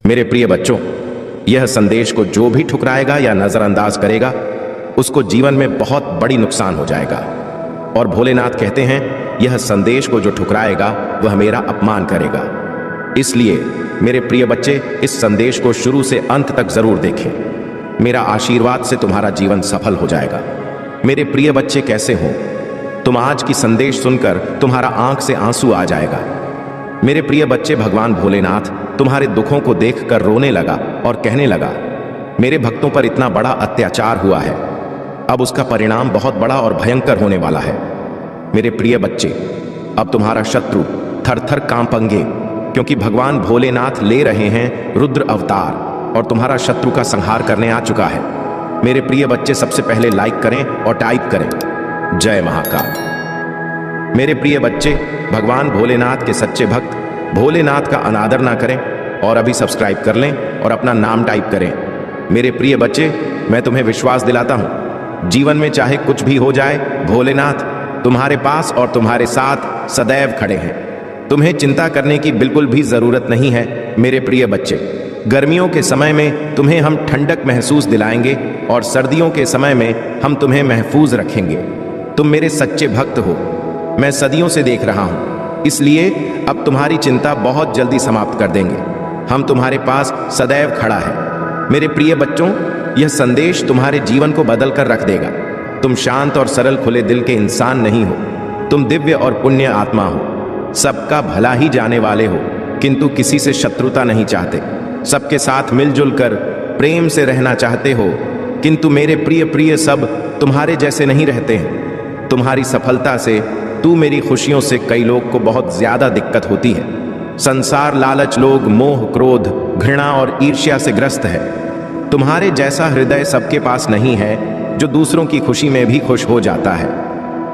मेरे प्रिय बच्चों, यह संदेश को जो भी ठुकराएगा या नजरअंदाज करेगा उसको जीवन में बहुत बड़ी नुकसान हो जाएगा। और भोलेनाथ कहते हैं, यह संदेश को जो ठुकराएगा वह मेरा अपमान करेगा। इसलिए मेरे प्रिय बच्चे, इस संदेश को शुरू से अंत तक जरूर देखें। मेरा आशीर्वाद से तुम्हारा जीवन सफल हो जाएगा। मेरे प्रिय बच्चे, कैसे हो तुम? आज की संदेश सुनकर तुम्हारा आंख से आंसू आ जाएगा। मेरे प्रिय बच्चे, भगवान भोलेनाथ तुम्हारे दुखों को देखकर रोने लगा और कहने लगा, मेरे भक्तों पर इतना बड़ा अत्याचार हुआ है, अब उसका परिणाम बहुत बड़ा और भयंकर होने वाला है। मेरे प्रिय बच्चे, अब तुम्हारा शत्रु थर थर कांपेंगे, क्योंकि भगवान भोलेनाथ ले रहे हैं रुद्र अवतार और तुम्हारा शत्रु का संहार करने आ चुका है। मेरे प्रिय बच्चे, सबसे पहले लाइक करें और टाइप करें जय महाकाल। मेरे प्रिय बच्चे, भगवान भोलेनाथ के सच्चे भक्त भोलेनाथ का अनादर ना करें और अभी सब्सक्राइब कर लें और अपना नाम टाइप करें। मेरे प्रिय बच्चे, मैं तुम्हें विश्वास दिलाता हूं, जीवन में चाहे कुछ भी हो जाए, भोलेनाथ तुम्हारे पास और तुम्हारे साथ सदैव खड़े हैं। तुम्हें चिंता करने की बिल्कुल भी जरूरत नहीं है। मेरे प्रिय बच्चे, गर्मियों के समय में तुम्हें हम ठंडक महसूस दिलाएंगे और सर्दियों के समय में हम तुम्हें महफूज रखेंगे। तुम मेरे सच्चे भक्त हो, मैं सदियों से देख रहा हूं, इसलिए अब तुम्हारी चिंता बहुत जल्दी समाप्त कर देंगे। हम तुम्हारे पास सदैव खड़ा है। मेरे प्रिय बच्चों, यह संदेश तुम्हारे जीवन को बदल कर रख देगा। तुम शांत और सरल खुले दिल के इंसान नहीं हो, तुम दिव्य और पुण्य आत्मा हो। सबका भला ही जाने वाले हो, किंतु किसी से शत्रुता नहीं चाहते। सबके साथ मिलजुल कर प्रेम से रहना चाहते हो, किंतु मेरे प्रिय प्रिय सब तुम्हारे जैसे नहीं रहते हैं। तुम्हारी सफलता से, तू मेरी खुशियों से कई लोग को बहुत ज्यादा दिक्कत होती है। संसार लालच लोग मोह, क्रोध, घृणा और ईर्ष्या से ग्रस्त है। तुम्हारे जैसा हृदय सबके पास नहीं है जो दूसरों की खुशी में भी खुश हो जाता है,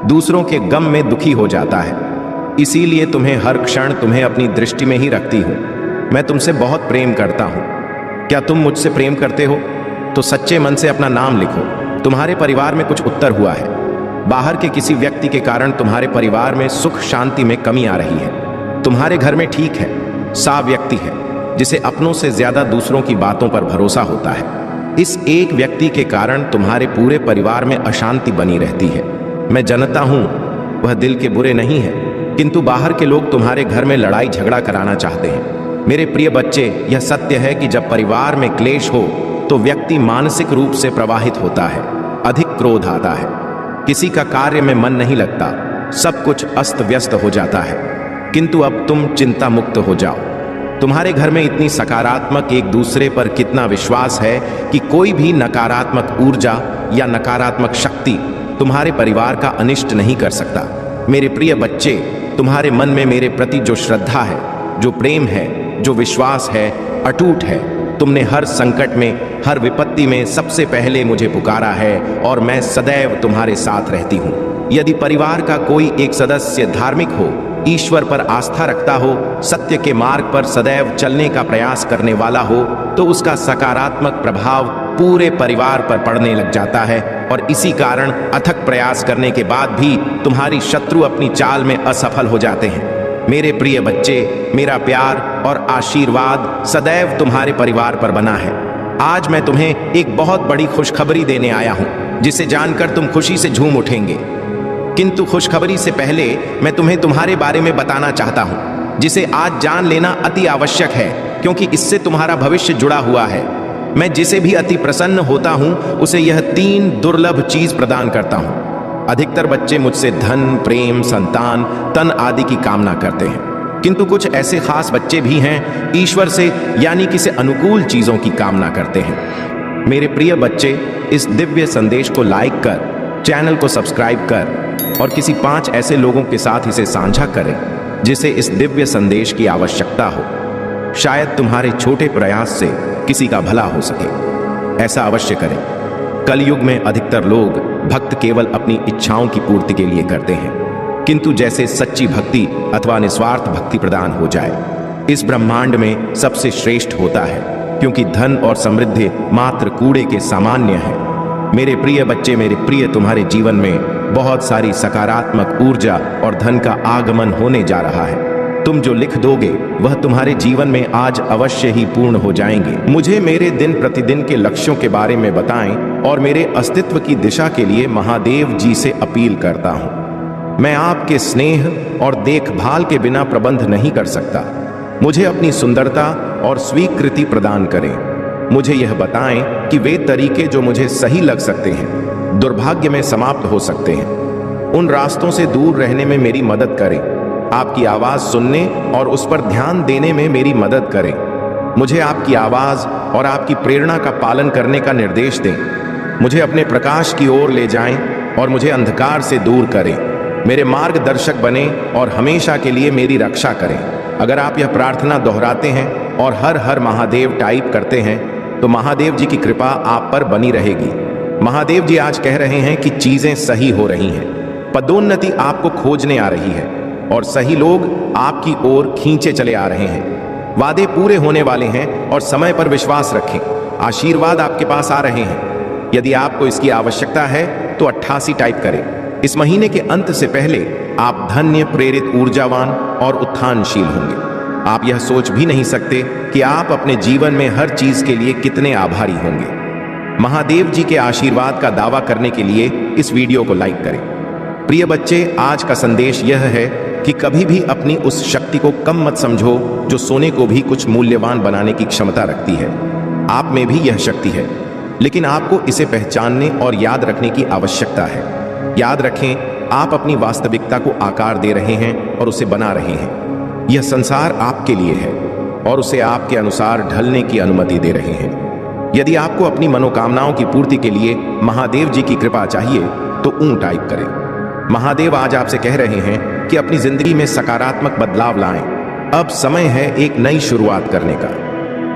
दूसरों के गम में दुखी हो जाता है। इसीलिए तुम्हें हर क्षण तुम्हें अपनी दृष्टि में ही रखती हूँ। मैं तुमसे बहुत प्रेम करता हूँ। क्या तुम मुझसे प्रेम करते हो? तो सच्चे मन से अपना नाम लिखो। तुम्हारे परिवार में कुछ उत्तर हुआ है। बाहर के किसी व्यक्ति के कारण तुम्हारे परिवार में सुख शांति में कमी आ रही है। तुम्हारे घर में ठीक है, सा व्यक्ति है जिसे अपनों से ज्यादा दूसरों की बातों पर भरोसा होता है। इस एक व्यक्ति के कारण तुम्हारे पूरे परिवार में अशांति बनी रहती है। मैं जानता हूं वह दिल के बुरे नहीं है, किंतु बाहर के लोग तुम्हारे घर में लड़ाई झगड़ा कराना चाहते हैं। मेरे प्रिय बच्चे, यह सत्य है कि जब परिवार में क्लेश हो तो व्यक्ति मानसिक रूप से प्रवाहित होता है, अधिक क्रोध आता है, किसी का कार्य में मन नहीं लगता, सब कुछ अस्त व्यस्त हो जाता है। किंतु अब तुम चिंता मुक्त हो जाओ। तुम्हारे घर में इतनी सकारात्मक एक दूसरे पर कितना विश्वास है कि कोई भी नकारात्मक ऊर्जा या नकारात्मक शक्ति तुम्हारे परिवार का अनिष्ट नहीं कर सकता। मेरे प्रिय बच्चे, तुम्हारे मन में मेरे प्रति जो श्रद्धा है, जो प्रेम है, जो विश्वास है, अटूट है। तुमने हर संकट में, हर विपत्ति में सबसे पहले मुझे पुकारा है और मैं सदैव तुम्हारे साथ रहती हूँ। यदि परिवार का कोई एक सदस्य धार्मिक हो, ईश्वर पर आस्था रखता हो, सत्य के मार्ग पर सदैव चलने का प्रयास करने वाला हो, तो उसका सकारात्मक प्रभाव पूरे परिवार पर पड़ने लग जाता है। और इसी कारण अथक प्रयास करने के बाद भी तुम्हारी शत्रु अपनी चाल में असफल हो जाते हैं। मेरे प्रिय बच्चे, मेरा प्यार और आशीर्वाद सदैव तुम्हारे परिवार पर बना है। आज मैं तुम्हें एक बहुत बड़ी खुशखबरी देने आया हूं, जिसे जानकर तुम खुशी से झूम उठेंगे। किंतु खुशखबरी से पहले मैं तुम्हें तुम्हारे बारे में बताना चाहता हूं, जिसे आज जान लेना अति आवश्यक है, क्योंकि इससे तुम्हारा भविष्य जुड़ा हुआ है। मैं जिसे भी अति प्रसन्न होता हूं, उसे यह 3 दुर्लभ चीज प्रदान करता हूं। अधिकतर बच्चे मुझसे धन, प्रेम, संतान, तन आदि की कामना करते हैं, किंतु कुछ ऐसे खास बच्चे भी हैं ईश्वर से यानी किसी अनुकूल चीजों की कामना करते हैं। मेरे प्रिय बच्चे, इस दिव्य संदेश को लाइक कर, चैनल को सब्सक्राइब कर और किसी 5 ऐसे लोगों के साथ इसे साझा करें जिसे इस दिव्य संदेश की आवश्यकता हो। शायद तुम्हारे छोटे प्रयास से किसी का भला हो सके। ऐसा अवश्य करें। कलयुग में अधिकतर लोग भक्त केवल अपनी इच्छाओं की पूर्ति के लिए करते हैं, किंतु जैसे सच्ची भक्ति अथवा निस्वार्थ भक्ति प्रदान हो जाए, इस ब्रह्मांड में सबसे श्रेष्ठ होता है, क्योंकि धन और समृद्धि मात्र कूड़े के सामान्य है। मेरे प्रिय बच्चे, मेरे प्रिय, तुम्हारे जीवन में बहुत सारी सकारात्मक ऊर्जा और धन का आगमन होने जा रहा है। तुम जो लिख दोगे वह तुम्हारे जीवन में आज अवश्य ही पूर्ण हो जाएंगे। मुझे मेरे दिन प्रतिदिन के लक्ष्यों के बारे में बताएं और मेरे अस्तित्व की दिशा के लिए महादेव जी से अपील करता हूं। मैं आपके स्नेह और देखभाल के बिना प्रबंध नहीं कर सकता। मुझे अपनी सुंदरता और स्वीकृति प्रदान करें। मुझे यह बताएं कि वे तरीके जो मुझे सही लग सकते हैं दुर्भाग्य में समाप्त हो सकते हैं। उन रास्तों से दूर रहने में मेरी मदद करें। आपकी आवाज सुनने और उस पर ध्यान देने में मेरी मदद करें। मुझे आपकी आवाज और आपकी प्रेरणा का पालन करने का निर्देश दें। मुझे अपने प्रकाश की ओर ले जाएं और मुझे अंधकार से दूर करें। मेरे मार्गदर्शक बने और हमेशा के लिए मेरी रक्षा करें। अगर आप यह प्रार्थना दोहराते हैं और हर हर महादेव टाइप करते हैं तो महादेव जी की कृपा आप पर बनी रहेगी। महादेव जी आज कह रहे हैं कि चीजें सही हो रही हैं। पदोन्नति आपको खोजने आ रही है और सही लोग आपकी ओर खींचे चले आ रहे हैं। वादे पूरे होने वाले हैं और समय पर विश्वास रखें। आशीर्वाद आपके पास आ रहे हैं। यदि आपको इसकी आवश्यकता है तो 88 टाइप करें। इस महीने के अंत से पहले आप धन्य, प्रेरित, ऊर्जावान और उत्थानशील होंगे। आप यह सोच भी नहीं सकते कि आप अपने जीवन में हर चीज के लिए कितने आभारी होंगे। महादेव जी के आशीर्वाद का दावा करने के लिए इस वीडियो को लाइक करें। प्रिय बच्चे, आज का संदेश यह है कि कभी भी अपनी उस शक्ति को कम मत समझो जो सोने को भी कुछ मूल्यवान बनाने की क्षमता रखती है। आप में भी यह शक्ति है, लेकिन आपको इसे पहचानने और याद रखने की आवश्यकता है। याद रखें, आप अपनी वास्तविकता को आकार दे रहे हैं और उसे बना रहे हैं। यह संसार आपके लिए है और उसे आपके अनुसार ढलने की अनुमति दे रहे हैं। यदि आपको अपनी मनोकामनाओं की पूर्ति के लिए महादेव जी की कृपा चाहिए तो टाइप करें। महादेव आज आपसे कह रहे हैं कि अपनी जिंदगी में सकारात्मक बदलाव लाएं। अब समय है एक नई शुरुआत करने का।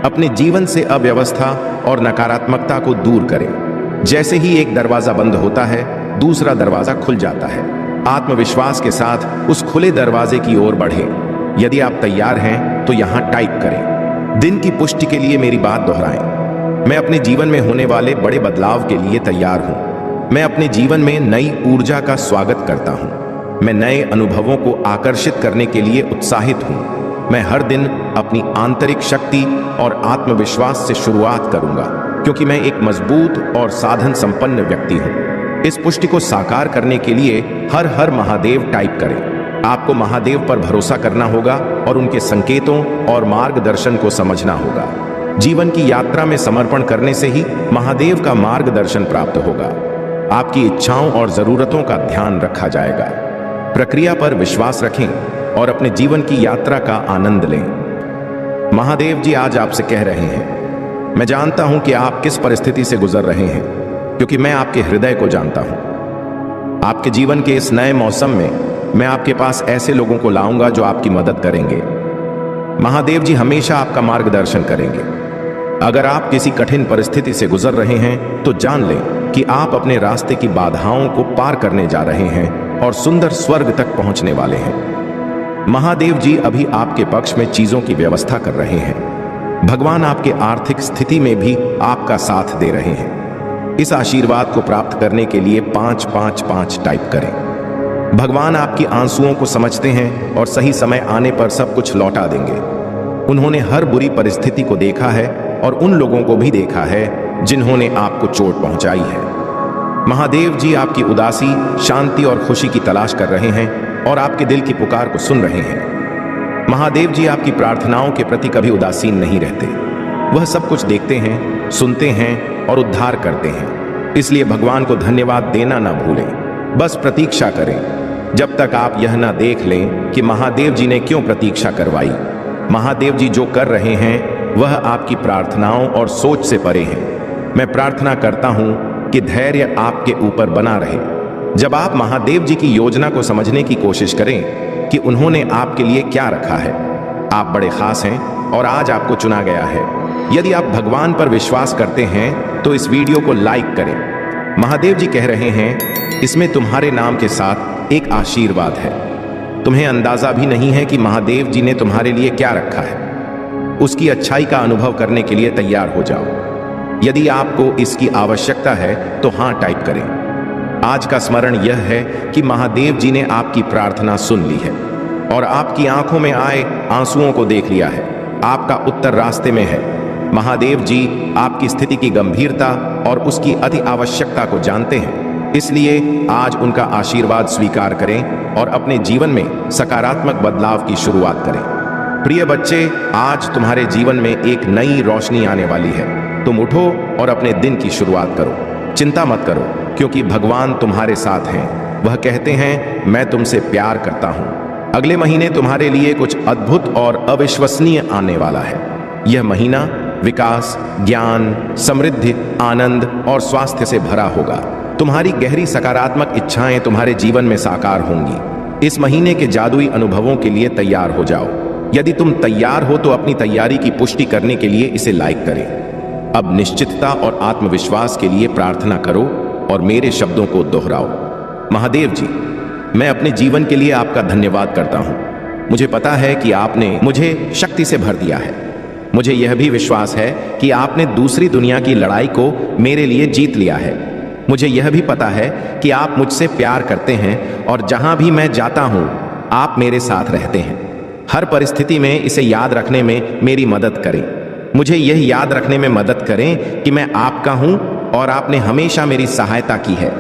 अपने जीवन से अव्यवस्था और नकारात्मकता को दूर करें। जैसे ही एक दरवाजा बंद होता है, दूसरा दरवाजा खुल जाता है। आत्मविश्वास के साथ उस खुले दरवाजे की ओर बढ़ें। यदि आप तैयार हैं तो यहां टाइप करें। दिन की पुष्टि के लिए मेरी बात दोहराएं। मैं अपने जीवन में होने वाले बड़े बदलाव के लिए तैयार हूं। मैं अपने जीवन में नई ऊर्जा का स्वागत करता हूं। मैं नए अनुभवों को आकर्षित करने के लिए उत्साहित हूं। मैं हर दिन अपनी आंतरिक शक्ति और आत्मविश्वास से शुरुआत करूंगा, क्योंकि मैं एक मजबूत और साधन संपन्न व्यक्ति हूं। इस पुष्टि को साकार करने के लिए हर हर महादेव टाइप करें। आपको महादेव पर भरोसा करना होगा और उनके संकेतों और मार्गदर्शन को समझना होगा। जीवन की यात्रा में समर्पण करने से ही महादेव का मार्गदर्शन प्राप्त होगा। आपकी इच्छाओं और जरूरतों का ध्यान रखा जाएगा। प्रक्रिया पर विश्वास रखें और अपने जीवन की यात्रा का आनंद लें। महादेव जी आज आपसे कह रहे हैं, मैं जानता हूं कि आप किस परिस्थिति से गुजर रहे हैं, क्योंकि मैं आपके हृदय को जानता हूं। आपके जीवन के इस नए मौसम में मैं आपके पास ऐसे लोगों को लाऊंगा जो आपकी मदद करेंगे। महादेव जी हमेशा आपका मार्गदर्शन करेंगे। अगर आप किसी कठिन परिस्थिति से गुजर रहे हैं तो जान लें कि आप अपने रास्ते की बाधाओं को पार करने जा रहे हैं और सुंदर स्वर्ग तक पहुंचने वाले हैं। महादेव जी अभी आपके पक्ष में चीजों की व्यवस्था कर रहे हैं। भगवान आपके आर्थिक स्थिति में भी आपका साथ दे रहे हैं। इस आशीर्वाद को प्राप्त करने के लिए 555 टाइप करें। भगवान आपकी आंसुओं को समझते हैं और सही समय आने पर सब कुछ लौटा देंगे। उन्होंने हर बुरी परिस्थिति को देखा है और उन लोगों को भी देखा है जिन्होंने आपको चोट पहुंचाई है। महादेव जी आपकी उदासी, शांति और खुशी की तलाश कर रहे हैं और आपके दिल की पुकार को सुन रहे हैं। महादेव जी आपकी प्रार्थनाओं के प्रति कभी उदासीन नहीं रहते। वह सब कुछ देखते हैं, सुनते हैं और उद्धार करते हैं। इसलिए भगवान को धन्यवाद देना ना भूलें। बस प्रतीक्षा करें जब तक आप यह ना देख लें कि महादेव जी ने क्यों प्रतीक्षा करवाई। महादेव जी जो कर रहे हैं वह आपकी प्रार्थनाओं और सोच से परे है। मैं प्रार्थना करता हूं कि धैर्य आपके ऊपर बना रहे। जब आप महादेव जी की योजना को समझने की कोशिश करें कि उन्होंने आपके लिए क्या रखा है। आप बड़े खास हैं और आज आपको चुना गया है। यदि आप भगवान पर विश्वास करते हैं तो इस वीडियो को लाइक करें। महादेव जी कह रहे हैं, इसमें तुम्हारे नाम के साथ एक आशीर्वाद है। तुम्हें अंदाजा भी नहीं है कि महादेव जी ने तुम्हारे लिए क्या रखा है। उसकी अच्छाई का अनुभव करने के लिए तैयार हो जाओ। यदि आपको इसकी आवश्यकता है तो हाँ टाइप करें। आज का स्मरण यह है कि महादेव जी ने आपकी प्रार्थना सुन ली है। और आपकी आंखों में आए आंसुओं को देख लिया है। आपका उत्तर रास्ते में है। महादेव जी आपकी स्थिति की गंभीरता और उसकी अति आवश्यकता को जानते हैं, इसलिए आज उनका आशीर्वाद स्वीकार करें और अपने जीवन में सकारात्मक बदलाव की शुरुआत करें। प्रिय बच्चे, आज तुम्हारे जीवन में एक नई रोशनी आने वाली है। तुम उठो और अपने दिन की शुरुआत करो। चिंता मत करो, क्योंकि भगवान तुम्हारे साथ हैं। वह कहते हैं, मैं तुमसे प्यार करता हूं। अगले महीने तुम्हारे लिए कुछ अद्भुत और अविश्वसनीय आने वाला है। यह महीना विकास, ज्ञान, समृद्धि, आनंद और स्वास्थ्य से भरा होगा। तुम्हारी गहरी सकारात्मक इच्छाएं तुम्हारे जीवन में साकार होंगी। इस महीने के जादुई अनुभवों के लिए तैयार हो जाओ। यदि तुम तैयार हो तो अपनी तैयारी की पुष्टि करने के लिए इसे लाइक करें। अब निश्चितता और आत्मविश्वास के लिए प्रार्थना करो और मेरे शब्दों को दोहराओ। महादेव जी, मैं अपने जीवन के लिए आपका धन्यवाद करता हूं। मुझे पता है कि आपने मुझे शक्ति से भर दिया है। मुझे यह भी विश्वास है कि आपने दूसरी दुनिया की लड़ाई को मेरे लिए जीत लिया है। मुझे यह भी पता है कि आप मुझसे प्यार करते हैं और जहां भी मैं जाता हूं, आप मेरे साथ रहते हैं। हर परिस्थिति में इसे याद रखने में मेरी मदद करें। मुझे यह याद रखने में मदद करें कि मैं आपका हूं और आपने हमेशा मेरी सहायता की है।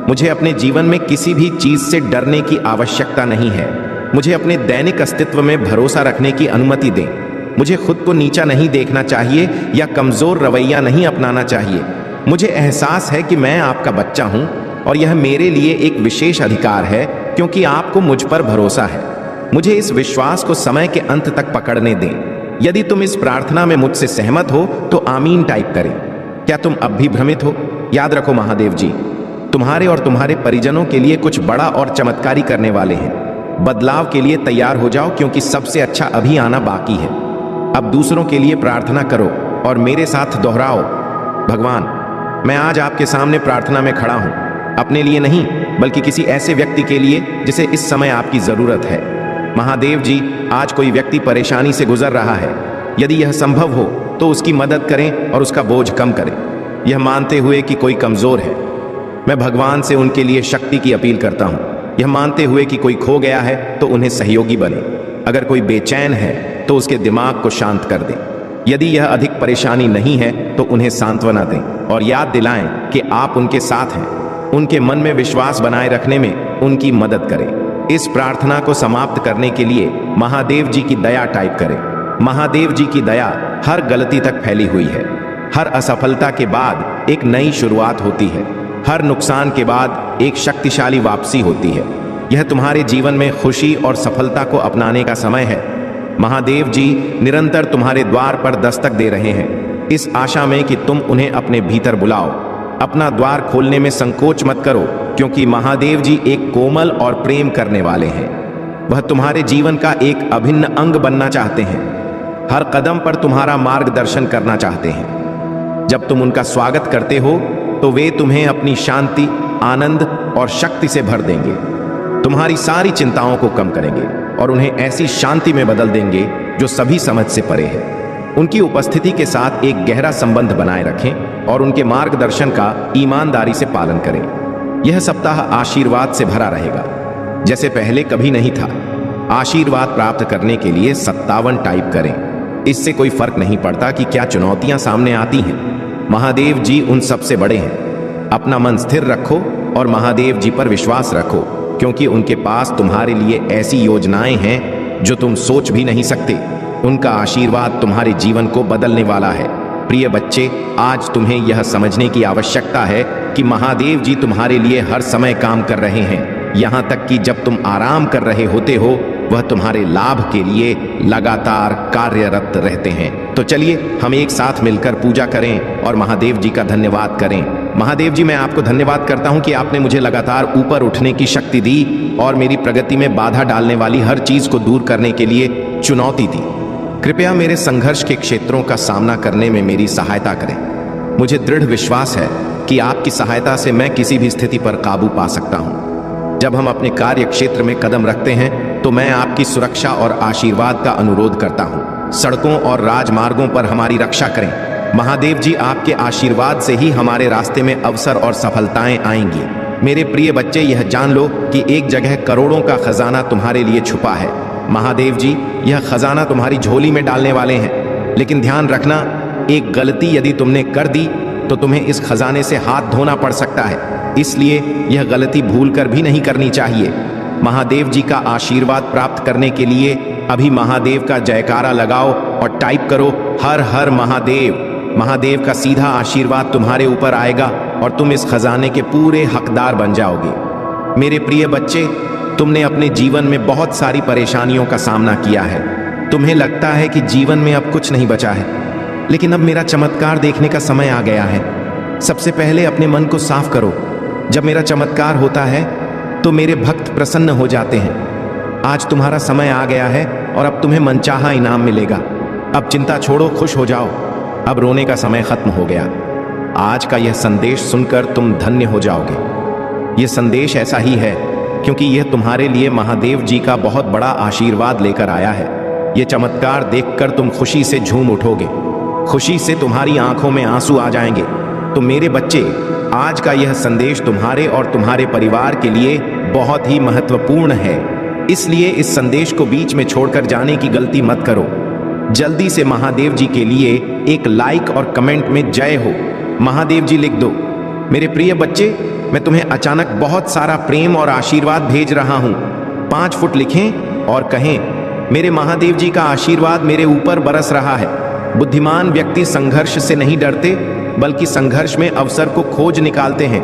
मुझे अपने जीवन में किसी भी चीज से डरने की आवश्यकता नहीं है। मुझे अपने दैनिक अस्तित्व में भरोसा रखने की अनुमति दें। मुझे खुद को नीचा नहीं देखना चाहिए या कमजोर रवैया नहीं अपनाना चाहिए। मुझे एहसास है कि मैं आपका बच्चा हूं और यह मेरे लिए एक विशेष अधिकार है, क्योंकि आपको मुझ पर भरोसा है। मुझे इस विश्वास को समय के अंत तक पकड़ने दें। यदि तुम इस प्रार्थना में मुझसे सहमत हो तो आमीन टाइप करें। क्या तुम अब भी भ्रमित हो? याद रखो महादेव जी तुम्हारे और तुम्हारे परिजनों के लिए कुछ बड़ा और चमत्कारी करने वाले हैं। बदलाव के लिए तैयार हो जाओ, क्योंकि सबसे अच्छा अभी आना बाकी है। अब दूसरों के लिए प्रार्थना करो और मेरे साथ दोहराओ, भगवान, मैं आज आपके सामने प्रार्थना में खड़ा हूं, अपने लिए नहीं बल्कि किसी ऐसे व्यक्ति के लिए जिसे इस समय आपकी जरूरत है। महादेव जी, आज कोई व्यक्ति परेशानी से गुजर रहा है। यदि यह संभव हो तो उसकी मदद करें और उसका बोझ कम करें, यह मानते हुए कि कोई कमजोर है। मैं भगवान से उनके लिए शक्ति की अपील करता हूं, यह मानते हुए कि कोई खो गया है तो उन्हें सहयोगी बने। अगर कोई बेचैन है तो उसके दिमाग को शांत कर दें। यदि यह अधिक परेशानी नहीं है तो उन्हें सांत्वना दें और याद दिलाएं कि आप उनके साथ हैं। उनके मन में विश्वास बनाए रखने में उनकी मदद करें। इस प्रार्थना को समाप्त करने के लिए महादेव जी की दया टाइप करें। महादेव जी की दया हर गलती तक फैली हुई है। हर असफलता के बाद एक नई शुरुआत होती है। हर नुकसान के बाद एक शक्तिशाली वापसी होती है। यह तुम्हारे जीवन में खुशी और सफलता को अपनाने का समय है। महादेव जी निरंतर तुम्हारे द्वार पर दस्तक दे रहे हैं, इस आशा में कि तुम उन्हें अपने भीतर बुलाओ। अपना द्वार खोलने में संकोच मत करो, क्योंकि महादेव जी एक कोमल और प्रेम करने वाले हैं। वह तुम्हारे जीवन का एक अभिन्न अंग बनना चाहते हैं। हर कदम पर तुम्हारा मार्गदर्शन करना चाहते हैं। जब तुम उनका स्वागत करते हो तो वे तुम्हें अपनी शांति, आनंद और शक्ति से भर देंगे। तुम्हारी सारी चिंताओं को कम करेंगे और उन्हें ऐसी शांति में बदल देंगे जो सभी समझ से परे है। उनकी उपस्थिति के साथ एक गहरा संबंध बनाए रखें और उनके मार्गदर्शन का ईमानदारी से पालन करें। यह सप्ताह आशीर्वाद से भरा रहेगा, जैसे पहले कभी नहीं था। आशीर्वाद प्राप्त करने के लिए 57 टाइप करें। इससे कोई फर्क नहीं पड़ता कि क्या चुनौतियां सामने आती हैं। महादेव जी उन सबसे बड़े हैं। अपना मन स्थिर रखो और महादेव जी पर विश्वास रखो, क्योंकि उनके पास तुम्हारे लिए ऐसी योजनाएं हैं जो तुम सोच भी नहीं सकते। उनका आशीर्वाद तुम्हारे जीवन को बदलने वाला है। प्रिय बच्चे, आज तुम्हें यह समझने की आवश्यकता है कि महादेव जी तुम्हारे लिए हर समय काम कर रहे हैं। यहाँ तक कि जब तुम आराम कर रहे होते हो, वह तुम्हारे लाभ के लिए लगातार कार्यरत रहते हैं। तो चलिए हम एक साथ मिलकर पूजा करें और महादेव जी का धन्यवाद करें। महादेव जी, मैं आपको धन्यवाद करता हूं कि आपने मुझे लगातार ऊपर उठने की शक्ति दी और मेरी प्रगति में बाधा डालने वाली हर चीज को दूर करने के लिए चुनौती दी। कृपया मेरे संघर्ष के क्षेत्रों का सामना करने में मेरी सहायता करें। मुझे दृढ़ विश्वास है कि आपकी सहायता से मैं किसी भी स्थिति पर काबू पा सकता हूं। जब हम अपने कार्य क्षेत्र में कदम रखते हैं तो मैं आपकी सुरक्षा और आशीर्वाद का अनुरोध करता हूं। सड़कों और राजमार्गों पर हमारी रक्षा करें। महादेव जी, आपके आशीर्वाद से ही हमारे रास्ते में अवसर और सफलताएं आएंगी। मेरे प्रिय बच्चे, यह जान लो कि एक जगह करोड़ों का खजाना तुम्हारे लिए छुपा है। महादेव जी यह खजाना तुम्हारी झोली में डालने वाले हैं, लेकिन ध्यान रखना, एक गलती यदि तुमने कर दी तो तुम्हें इस खजाने से हाथ धोना पड़ सकता है, इसलिए यह गलती भूलकर भी नहीं करनी चाहिए। महादेव जी का आशीर्वाद प्राप्त करने के लिए अभी महादेव का जयकारा लगाओ और टाइप करो हर हर महादेव। महादेव का सीधा आशीर्वाद तुम्हारे ऊपर आएगा और तुम इस खजाने के पूरे हकदार बन जाओगे। मेरे प्रिय बच्चे, तुमने अपने जीवन में बहुत सारी परेशानियों का सामना किया है। तुम्हें लगता है कि जीवन में अब कुछ नहीं बचा है, लेकिन अब मेरा चमत्कार देखने का समय आ गया है। सबसे पहले अपने मन को साफ करो। जब मेरा चमत्कार होता है तो मेरे भक्त प्रसन्न हो जाते हैं। आज तुम्हारा समय आ गया है और अब तुम्हें मनचाहा इनाम मिलेगा। अब चिंता छोड़ो, खुश हो जाओ। अब रोने का समय खत्म हो गया। आज का यह संदेश सुनकर तुम धन्य हो जाओगे। यह संदेश ऐसा ही है क्योंकि यह तुम्हारे लिए महादेव जी का बहुत बड़ा आशीर्वाद लेकर आया है। यह चमत्कार देखकर तुम खुशी से झूम उठोगे, खुशी से तुम्हारी आंखों में आंसू आ जाएंगे। तो मेरे बच्चे, आज का यह संदेश तुम्हारे और तुम्हारे परिवार के लिए बहुत ही महत्वपूर्ण है, इसलिए इस संदेश को बीच में छोड़कर जाने की गलती मत करो। जल्दी से महादेव जी के लिए एक लाइक और कमेंट में जय हो महादेव जी लिख दो। मेरे प्रिय बच्चे, मैं तुम्हें अचानक बहुत सारा प्रेम और आशीर्वाद भेज रहा हूं। 5 फुट लिखें और कहें मेरे महादेव जी का आशीर्वाद मेरे ऊपर बरस रहा है। बुद्धिमान व्यक्ति संघर्ष से नहीं डरते, बल्कि संघर्ष में अवसर को खोज निकालते हैं।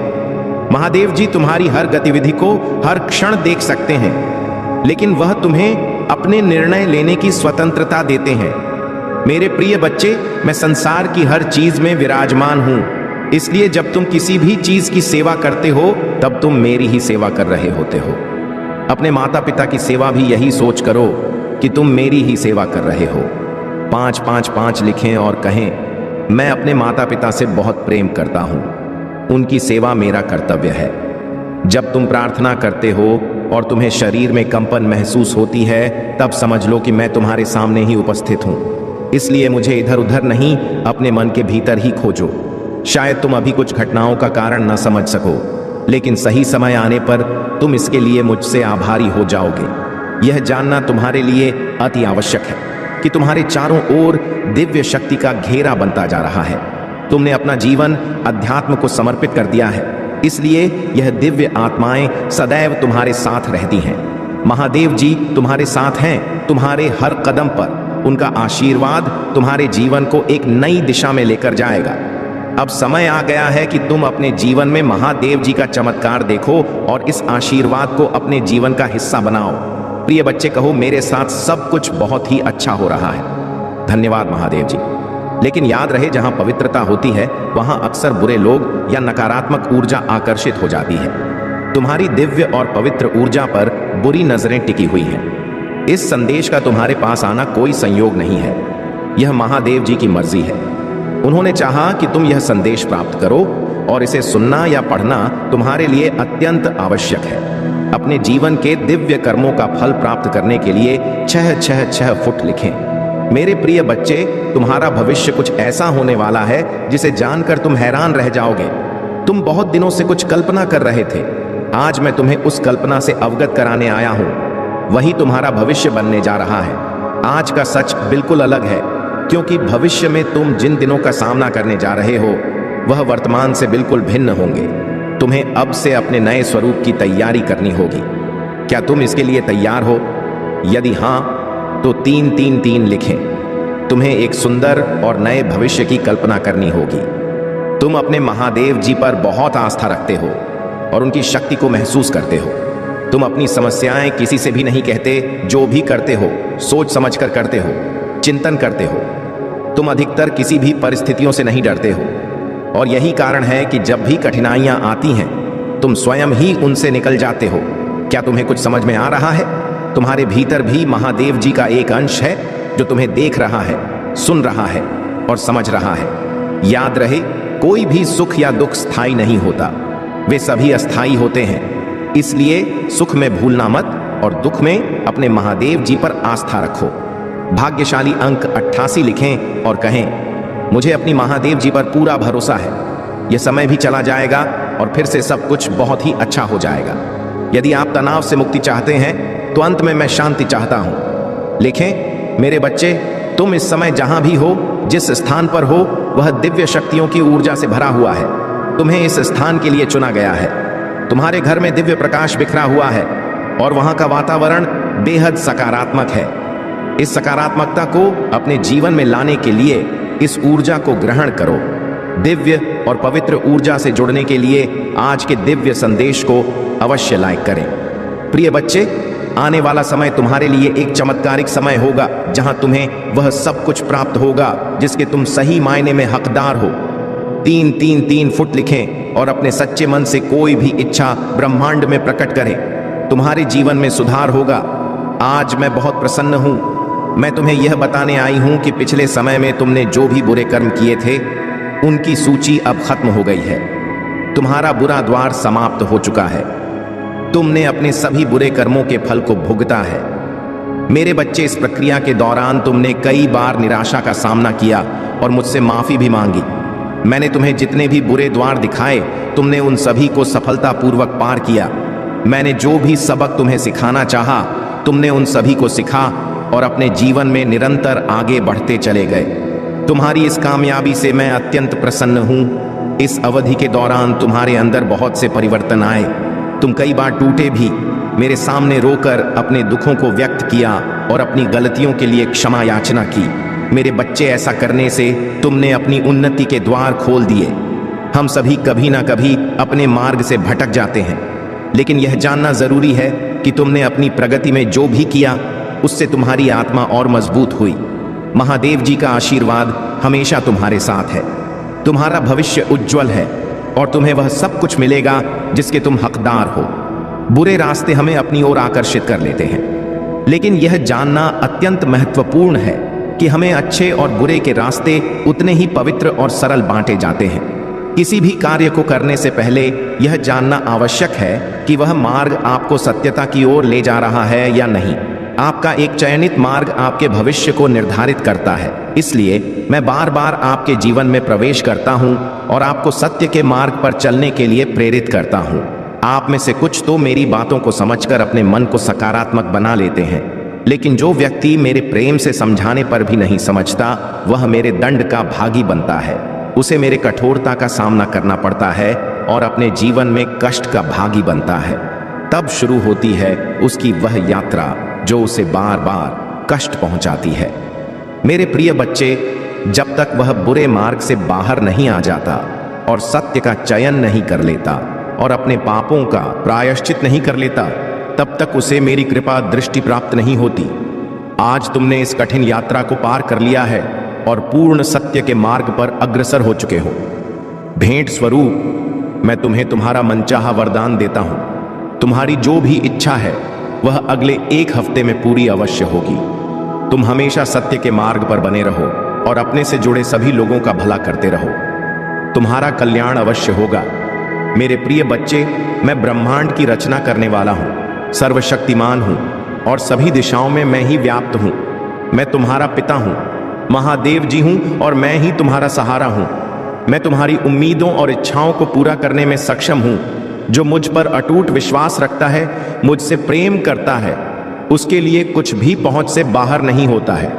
महादेव जी तुम्हारी हर गतिविधि को हर क्षण देख सकते हैं, लेकिन वह तुम्हें अपने निर्णय लेने की स्वतंत्रता देते हैं। मेरे प्रिय बच्चे, मैं संसार की हर चीज में विराजमान हूं, इसलिए जब तुम किसी भी चीज की सेवा करते हो तब तुम मेरी ही सेवा कर रहे होते हो। अपने माता पिता की सेवा भी यही सोच करो कि तुम मेरी ही सेवा कर रहे हो। 5 5 5 लिखें और कहें मैं अपने माता पिता से बहुत प्रेम करता हूं, उनकी सेवा मेरा कर्तव्य है। जब तुम प्रार्थना करते हो और तुम्हें शरीर में कंपन महसूस होती है, तब समझ लो कि मैं तुम्हारे सामने ही उपस्थित हूं। इसलिए मुझे इधर उधर नहीं, अपने मन के भीतर ही खोजो। शायद तुम अभी कुछ घटनाओं का कारण न समझ सको, लेकिन सही समय आने पर तुम इसके लिए मुझसे आभारी हो जाओगे। यह जानना तुम्हारे लिए अति आवश्यक है कि तुम्हारे चारों ओर दिव्य शक्ति का घेरा बनता जा रहा है। तुमने अपना जीवन अध्यात्म को समर्पित कर दिया है, इसलिए यह दिव्य आत्माएं सदैव तुम्हारे साथ रहती हैं। महादेव जी तुम्हारे साथ हैं, तुम्हारे हर कदम पर उनका आशीर्वाद तुम्हारे जीवन को एक नई दिशा में लेकर जाएगा। अब समय आ गया है कि तुम अपने जीवन में महादेव जी का चमत्कार देखो और इस आशीर्वाद को अपने जीवन का हिस्सा बनाओ। प्रिय बच्चे, कहो मेरे साथ सब कुछ बहुत ही अच्छा हो रहा है। धन्यवाद महादेव जी। लेकिन याद रहे, जहां पवित्रता होती है वहां अक्सर बुरे लोग या नकारात्मक ऊर्जा आकर्षित हो जाती है। तुम्हारी दिव्य और पवित्र ऊर्जा पर बुरी नजरें टिकी हुई हैं। इस संदेश का तुम्हारे पास आना कोई संयोग नहीं है, यह महादेव जी की मर्जी है। उन्होंने चाहा कि तुम यह संदेश प्राप्त करो और इसे सुनना या पढ़ना तुम्हारे लिए अत्यंत आवश्यक है। अपने जीवन के दिव्य कर्मों का फल प्राप्त करने के लिए 666 फुट लिखें। मेरे प्रिय बच्चे, तुम्हारा भविष्य कुछ ऐसा होने वाला है जिसे जानकर तुम हैरान रह जाओगे। तुम बहुत दिनों से कुछ कल्पना कर रहे थे, आज मैं तुम्हें उस कल्पना से अवगत कराने आया हूं। वही तुम्हारा भविष्य बनने जा रहा है। आज का सच बिल्कुल अलग है, क्योंकि भविष्य में तुम जिन दिनों का सामना करने जा रहे हो वह वर्तमान से बिल्कुल भिन्न होंगे। तुम्हें अब से अपने नए स्वरूप की तैयारी करनी होगी। क्या तुम इसके लिए तैयार हो? यदि हां, तो 3 3 3 लिखें। तुम्हें एक सुंदर और नए भविष्य की कल्पना करनी होगी। तुम अपने महादेव जी पर बहुत आस्था रखते हो और उनकी शक्ति को महसूस करते हो। तुम अपनी समस्याएं किसी से भी नहीं कहते, जो भी करते हो सोच समझकर करते हो, चिंतन करते हो। तुम अधिकतर किसी भी परिस्थितियों से नहीं डरते हो और यही कारण है कि जब भी कठिनाइयां आती हैं तुम स्वयं ही उनसे निकल जाते हो। क्या तुम्हें कुछ समझ में आ रहा है? तुम्हारे भीतर भी महादेव जी का एक अंश है जो तुम्हें देख रहा है, सुन रहा है और समझ रहा है। याद रहे, कोई भी सुख या दुख स्थायी नहीं होता, वे सभी अस्थायी होते हैं। इसलिए सुख में भूलना मत और दुख में अपने महादेव जी पर आस्था रखो। भाग्यशाली अंक 88 लिखें और कहें मुझे अपनी महादेव जी पर पूरा भरोसा है। यह समय भी चला जाएगा और फिर से सब कुछ बहुत ही अच्छा हो जाएगा। यदि आप तनाव से मुक्ति चाहते हैं तो अंत में मैं शांति चाहता हूं। लिखें, मेरे बच्चे, तुम इस समय जहां भी हो, जिस स्थान पर हो, वह दिव्य शक्तियों की ऊर्जा से भरा हुआ है। तुम्हें इस स्थान के लिए चुना गया है। तुम्हारे घर में दिव्य प्रकाश बिखरा हुआ है और वहां का वातावरण बेहद सकारात्मक है। इस सकारात्मकता को अपने जीवन में लाने के लिए इस ऊर्जा को ग्रहण करो। दिव्य और पवित्र ऊर्जा से जुड़ने के लिए आज के दिव्य संदेश को अवश्य लाइक करें। प्रिय बच्चे, आने वाला समय तुम्हारे लिए एक चमत्कारिक समय होगा जहां तुम्हें वह सब कुछ प्राप्त होगा जिसके तुम सही मायने में हकदार हो। 3-3-3 फुट लिखें और अपने सच्चे मन से कोई भी इच्छा ब्रह्मांड में प्रकट करें। तुम्हारे जीवन में सुधार होगा। आज मैं बहुत प्रसन्न हूं। मैं तुम्हें यह बताने आई हूं कि पिछले समय में तुमने जो भी बुरे कर्म किए थे, उनकी सूची अब खत्म हो गई है। तुम्हारा बुरा द्वार समाप्त हो चुका है। तुमने अपने सभी बुरे कर्मों के फल को भुगता है। मेरे बच्चे, इस प्रक्रिया के दौरान तुमने कई बार निराशा का सामना किया और मुझसे माफी भी मांगी। मैंने तुम्हें जितने भी बुरे द्वार दिखाए, तुमने उन सभी को सफलतापूर्वक पार किया। मैंने जो भी सबक तुम्हें सिखाना चाहा, तुमने उन सभी को सीखा और अपने जीवन में निरंतर आगे बढ़ते चले गए। तुम्हारी इस कामयाबी से मैं अत्यंत प्रसन्न हूं। इस अवधि के दौरान तुम्हारे अंदर बहुत से परिवर्तन आए। तुम कई बार टूटे भी, मेरे सामने रोकर अपने दुखों को व्यक्त किया और अपनी गलतियों के लिए क्षमा याचना की। मेरे बच्चे, ऐसा करने से तुमने अपनी उन्नति के द्वार खोल दिए। हम सभी कभी ना कभी अपने मार्ग से भटक जाते हैं, लेकिन यह जानना जरूरी है कि तुमने अपनी प्रगति में जो भी किया, उससे तुम्हारी आत्मा और मजबूत हुई। महादेव जी का आशीर्वाद हमेशा तुम्हारे साथ है। तुम्हारा भविष्य उज्जवल है और तुम्हें वह सब कुछ मिलेगा जिसके तुम हकदार हो। बुरे रास्ते हमें अपनी ओर आकर्षित कर लेते हैं, लेकिन यह जानना अत्यंत महत्वपूर्ण है कि हमें अच्छे और बुरे के रास्ते उतने ही पवित्र और सरल बांटे जाते हैं। किसी भी कार्य को करने से पहले यह जानना आवश्यक है कि वह मार्ग आपको सत्यता की ओर ले जा रहा है या नहीं। आपका एक चयनित मार्ग आपके भविष्य को निर्धारित करता है। इसलिए मैं बार बार आपके जीवन में प्रवेश करता हूं और आपको सत्य के मार्ग पर चलने के लिए प्रेरित करता हूं। आप में से कुछ तो मेरी बातों को समझकर अपने मन को सकारात्मक बना लेते हैं, लेकिन जो व्यक्ति मेरे प्रेम से समझाने पर भी नहीं समझता, वह मेरे दंड का भागी बनता है। उसे मेरे कठोरता का सामना करना पड़ता है और अपने जीवन में कष्ट का भागी बनता है। तब शुरू होती है उसकी वह यात्रा जो उसे बार बार कष्ट पहुंचाती है। मेरे प्रिय बच्चे, जब तक वह बुरे मार्ग से बाहर नहीं आ जाता और सत्य का चयन नहीं कर लेता और अपने पापों का प्रायश्चित नहीं कर लेता, तब तक उसे मेरी कृपा दृष्टि प्राप्त नहीं होती। आज तुमने इस कठिन यात्रा को पार कर लिया है और पूर्ण सत्य के मार्ग पर अग्रसर हो चुके हो। भेंट स्वरूप मैं तुम्हें तुम्हारा मनचाहा वरदान देता हूं। तुम्हारी जो भी इच्छा है वह अगले 1 हफ्ते में पूरी अवश्य होगी। तुम हमेशा सत्य के मार्ग पर बने रहो और अपने से जुड़े सभी लोगों का भला करते रहो। तुम्हारा कल्याण अवश्य होगा। मेरे प्रिय बच्चे, मैं ब्रह्मांड की रचना करने वाला हूं, सर्वशक्तिमान हूं और सभी दिशाओं में मैं ही व्याप्त हूं। मैं तुम्हारा पिता हूं, महादेव जी हूं और मैं ही तुम्हारा सहारा हूं। मैं तुम्हारी उम्मीदों और इच्छाओं को पूरा करने में सक्षम हूं। जो मुझ पर अटूट विश्वास रखता है, मुझसे प्रेम करता है, उसके लिए कुछ भी पहुंच से बाहर नहीं होता है।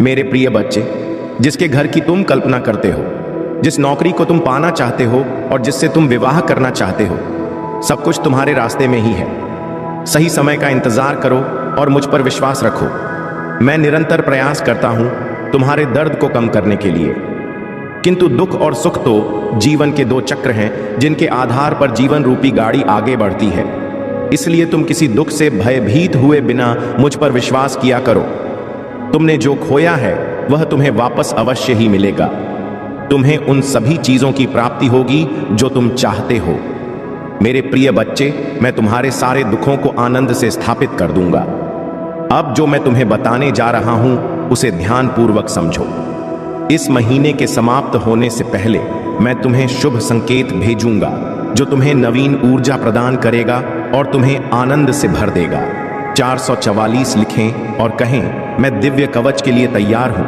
मेरे प्रिय बच्चे, जिसके घर की तुम कल्पना करते हो, जिस नौकरी को तुम पाना चाहते हो और जिससे तुम विवाह करना चाहते हो, सब कुछ तुम्हारे रास्ते में ही है। सही समय का इंतजार करो और मुझ पर विश्वास रखो। मैं निरंतर प्रयास करता हूं तुम्हारे दर्द को कम करने के लिए, किंतु दुख और सुख तो जीवन के 2 चक्र हैं जिनके आधार पर जीवन रूपी गाड़ी आगे बढ़ती है। इसलिए तुम किसी दुख से भयभीत हुए बिना मुझ पर विश्वास किया करो। तुमने जो खोया है वह तुम्हें वापस अवश्य ही मिलेगा। तुम्हें उन सभी चीजों की प्राप्ति होगी जो तुम चाहते हो। मेरे प्रिय बच्चे, मैं तुम्हारे सारे दुखों को आनंद से स्थापित कर दूंगा। अब जो मैं तुम्हें बताने जा रहा हूं उसे ध्यानपूर्वक समझो। इस महीने के समाप्त होने से पहले मैं तुम्हें शुभ संकेत भेजूंगा जो तुम्हें नवीन ऊर्जा प्रदान करेगा और तुम्हें आनंद से भर देगा। 444 लिखें और कहें, मैं दिव्य कवच के लिए तैयार हूं।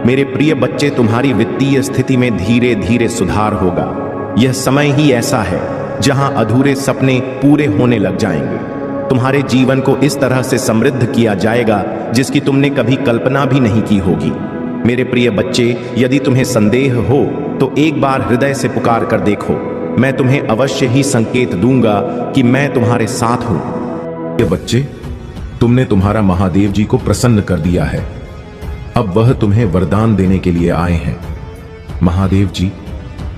मेरे प्रिय बच्चे, तुम्हारी वित्तीय स्थिति में धीरे धीरे सुधार होगा। यह समय ही ऐसा है जहां अधूरे सपने पूरे होने लग जाएंगे। तुम्हारे जीवन को इस तरह से समृद्ध किया जाएगा जिसकी तुमने कभी कल्पना भी नहीं की होगी। मेरे प्रिय बच्चे, यदि तुम्हें संदेह हो तो एक बार हृदय से पुकार कर देखो। मैं तुम्हें अवश्य ही संकेत दूंगा कि मैं तुम्हारे साथ हूं। ये बच्चे, तुमने तुम्हारा महादेव जी को प्रसन्न कर दिया है। अब वह तुम्हें वरदान देने के लिए आए हैं। महादेव जी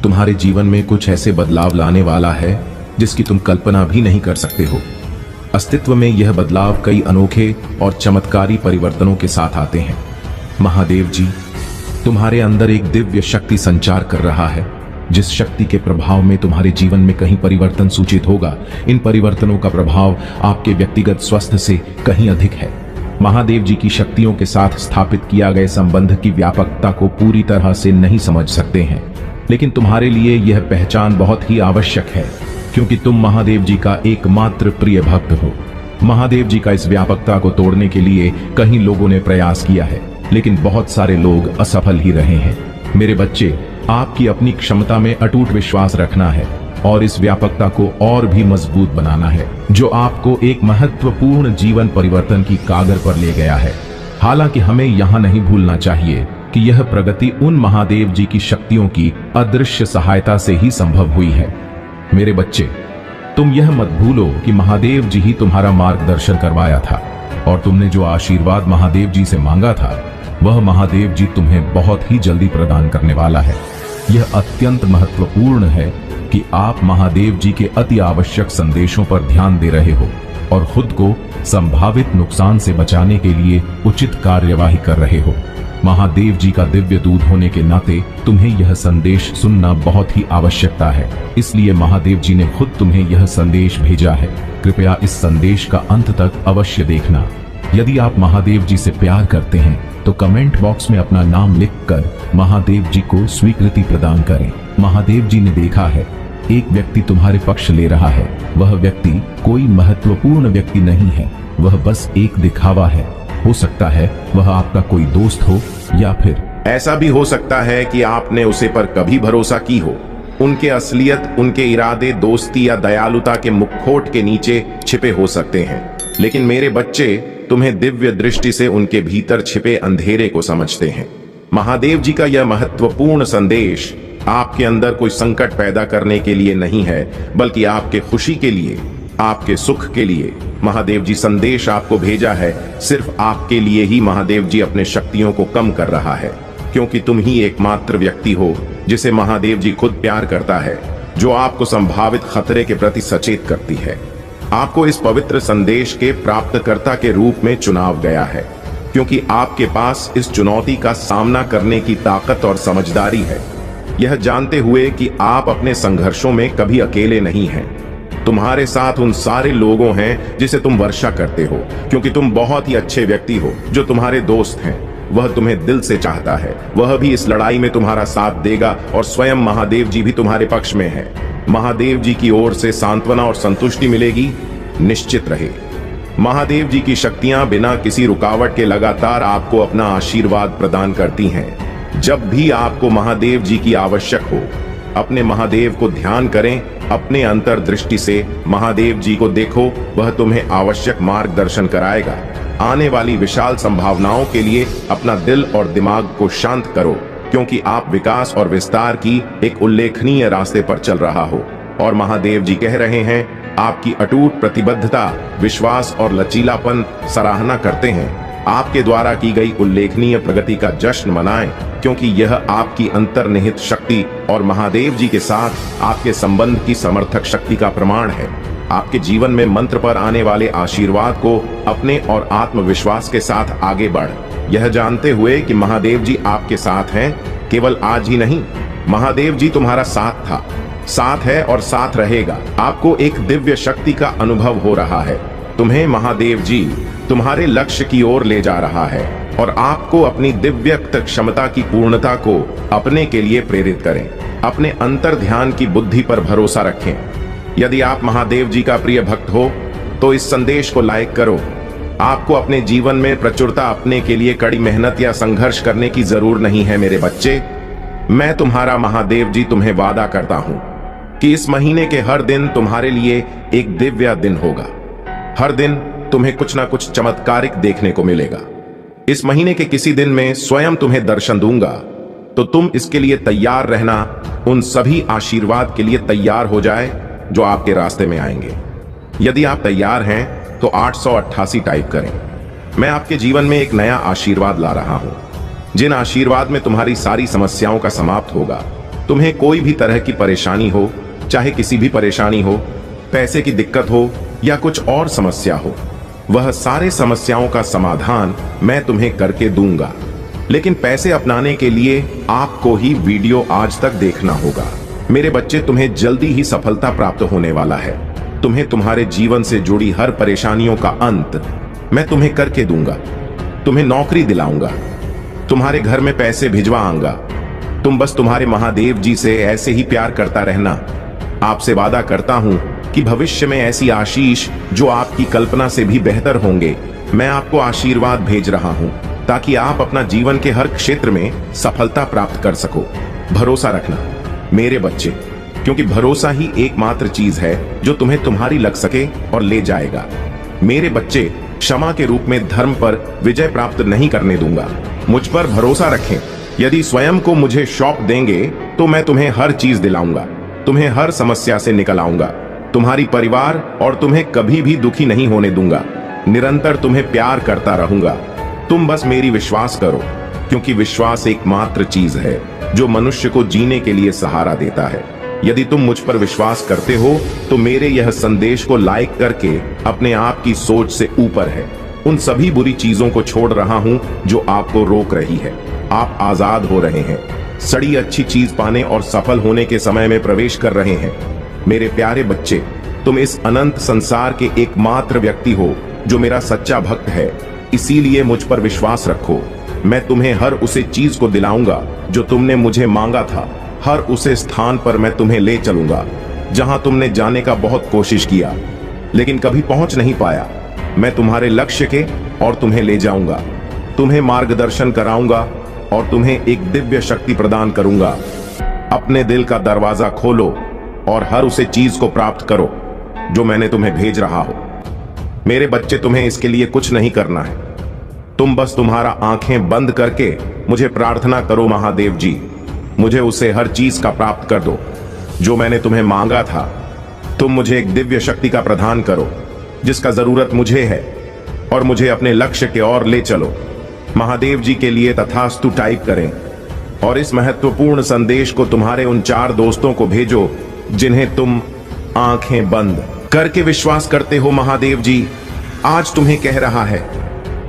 तुम्हारे जीवन में कुछ ऐसे बदलाव लाने वाला है जिसकी तुम कल्पना भी नहीं कर सकते हो। अस्तित्व में यह बदलाव कई अनोखे और चमत्कारी परिवर्तनों के साथ आते हैं। महादेव जी तुम्हारे अंदर एक दिव्य शक्ति संचार कर रहा है, जिस शक्ति के प्रभाव में तुम्हारे जीवन में कहीं परिवर्तन सूचित होगा। इन परिवर्तनों का प्रभाव आपके व्यक्तिगत स्वास्थ्य से कहीं अधिक है। महादेव जी की शक्तियों के साथ स्थापित किया गए संबंध की व्यापकता को पूरी तरह से नहीं समझ सकते हैं, लेकिन तुम्हारे लिए यह पहचान बहुत ही आवश्यक है, क्योंकि तुम महादेव जी का एकमात्र प्रिय भक्त हो। महादेव जी का इस व्यापकता को तोड़ने के लिए कई लोगों ने प्रयास किया है, लेकिन बहुत सारे लोग असफल ही रहे हैं। मेरे बच्चे, आपकी अपनी क्षमता में अटूट विश्वास रखना है और इस व्यापकता को और भी मजबूत बनाना है, जो आपको एक महत्वपूर्ण जीवन परिवर्तन की कागर पर ले गया है। हालांकि हमें यहां नहीं भूलना चाहिए कि यह प्रगति उन महादेव जी की शक्तियों की अदृश्य सहायता से ही संभव हुई है। मेरे बच्चे, तुम यह मत भूलो कि महादेव जी ही तुम्हारा मार्गदर्शन करवाया था, और तुमने जो आशीर्वाद महादेव जी से मांगा था वह महादेव जी तुम्हें बहुत ही जल्दी प्रदान करने वाला है। यह अत्यंत महत्वपूर्ण है कि आप महादेव जी के अति आवश्यक संदेशों पर ध्यान दे रहे हो और खुद को संभावित नुकसान से बचाने के लिए उचित कार्यवाही कर रहे हो। महादेव जी का दिव्य दूत होने के नाते तुम्हें यह संदेश सुनना बहुत ही आवश्यकता है, इसलिए महादेव जी ने खुद तुम्हें यह संदेश भेजा है। कृपया इस संदेश का अंत तक अवश्य देखना। यदि आप महादेव जी से प्यार करते हैं तो कमेंट बॉक्स में अपना नाम लिखकर महादेव जी को स्वीकृति प्रदान करें। महादेव जी ने देखा है एक व्यक्ति तुम्हारे पक्ष ले रहा है। वह व्यक्ति कोई महत्वपूर्ण व्यक्ति नहीं है, वह बस एक दिखावा है। हो सकता है वह आपका कोई दोस्त हो, या फिर ऐसा भी हो सकता है कि आपने उसे पर कभी भरोसा की हो। उनके असलियत, उनके इरादे दोस्ती या दयालुता के मुखौट के नीचे छिपे हो सकते हैं, लेकिन मेरे बच्चे, तुम्हें दिव्य दृष्टि से उनके भीतर छिपे अंधेरे को समझते हैं। महादेव जी का यह महत्वपूर्ण संदेश आपके अंदर कोई संकट पैदा करने के लिए नहीं है, बल्कि आपके खुशी के लिए, आपके सुख के लिए। महादेव जी संदेश आपको भेजा है सिर्फ आपके लिए ही। महादेव जी अपने शक्तियों को कम कर रहा है, क्योंकि तुम ही एकमात्र व्यक्ति हो जिसे महादेव जी खुद प्यार करता है, जो आपको संभावित खतरे के प्रति सचेत करती है। आपको इस पवित्र संदेश के प्राप्तकर्ता के रूप में चुनाव गया है, क्योंकि आपके पास इस चुनौती का सामना करने की ताकत और समझदारी है, यह जानते हुए कि आप अपने संघर्षों में कभी अकेले नहीं हैं। तुम्हारे साथ उन सारे लोगों हैं जिसे तुम वर्षा करते हो, क्योंकि तुम बहुत ही अच्छे व्यक्ति हो। जो तुम्हारे दोस्त हैं वह तुम्हें दिल से चाहता है, वह भी इस लड़ाई में तुम्हारा साथ देगा, और स्वयं महादेव जी भी तुम्हारे पक्ष में है। महादेव जी की ओर से सांत्वना और संतुष्टि मिलेगी, निश्चित रहे। महादेव जी की शक्तियां बिना किसी रुकावट के लगातार आपको अपना आशीर्वाद प्रदान करती हैं। जब भी आपको महादेव जी की आवश्यक हो, अपने महादेव को ध्यान करें, अपने अंतर्दृष्टि से महादेव जी को देखो, वह तुम्हें आवश्यक मार्गदर्शन कराएगा। आने वाली विशाल संभावनाओं के लिए अपना दिल और दिमाग को शांत करो, क्योंकि आप विकास और विस्तार की एक उल्लेखनीय रास्ते पर चल रहा हो। और महादेव जी कह रहे हैं, आपकी अटूट प्रतिबद्धता, विश्वास और लचीलापन सराहना करते हैं। आपके द्वारा की गई उल्लेखनीय प्रगति का जश्न मनाएं, क्योंकि यह आपकी अंतर्निहित शक्ति और महादेव जी के साथ आपके संबंध की समर्थक शक्ति का प्रमाण है। आपके जीवन में मंत्र पर आने वाले आशीर्वाद को अपने और आत्मविश्वास के साथ आगे बढ़, यह जानते हुए कि महादेव जी आपके साथ हैं। केवल आज ही नहीं, महादेव जी तुम्हारा साथ था, साथ है और साथ रहेगा। आपको एक दिव्य शक्ति का अनुभव हो रहा है। तुम्हें महादेव जी तुम्हारे लक्ष्य की ओर ले जा रहा है, और आपको अपनी दिव्यक्त क्षमता की पूर्णता को अपने के लिए प्रेरित करें। अपने अंतर ध्यान की बुद्धि पर भरोसा रखें। यदि आप महादेव जी का प्रिय भक्त हो तो इस संदेश को लाइक करो। आपको अपने जीवन में प्रचुरता अपने के लिए कड़ी मेहनत या संघर्ष करने की जरूरत नहीं है। मेरे बच्चे, मैं तुम्हारा महादेव जी तुम्हें वादा करता हूं कि इस महीने के हर दिन तुम्हारे लिए एक दिव्य दिन होगा। हर दिन तुम्हें कुछ ना कुछ चमत्कारिक देखने को मिलेगा। इस महीने के किसी दिन में स्वयं तुम्हें दर्शन दूंगा, तो तुम इसके लिए तैयार रहना। उन सभी आशीर्वाद के लिए तैयार हो जाए जो आपके रास्ते में आएंगे। यदि आप तैयार हैं तो 888 टाइप करें। मैं आपके जीवन में एक नया आशीर्वाद ला रहा हूं, जिन आशीर्वाद में तुम्हारी सारी समस्याओं का समाप्त होगा। तुम्हें कोई भी तरह की परेशानी हो, चाहे किसी भी परेशानी हो, पैसे की दिक्कत हो या कुछ और समस्या हो, वह सारे समस्याओं का समाधान मैं तुम्हें करके दूंगा। लेकिन पैसे अपनाने के लिए आपको ही वीडियो आज तक देखना होगा। मेरे बच्चे, तुम्हें जल्दी ही सफलता प्राप्त होने वाला है। तुम्हें तुम्हारे जीवन से जुड़ी हर परेशानियों का अंत मैं तुम्हें करके दूंगा। तुम्हें नौकरी दिलाऊंगा, तुम्हारे घर में पैसे भिजवाऊंगा। तुम बस तुम्हारे महादेव जी से ऐसे ही प्यार करता रहना। आपसे वादा करता हूं कि भविष्य में ऐसी आशीष जो आपकी कल्पना से भी बेहतर होंगे, मैं आपको आशीर्वाद भेज रहा हूं, ताकि आप अपना जीवन के हर क्षेत्र में सफलता प्राप्त कर सको। भरोसा रखना मेरे बच्चे, क्योंकि भरोसा ही एकमात्र चीज है जो तुम्हें तुम्हारी लग सके और ले जाएगा। मेरे बच्चे, क्षमा के रूप में धर्म पर विजय प्राप्त नहीं करने दूंगा। मुझ पर भरोसा रखें। यदि स्वयं को मुझे सौंप देंगे तो मैं तुम्हें हर चीज दिलाऊंगा, तुम्हें हर समस्या से निकल आऊंगा, तुम्हारी परिवार और तुम्हें कभी भी दुखी नहीं होने दूंगा। निरंतर तुम्हें प्यार करता रहूंगा। तुम बस मेरी विश्वास करो, क्योंकि विश्वास एकमात्र चीज है जो मनुष्य को जीने के लिए सहारा देता है। यदि तुम मुझ पर विश्वास करते हो तो मेरे यह संदेश को लाइक करके अपने आप की सोच से ऊपर है उन सभी बुरी चीजों को छोड़ रहा हूं जो आपको रोक रही है। आप आजाद हो रहे हैं, सड़ी अच्छी चीज पाने और सफल होने के समय में प्रवेश कर रहे हैं। मेरे प्यारे बच्चे, तुम इस अनंत संसार के एकमात्र व्यक्ति हो जो मेरा सच्चा भक्त है। इसीलिए मुझ पर विश्वास रखो। मैं तुम्हें हर उसे चीज को दिलाऊंगा जो तुमने मुझे मांगा था। हर उसे स्थान पर मैं तुम्हें ले चलूंगा जहां तुमने जाने का बहुत कोशिश किया लेकिन कभी पहुंच नहीं पाया। मैं तुम्हारे लक्ष्य के और तुम्हें ले जाऊंगा, तुम्हें मार्गदर्शन कराऊंगा और तुम्हें एक दिव्य शक्ति प्रदान करूंगा। अपने दिल का दरवाजा खोलो और हर उसे चीज को प्राप्त करो जो मैंने तुम्हें भेज रहा हो। मेरे बच्चे, तुम्हें इसके लिए कुछ नहीं करना है। तुम बस तुम्हारा आंखें बंद करके मुझे प्रार्थना करो, महादेव जी मुझे उसे हर चीज का प्राप्त कर दो जो मैंने तुम्हें मांगा था। तुम मुझे एक दिव्य शक्ति का प्रदान करो जिसका जरूरत मुझे है और मुझे अपने लक्ष्य की ओर ले चलो। महादेव जी के लिए तथास्तु टाइप करें और इस महत्वपूर्ण संदेश को तुम्हारे उन 4 दोस्तों को भेजो जिन्हें तुम आंखें बंद करके विश्वास करते हो। महादेव जी आज तुम्हें कह रहा है,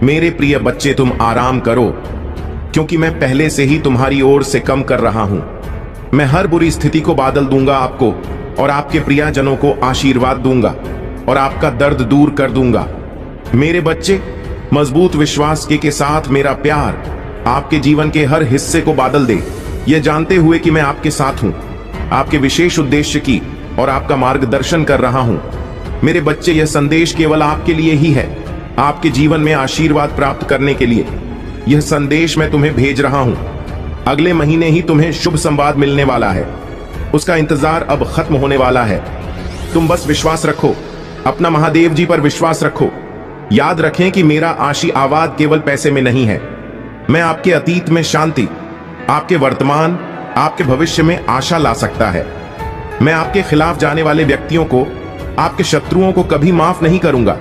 मेरे प्रिय बच्चे, तुम आराम करो, क्योंकि मैं पहले से ही तुम्हारी ओर से कम कर रहा हूं। मैं हर बुरी स्थिति को बादल दूंगा आपको और आपके प्रियजनों को आशीर्वाद दूंगा और आपका दर्द दूर कर दूंगा। मेरे बच्चे, मजबूत विश्वास के साथ मेरा प्यार आपके जीवन के हर हिस्से को बादल दे, यह जानते हुए कि मैं आपके साथ हूं, आपके विशेष उद्देश्य की और आपका मार्गदर्शन कर रहा हूं। मेरे बच्चे, यह संदेश केवल आपके लिए ही है, आपके जीवन में आशीर्वाद प्राप्त करने के लिए। यह संदेश मैं तुम्हें भेज रहा हूं। अगले महीने ही तुम्हें शुभ संवाद मिलने वाला है, उसका इंतजार अब खत्म होने वाला है। तुम बस विश्वास रखो, अपना महादेव जी पर विश्वास रखो। याद रखें कि मेरा आशीर्वाद केवल पैसे में नहीं है। मैं आपके अतीत में शांति, आपके वर्तमान, आपके भविष्य में आशा ला सकता है। मैं आपके खिलाफ जाने वाले व्यक्तियों को, आपके शत्रुओं को कभी माफ नहीं करूंगा।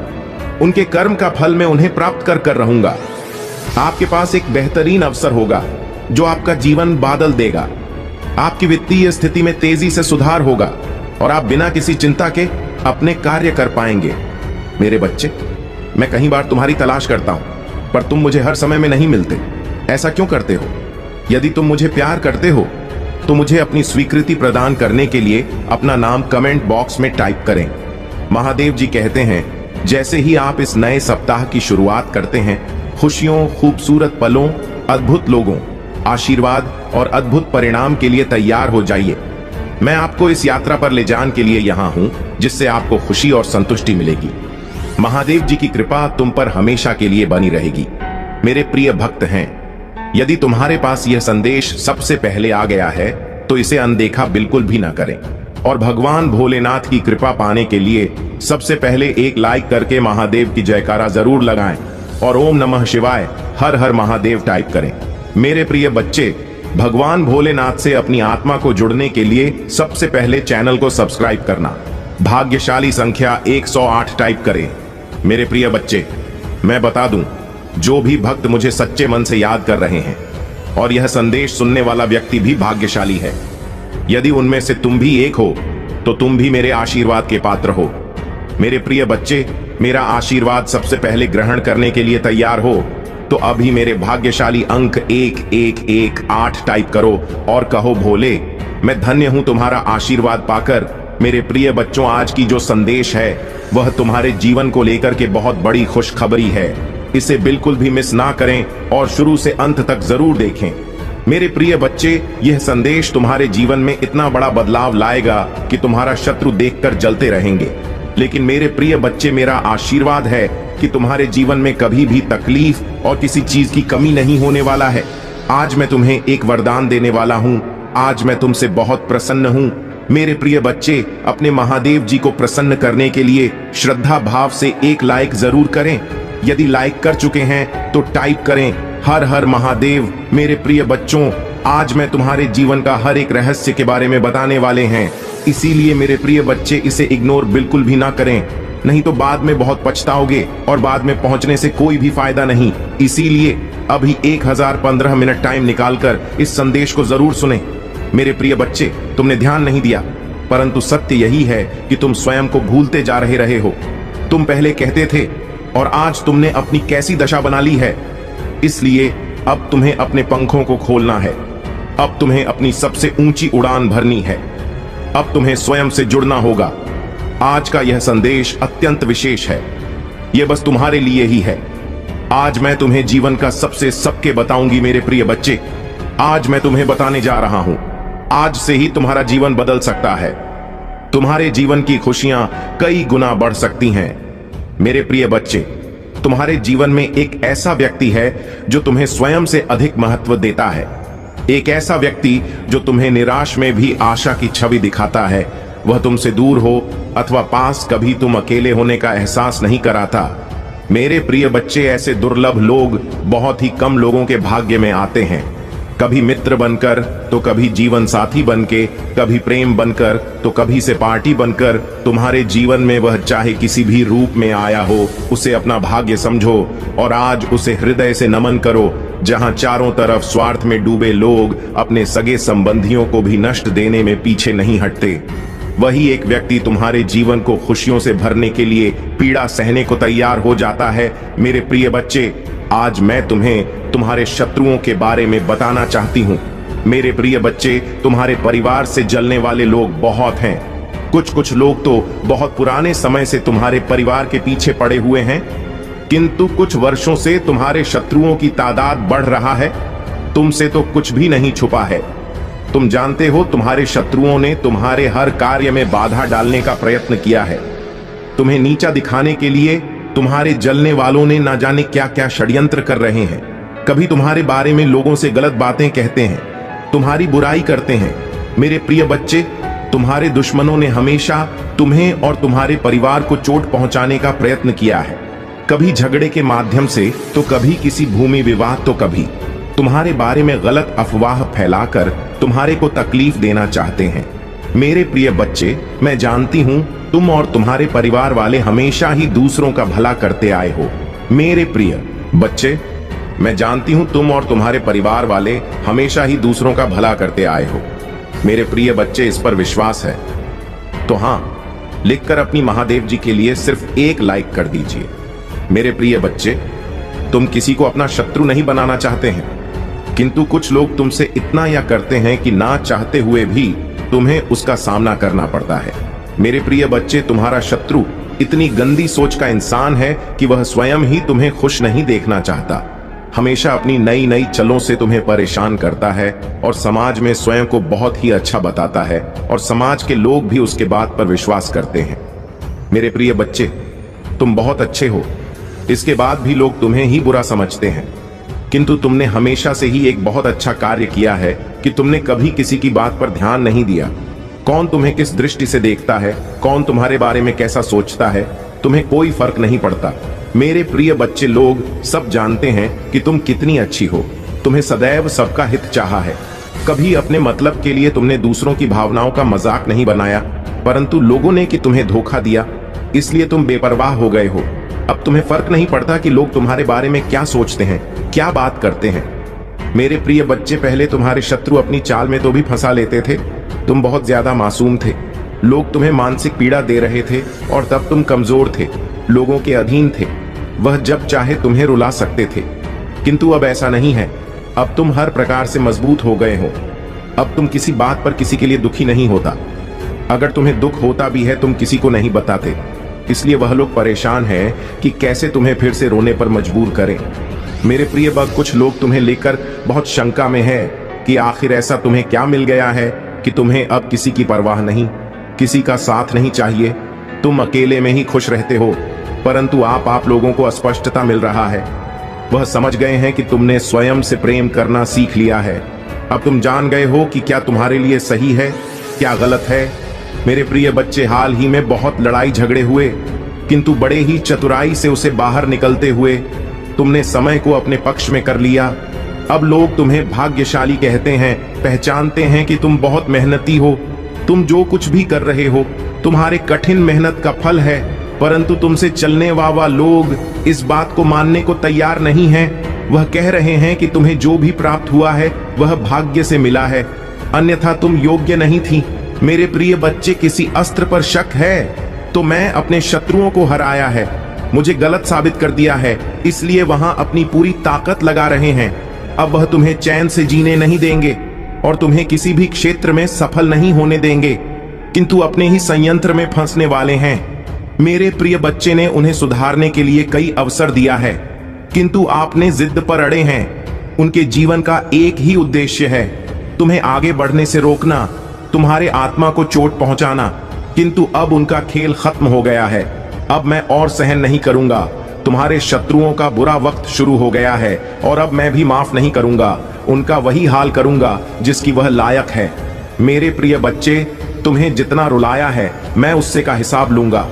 उनके कर्म का फल मैं उन्हें प्राप्त कर रहूंगा। आपके पास एक बेहतरीन अवसर होगा जो आपका जीवन बादल देगा। आपकी वित्तीय स्थिति में तेजी से सुधार होगा और आप बिना किसी चिंता के अपने कार्य कर पाएंगे। मेरे बच्चे, मैं कई बार तुम्हारी तलाश करता हूं पर तुम मुझे हर समय में नहीं मिलते। ऐसा क्यों करते हो? यदि तुम मुझे प्यार करते हो तो मुझे अपनी स्वीकृति प्रदान करने के लिए अपना नाम कमेंट बॉक्स में टाइप करें। महादेव जी कहते हैं, जैसे ही आप इस नए सप्ताह की शुरुआत करते हैं, खुशियों, खूबसूरत पलों, अद्भुत लोगों, आशीर्वाद और अद्भुत परिणाम के लिए तैयार हो जाइए। मैं आपको इस यात्रा पर ले जाने के लिए यहाँ हूँ, जिससे आपको खुशी और संतुष्टि मिलेगी। महादेव जी की कृपा तुम पर हमेशा के लिए बनी रहेगी। मेरे प्रिय भक्त हैं, यदि तुम्हारे पास यह संदेश सबसे पहले आ गया है तो इसे अनदेखा बिल्कुल भी ना करें। और भगवान भोलेनाथ की कृपा पाने के लिए सबसे पहले एक लाइक करके महादेव की जयकारा जरूर लगाएं और ओम नमः शिवाय हर हर महादेव टाइप करें। मेरे प्रिय बच्चे, भगवान भोलेनाथ से अपनी आत्मा को जुड़ने के लिए सबसे पहले चैनल को सब्सक्राइब करना, भाग्यशाली संख्या 108 टाइप करें। मेरे प्रिय बच्चे, मैं बता दूं, जो भी भक्त मुझे सच्चे मन से याद कर रहे हैं और यह संदेश सुनने वाला व्यक्ति भी भाग्यशाली है। यदि उनमें से तुम भी एक हो तो तुम भी मेरे आशीर्वाद के पात्र हो। मेरे प्रिय बच्चे, मेरा आशीर्वाद सबसे पहले ग्रहण करने के लिए तैयार हो तो अभी मेरे भाग्यशाली अंक 1118 टाइप करो और कहो, भोले मैं धन्य हूं तुम्हारा आशीर्वाद पाकर। मेरे प्रिय बच्चों, आज की जो संदेश है वह तुम्हारे जीवन को लेकर के बहुत बड़ी खुशखबरी है। इसे बिल्कुल भी मिस ना करें और शुरू से अंत तक जरूर देखें। मेरे प्रिय बच्चे, यह संदेश तुम्हारे जीवन में इतना बड़ा बदलाव लाएगा कि तुम्हारा शत्रु देखकर जलते रहेंगे। लेकिन मेरे प्रिय बच्चे, मेरा आशीर्वाद है कि तुम्हारे जीवन में कभी भी तकलीफ और किसी चीज की कमी नहीं होने वाला है। आज मैं तुम्हें एक वरदान देने वाला हूं। आज मैं तुमसे बहुत प्रसन्न हूं। मेरे प्रिय बच्चे, अपने महादेव जी को प्रसन्न करने के लिए श्रद्धा भाव से एक लाइक जरूर करें। यदि लाइक कर चुके हैं तो टाइप करें हर हर महादेव। मेरे प्रिय बच्चों, आज मैं तुम्हारे जीवन का हर एक रहस्य के बारे में बताने वाले हैं, इसीलिए मेरे प्रिय बच्चे इसे इग्नोर बिल्कुल भी ना करें, नहीं तो बाद में बहुत पछताओगे और बाद में पहुंचने से कोई भी फायदा नहीं। इसीलिए अभी 1015 मिनट टाइम निकालकर इस संदेश को जरूर सुने। मेरे प्रिय बच्चे, तुमने ध्यान नहीं दिया, परंतु सत्य यही है कि तुम स्वयं को भूलते जा रहे हो। तुम पहले कहते थे और आज तुमने अपनी कैसी दशा बना ली है। इसलिए अब तुम्हें अपने पंखों को खोलना है। अब तुम्हें अपनी सबसे ऊंची उड़ान भरनी है। अब तुम्हें स्वयं से जुड़ना होगा। आज का यह संदेश अत्यंत विशेष है। यह बस तुम्हारे लिए ही है। आज मैं तुम्हें जीवन का सबके बताऊंगी। मेरे प्रिय बच्चे, आज मैं तुम्हें बताने जा रहा हूं। आज से ही तुम्हारा जीवन बदल सकता है। तुम्हारे जीवन की खुशियां कई गुना बढ़ सकती हैं। मेरे प्रिय बच्चे, तुम्हारे जीवन में एक ऐसा व्यक्ति है जो तुम्हें स्वयं से अधिक महत्व देता है। एक ऐसा व्यक्ति जो तुम्हें निराश में भी आशा की छवि दिखाता है। वह तुमसे दूर हो अथवा पास, कभी तुम अकेले होने का एहसास नहीं कराता। मेरे प्रिय बच्चे, ऐसे दुर्लभ लोग बहुत ही कम लोगों के भाग्य में आते हैं। कभी मित्र बनकर तो कभी जीवन साथी बनके, कभी प्रेम बनकर तो कभी से पार्टी बनकर। तुम्हारे जीवन में वह चाहे किसी भी रूप में आया हो, उसे अपना भाग्य समझो और आज उसे हृदय से नमन करो। जहां चारों तरफ स्वार्थ में डूबे लोग अपने सगे संबंधियों को भी नष्ट देने में पीछे नहीं हटते, वही एक व्यक्ति तुम्हारे जीवन को खुशियों से भरने के लिए पीड़ा सहने को तैयार हो जाता है। मेरे प्रिय बच्चे, आज मैं तुम्हें तुम्हारे शत्रुओं के बारे में बताना चाहती हूं। मेरे प्रिय बच्चे, तुम्हारे परिवार से जलने वाले लोग बहुत हैं। कुछ लोग तो बहुत पुराने समय से तुम्हारे परिवार के पीछे पड़े हुए हैं, किंतु कुछ वर्षों से तुम्हारे शत्रुओं की तादाद बढ़ रहा है। तुमसे तो कुछ भी नहीं छुपा है। तुम जानते हो, तुम्हारे शत्रुओं ने तुम्हारे हर कार्य में बाधा डालने का प्रयत्न किया है। तुम्हें नीचा दिखाने के लिए तुम्हारे जलने वालों ने ना जाने क्या क्या षड्यंत्र कर रहे हैं। कभी तुम्हारे बारे में लोगों से गलत बातें कहते हैं, तुम्हारी बुराई करते हैं। मेरे प्रिय बच्चे, तुम्हारे दुश्मनों ने हमेशा तुम्हें और तुम्हारे परिवार को चोट पहुंचाने का प्रयत्न किया है। कभी झगड़े के माध्यम से तो कभी किसी भूमि विवाद, तो कभी तुम्हारे बारे में गलत अफवाह फैलाकर तुम्हारे को तकलीफ देना चाहते हैं। मेरे प्रिय बच्चे, मैं जानती हूं तुम और तुम्हारे परिवार वाले हमेशा ही दूसरों का भला करते आए हो। मेरे प्रिय बच्चे, मैं जानती हूं तुम और तुम्हारे परिवार वाले हमेशा ही दूसरों का भला करते आए हो। मेरे प्रिय बच्चे, इस पर विश्वास है तो हां, लिखकर अपनी महादेव जी के लिए सिर्फ एक लाइक कर दीजिए। मेरे प्रिय बच्चे, तुम किसी को अपना शत्रु नहीं बनाना चाहते हैं, किंतु कुछ लोग तुमसे इतना या करते हैं कि ना चाहते हुए भी तुम्हें उसका सामना करना पड़ता है। मेरे प्रिय बच्चे, तुम्हारा शत्रु इतनी गंदी सोच का इंसान है कि वह स्वयं ही तुम्हें खुश नहीं देखना चाहता। हमेशा अपनी नई चलों से तुम्हें परेशान करता है और समाज में स्वयं को बहुत ही अच्छा बताता है और समाज के लोग भी उसके बात पर विश्वास करते हैं। मेरे प्रिय बच्चे, तुम बहुत अच्छे हो, इसके बाद भी लोग तुम्हें ही बुरा समझते हैं, किंतु तुमने हमेशा से ही एक बहुत अच्छा कार्य किया है कि तुमने कभी किसी की बात पर ध्यान नहीं दिया। कौन तुम्हें किस दृष्टि से देखता है, कौन तुम्हारे बारे में कैसा सोचता है, तुम्हें कोई फर्क नहीं पड़ता। मेरे प्रिय बच्चे, लोग सब जानते हैं कि तुम कितनी अच्छी हो। तुम्हें सदैव सबका हित चाहा है। कभी अपने मतलब के लिए तुमने दूसरों की भावनाओं का मजाक नहीं बनाया, परंतु लोगों ने कि तुम्हें धोखा दिया, इसलिए तुम बेपरवाह हो गए हो। अब तुम्हें फर्क नहीं पड़ता कि लोग तुम्हारे बारे में क्या सोचते हैं, क्या बात करते हैं। मेरे प्रिय बच्चे, पहले तुम्हारे शत्रु अपनी चाल में तो भी फंसा लेते थे। तुम बहुत ज्यादा मासूम थे। लोग तुम्हें मानसिक पीड़ा दे रहे थे और तब तुम कमजोर थे, लोगों के अधीन थे। वह जब चाहे तुम्हें रुला सकते थे, किंतु अब ऐसा नहीं है। अब तुम हर प्रकार से मजबूत हो गए हो। अब तुम किसी बात पर किसी के लिए दुखी नहीं होता। अगर तुम्हें दुख होता भी है, तुम किसी को नहीं बताते। इसलिए वह लोग परेशान हैं कि कैसे तुम्हें फिर से रोने पर मजबूर करें। मेरे प्रिय बग, कुछ लोग तुम्हें लेकर बहुत शंका में है कि आखिर ऐसा तुम्हें क्या मिल गया है कि तुम्हें अब किसी की परवाह नहीं, किसी का साथ नहीं चाहिए। तुम अकेले में ही खुश रहते हो, परंतु आप लोगों को अस्पष्टता मिल रहा है। वह समझ गए हैं कि तुमने स्वयं से प्रेम करना सीख लिया है। अब तुम जान गए हो कि क्या तुम्हारे लिए सही है, क्या गलत है। मेरे प्रिय बच्चे, हाल ही में बहुत लड़ाई झगड़े हुए, किंतु बड़े ही चतुराई से उसे बाहर निकलते हुए तुमने समय को अपने पक्ष में कर लिया। अब लोग तुम्हें भाग्यशाली कहते हैं, पहचानते हैं कि तुम बहुत मेहनती हो। तुम जो कुछ भी कर रहे हो तुम्हारे कठिन मेहनत का फल है, परंतु तुमसे चलने वाला लोग इस बात को मानने को तैयार नहीं हैं। वह कह रहे हैं कि तुम्हें जो भी प्राप्त हुआ है वह भाग्य से मिला है, अन्यथा तुम योग्य नहीं थी। मेरे प्रिय बच्चे, किसी अस्त्र पर शक है तो मैं अपने शत्रुओं को हराया है, मुझे गलत साबित कर दिया है, इसलिए वहां अपनी पूरी ताकत लगा रहे हैं। अब वह तुम्हें चैन से जीने नहीं देंगे और तुम्हें किसी भी क्षेत्र में सफल नहीं होने देंगे, किंतु अपने ही संयंत्र में फंसने वाले हैं। मेरे प्रिय बच्चे ने उन्हें सुधारने के लिए कई अवसर दिया है, किंतु आपने जिद पर अड़े हैं। उनके जीवन का एक ही उद्देश्य है, तुम्हें आगे बढ़ने से रोकना, तुम्हारे आत्मा को चोट पहुंचाना। किंतु अब उनका खेल खत्म हो गया है। अब मैं और सहन नहीं करूंगा। तुम्हारे शत्रुओं का बुरा वक्त शुरू हो गया है और अब मैं भी माफ नहीं करूंगा। उनका वही हाल करूंगा जिसकी वह लायक है। मेरे प्रिय बच्चे, तुम्हें जितना रुलाया है मैं उससे का हिसाब लूंगा।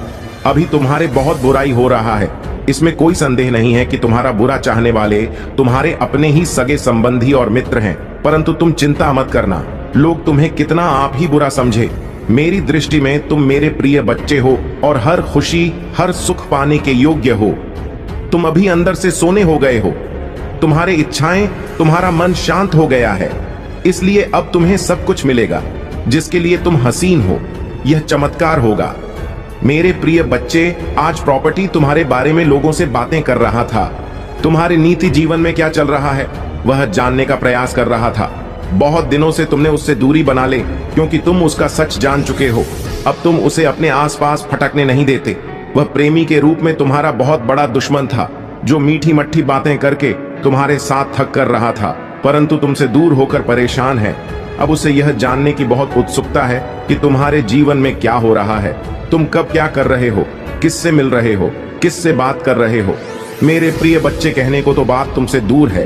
अभी तुम्हारे बहुत बुराई हो रहा है, इसमें कोई संदेह नहीं है कि तुम्हारा बुरा चाहने वाले तुम्हारे अपने ही सगे संबंधी और मित्र हैं, परंतु तुम चिंता मत करना। लोग तुम्हें कितना आप ही बुरा समझे, मेरी दृष्टि में तुम मेरे प्रिय बच्चे हो और हर खुशी, हर सुख पाने के योग्य हो। तुम अभी अंदर से सोने हो गए हो, तुम्हारी इच्छाएं, तुम्हारा मन शांत हो गया है, इसलिए अब तुम्हें सब कुछ मिलेगा जिसके लिए तुम हसीन हो। यह चमत्कार होगा। मेरे प्रिय बच्चे, आज प्रॉपर्टी तुम्हारे बारे में लोगों से बातें कर रहा था। तुम्हारे नीति जीवन में क्या चल रहा है वह जानने का प्रयास कर रहा था। बहुत दिनों से तुमने उससे दूरी बना ले, क्योंकि तुम उसका सच जान चुके हो। अब तुम उसे अपने आसपास फटकने नहीं देते। वह प्रेमी के रूप में तुम्हारा बहुत बड़ा दुश्मन था, जो मीठी मट्ठी बातें करके तुम्हारे साथ थक कर रहा था, परंतु तुमसे दूर होकर परेशान है। अब उसे यह जानने की बहुत उत्सुकता है कि तुम्हारे जीवन में क्या हो रहा है, तुम कब क्या कर रहे हो, किससे मिल रहे हो, किससे बात कर रहे हो। मेरे प्रिय बच्चे, कहने को तो बात तुमसे दूर है,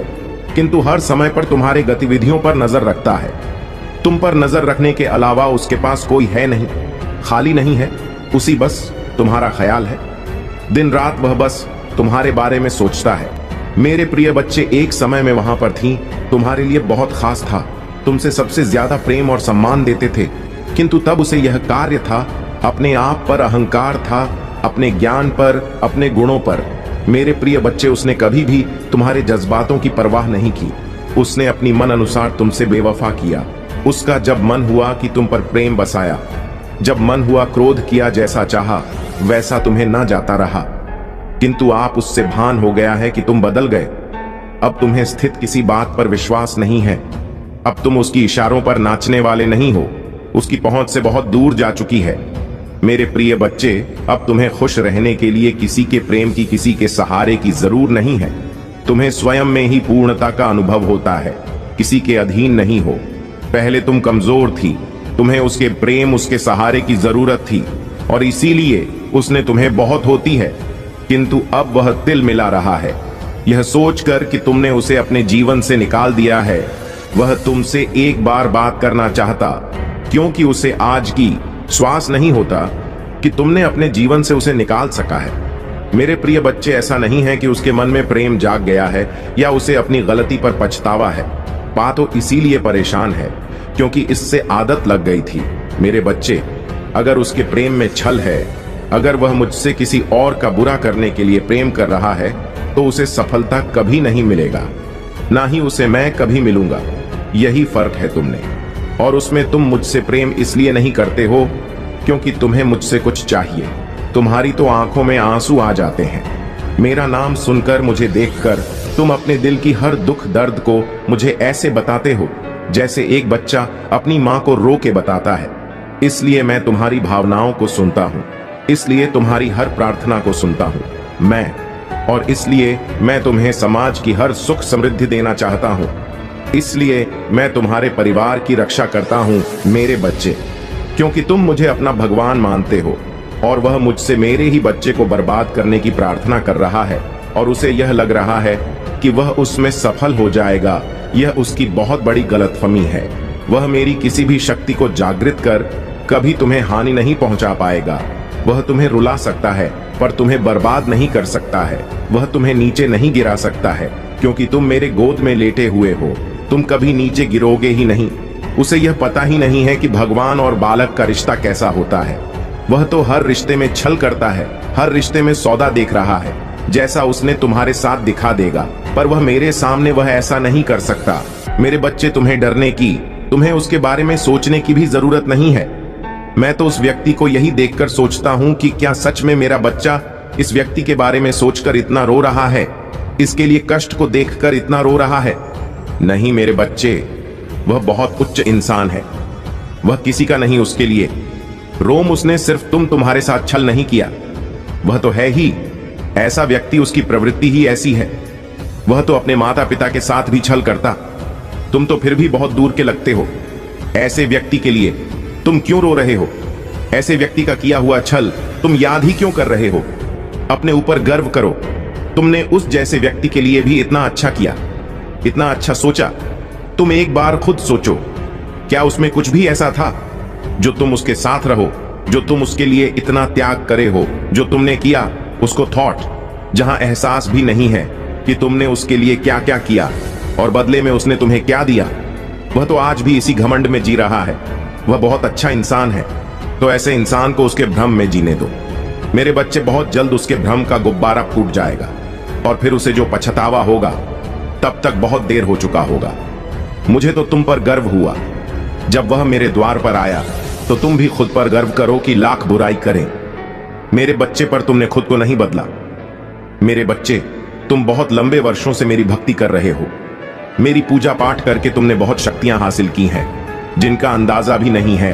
किंतु हर समय पर तुम्हारे गतिविधियों पर नजर रखता है। तुम पर नजर रखने के अलावा उसके पास कोई है नहीं, खाली नहीं है, उसी बस तुम्हारा ख्याल है। दिन रात वह बस तुम्हारे बारे में सोचता है। मेरे प्रिय बच्चे, एक समय में वहां पर थी, तुम्हारे लिए बहुत खास था, तुमसे सबसे ज्यादा प्रेम और सम्मान देते थे, किंतु तब उसे यह कार्य था, अपने आप पर अहंकार था, अपने ज्ञान पर, अपने गुणों पर। मेरे प्रिय बच्चे, उसने कभी भी तुम्हारे जज्बातों की परवाह नहीं की। उसने अपनी मन अनुसार तुमसे बेवफा किया। उसका जब मन हुआ कि तुम पर प्रेम बसाया, जब मन हुआ क्रोध किया, जैसा चाहा वैसा तुम्हें ना जाता रहा, किंतु आप उससे भान हो गया है कि तुम बदल गए। अब तुम्हें स्थित किसी बात पर विश्वास नहीं है। अब तुम उसकी इशारों पर नाचने वाले नहीं हो, उसकी पहुंच से बहुत दूर जा चुकी है। मेरे प्रिय बच्चे, अब तुम्हें खुश रहने के लिए किसी के प्रेम की, किसी के सहारे की जरूर नहीं है। तुम्हें स्वयं में ही पूर्णता का अनुभव होता है, किसी के अधीन नहीं हो। पहले तुम कमजोर थी, तुम्हें उसके प्रेम, उसके सहारे की जरूरत थी और इसीलिए उसने तुम्हें बहुत होती है, किंतु अब वह तिल मिला रहा है। यह सोचकर कि तुमने उसे अपने जीवन से निकाल दिया है। वह तुमसे एक बार बात करना चाहता, क्योंकि उसे आज की श्वास नहीं होता कि तुमने अपने जीवन से उसे निकाल सका है। मेरे प्रिय बच्चे, ऐसा नहीं है कि उसके मन में प्रेम जाग गया है या उसे अपनी गलती पर पछतावा है। पा तो इसीलिए परेशान है क्योंकि इससे आदत लग गई थी। मेरे बच्चे, अगर उसके प्रेम में छल है, अगर वह मुझसे किसी और का बुरा करने के लिए प्रेम कर रहा है, तो उसे सफलता कभी नहीं मिलेगा, ना ही उसे मैं कभी मिलूंगा। यही फर्क है तुमने और उसमें। तुम मुझसे प्रेम इसलिए नहीं करते हो क्योंकि तुम्हें मुझसे कुछ चाहिए। तुम्हारी तो आंखों में आंसू आ जाते हैं। मेरा नाम सुनकर, मुझे देखकर तुम अपने दिल की हर दुख दर्द को मुझे ऐसे बताते हो जैसे एक बच्चा अपनी माँ को रो के बताता है। इसलिए मैं तुम्हारी भावनाओं को सुनता हूँ, इसलिए तुम्हारी हर प्रार्थना को सुनता हूँ मैं, और इसलिए मैं तुम्हें समाज की हर सुख समृद्धि देना चाहता हूँ। इसलिए मैं तुम्हारे परिवार की रक्षा करता हूँ मेरे बच्चे, क्योंकि तुम मुझे अपना भगवान मानते हो और वह मुझसे मेरे ही बच्चे को बर्बाद करने की प्रार्थना कर रहा है और उसे यह लग रहा है कि वह उसमें सफल हो जाएगा। यह उसकी बहुत बड़ी गलतफहमी है। वह मेरी किसी भी शक्ति को जागृत कर कभी तुम्हें हानि नहीं पहुंचा पाएगा। वह तुम्हें रुला सकता है पर तुम्हें बर्बाद नहीं कर सकता है। वह तुम्हें नीचे नहीं गिरा सकता है क्योंकि तुम मेरे गोद में लेटे हुए हो। तुम कभी नीचे गिरोगे ही नहीं। उसे यह पता ही नहीं है कि भगवान और बालक का रिश्ता कैसा होता है। वह तो हर रिश्ते में छल करता है, हर रिश्ते में सौदा देख रहा है, जैसा उसने तुम्हारे साथ दिखा देगा, पर वह मेरे सामने वह ऐसा नहीं कर सकता। मेरे बच्चे, तुम्हें डरने की, तुम्हें उसके बारे में सोचने की भी जरूरत नहीं है। मैं तो उस व्यक्ति को यही देखकर सोचता हूँ कि क्या सच में मेरा बच्चा इस व्यक्ति के बारे में सोचकर इतना रो रहा है, इसके लिए कष्ट को देखकर इतना रो रहा है। नहीं मेरे बच्चे, वह बहुत उच्च इंसान है। वह किसी का नहीं उसके लिए। रोम उसने सिर्फ तुम्हारे साथ छल नहीं किया, वह तो है ही ऐसा व्यक्ति, उसकी प्रवृत्ति ही ऐसी है। वह तो अपने माता पिता के साथ भी छल करता। तुम तो फिर भी बहुत दूर के लगते हो। ऐसे व्यक्ति के लिए तुम क्यों रो रहे हो? ऐसे व्यक्ति का किया हुआ छल तुम याद ही क्यों कर रहे हो? अपने ऊपर गर्व करो। तुमने उस जैसे व्यक्ति के लिए भी इतना अच्छा किया, इतना अच्छा सोचा। तुम एक बार खुद सोचो, क्या उसमें कुछ भी ऐसा था जो तुम उसके साथ रहो, जो तुम उसके लिए इतना त्याग करे हो? जो तुमने किया उसको थॉट, जहां एहसास भी नहीं है कि तुमने उसके लिए क्या क्या किया और बदले में उसने तुम्हें क्या दिया। वह तो आज भी इसी घमंड में जी रहा है। वह बहुत अच्छा इंसान है, तो ऐसे इंसान को उसके भ्रम में जीने दो। मेरे बच्चे, बहुत जल्द उसके भ्रम का गुब्बारा फूट जाएगा और फिर उसे जो पछतावा होगा तब तक बहुत देर हो चुका होगा। मुझे तो तुम पर गर्व हुआ जब वह मेरे द्वार पर आया, तो तुम भी खुद पर गर्व करो कि लाख बुराई करें, मेरे बच्चे पर तुमने खुद को नहीं बदला। मेरे बच्चे, तुम बहुत लंबे वर्षों से मेरी भक्ति कर रहे हो। मेरी पूजा पाठ करके तुमने बहुत शक्तियां हासिल की हैं जिनका अंदाजा भी नहीं है।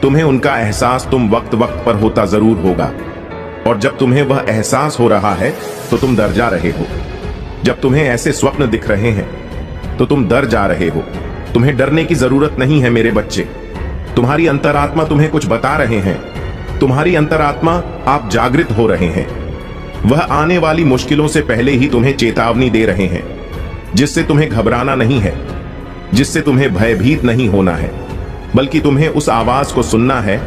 तुम्हें उनका एहसास तुम वक्त वक्त पर होता जरूर होगा, और जब तुम्हें वह एहसास हो रहा है तो तुम डर जा रहे हो। जब तुम्हें ऐसे स्वप्न दिख रहे हैं तो तुम डर जा रहे हो। तुम्हें डरने की जरूरत नहीं है मेरे बच्चे। तुम्हारी अंतरात्मा तुम्हें कुछ बता रहे हैं। तुम्हारी अंतरात्मा, आप जागृत हो रहे हैं। वह आने वाली मुश्किलों से पहले ही तुम्हें चेतावनी दे रहे हैं, जिससे तुम्हें घबराना नहीं है, जिससे तुम्हें भयभीत नहीं होना है, बल्कि तुम्हें उस आवाज को सुनना है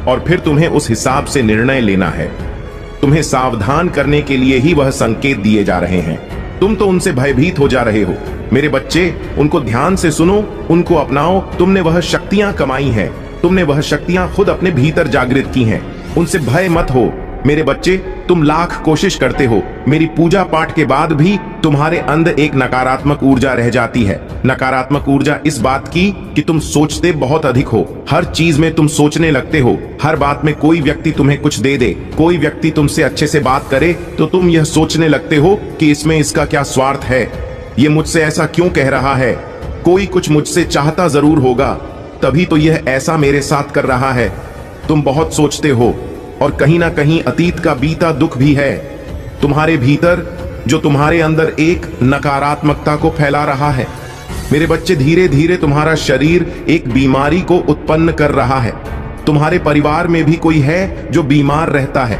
और फिर तुम्हें उस हिसाब से निर्णय लेना है। तुम्हें सावधान करने के लिए ही वह संकेत दिए जा रहे हैं। तुम तो उनसे भयभीत हो जा रहे हो। मेरे बच्चे, उनको ध्यान से सुनो, उनको अपनाओ। तुमने वह शक्तियां कमाई हैं, तुमने वह शक्तियां खुद अपने भीतर जागृत की हैं। उनसे भय मत हो मेरे बच्चे। तुम लाख कोशिश करते हो, मेरी पूजा पाठ के बाद भी तुम्हारे अंदर एक नकारात्मक ऊर्जा रह जाती है। नकारात्मक ऊर्जा इस बात की कि तुम सोचते बहुत अधिक हो। हर चीज में तुम सोचने लगते हो। हर बात में कोई व्यक्ति तुम्हें कुछ दे दे, कोई व्यक्ति तुमसे अच्छे से बात करे तो तुम यह सोचने लगते हो कि इसमें इसका क्या स्वार्थ है, ये मुझसे ऐसा क्यों कह रहा है, कोई कुछ मुझसे चाहता जरूर होगा, तभी तो यह ऐसा मेरे साथ कर रहा है। तुम बहुत सोचते हो और कहीं ना कहीं अतीत का बीता दुख भी है तुम्हारे भीतर, जो तुम्हारे अंदर एक नकारात्मकता को फैला रहा है। मेरे बच्चे, धीरे धीरे तुम्हारा शरीर एक बीमारी को उत्पन्न कर रहा है। तुम्हारे परिवार में भी कोई है जो बीमार रहता है।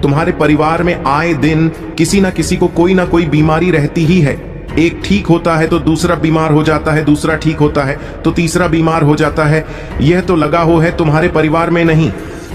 तुम्हारे परिवार में आए दिन किसी ना किसी को कोई ना कोई बीमारी रहती ही है। एक ठीक होता है तो दूसरा बीमार हो जाता है, दूसरा ठीक होता है तो तीसरा बीमार हो जाता है। यह तो लगा हो है तुम्हारे परिवार में नहीं।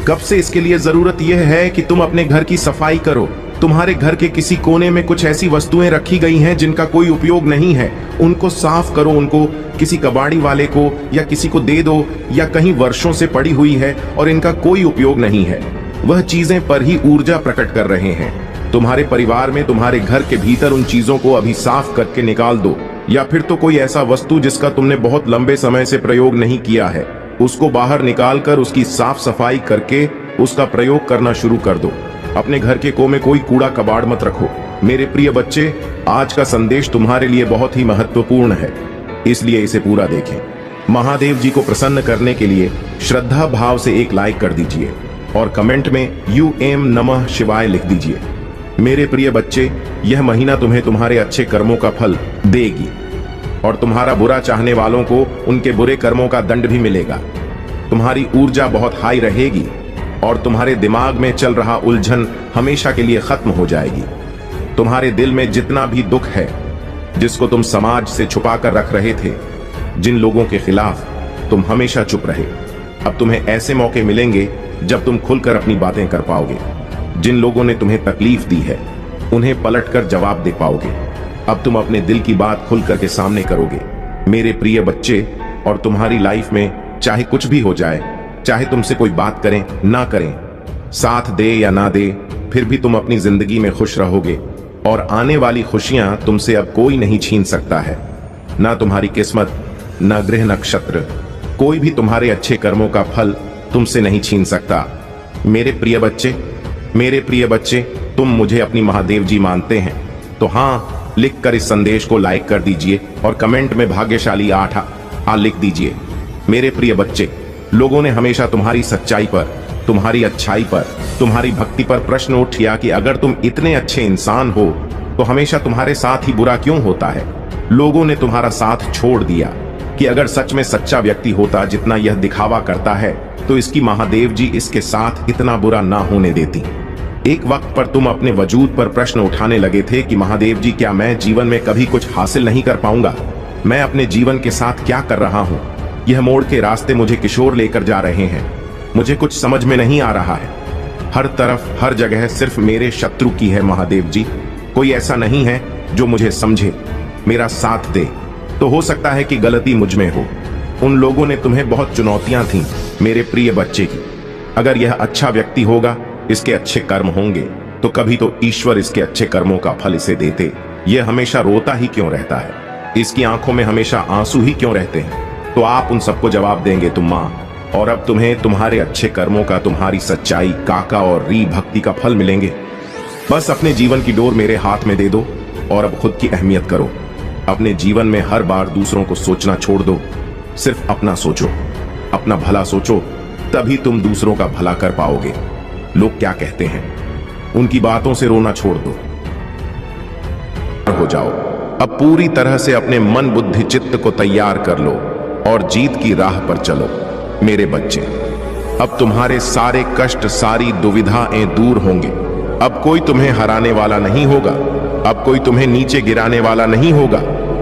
कब से इसके लिए जरूरत यह है कि तुम अपने घर की सफाई करो। तुम्हारे घर के किसी कोने में कुछ ऐसी वस्तुएं रखी गई हैं जिनका कोई उपयोग नहीं है, उनको साफ करो। उनको किसी कबाड़ी वाले को या किसी को दे दो, या कहीं वर्षों से पड़ी हुई है और इनका कोई उपयोग नहीं है। वह चीजें पर ही ऊर्जा प्रकट कर रहे हैं। तुम्हारे परिवार में तुम्हारे घर के भीतर उन चीजों को अभी साफ करके निकाल दो, या फिर तो कोई ऐसा वस्तु जिसका तुमने बहुत लंबे समय से प्रयोग नहीं किया है, उसको बाहर निकालकर उसकी साफ सफाई करके उसका प्रयोग करना शुरू कर दो। अपने घर के कोने में कोई कूड़ा कबाड़ मत रखो। मेरे प्रिय बच्चे, आज का संदेश तुम्हारे लिए बहुत ही महत्वपूर्ण है, इसलिए इसे पूरा देखें। महादेव जी को प्रसन्न करने के लिए श्रद्धा भाव से एक लाइक कर दीजिए और कमेंट में यूएम नमः शिवाय लिख दीजिए। मेरे प्रिय बच्चे, यह महीना तुम्हें तुम्हारे अच्छे कर्मों का फल देगी और तुम्हारा बुरा चाहने वालों को उनके बुरे कर्मों का दंड भी मिलेगा। तुम्हारी ऊर्जा बहुत हाई रहेगी और तुम्हारे दिमाग में चल रहा उलझन हमेशा के लिए खत्म हो जाएगी। तुम्हारे दिल में जितना भी दुख है, जिसको तुम समाज से छुपा कर रख रहे थे, जिन लोगों के खिलाफ तुम हमेशा चुप रहे, अब तुम्हें ऐसे मौके मिलेंगे जब तुम खुलकर अपनी बातें कर पाओगे। जिन लोगों ने तुम्हें तकलीफ दी है, उन्हें पलटकर जवाब दे पाओगे। अब तुम अपने दिल की बात खुल करके सामने करोगे। मेरे प्रिय बच्चे, और तुम्हारी लाइफ में चाहे कुछ भी हो जाए, चाहे तुमसे कोई बात करें ना करें, साथ दे या ना दे, फिर भी तुम अपनी जिंदगी में खुश रहोगे और आने वाली खुशियां तुमसे अब कोई नहीं छीन सकता है। ना तुम्हारी किस्मत, ना ग्रह नक्षत्र, कोई भी तुम्हारे अच्छे कर्मों का फल तुमसे नहीं छीन सकता। मेरे प्रिय बच्चे, तुम मुझे अपनी महादेव जी मानते हैं तो हाँ लिखकर इस संदेश को लाइक कर दीजिए और कमेंट में भाग्यशाली 8 लिख दीजिए। मेरे प्रिय बच्चे, लोगों ने हमेशा तुम्हारी सच्चाई पर, तुम्हारी अच्छाई पर, तुम्हारी भक्ति पर प्रश्न उठाया कि अगर तुम इतने अच्छे इंसान हो तो हमेशा तुम्हारे साथ ही बुरा क्यों होता है। लोगों ने तुम्हारा साथ छोड़ दिया कि अगर सच में सच्चा व्यक्ति होता जितना यह दिखावा करता है तो इसकी महादेव जी इसके साथ इतना बुरा ना होने देती। एक वक्त पर तुम अपने वजूद पर प्रश्न उठाने लगे थे कि महादेव जी, क्या मैं जीवन में कभी कुछ हासिल नहीं कर पाऊंगा? मैं अपने जीवन के साथ क्या कर रहा हूँ? यह मोड़ के रास्ते मुझे किशोर लेकर जा रहे हैं, मुझे कुछ समझ में नहीं आ रहा है। हर तरफ, हर जगह सिर्फ मेरे शत्रु की है महादेव जी। कोई ऐसा नहीं है जो मुझे समझे, मेरा साथ दे। तो हो सकता है कि गलती मुझ में हो। उन लोगों ने तुम्हें बहुत चुनौतियां थीं मेरे प्रिय बच्चे की। अगर यह अच्छा व्यक्ति होगा, इसके अच्छे कर्म होंगे, तो कभी तो ईश्वर इसके अच्छे कर्मों का फल इसे देते। यह हमेशा रोता ही क्यों रहता है? इसकी आंखों में हमेशा आंसू ही क्यों रहते हैं? तो आप उन सबको जवाब देंगे तुम माँ, और अब तुम्हें तुम्हारे अच्छे कर्मों का, तुम्हारी सच्चाई, काका और री भक्ति का फल मिलेंगे। बस अपने जीवन की डोर मेरे हाथ में दे दो और अब खुद की अहमियत करो। अपने जीवन में हर बार दूसरों को सोचना छोड़ दो, सिर्फ अपना सोचो, अपना भला सोचो, तभी तुम दूसरों का भला कर पाओगे। लोग क्या कहते हैं, उनकी बातों से रोना छोड़ दो, हो जाओ। अब पूरी तरह से अपने मन, बुद्धि, चित्त को तैयार कर लो और जीत की राह पर चलो। मेरे बच्चे, अब तुम्हारे सारे कष्ट, सारी दुविधाएं दूर होंगे। अब कोई तुम्हें हराने वाला नहीं होगा, अब कोई तुम्हें नीचे गिराने वाला नहीं होगा।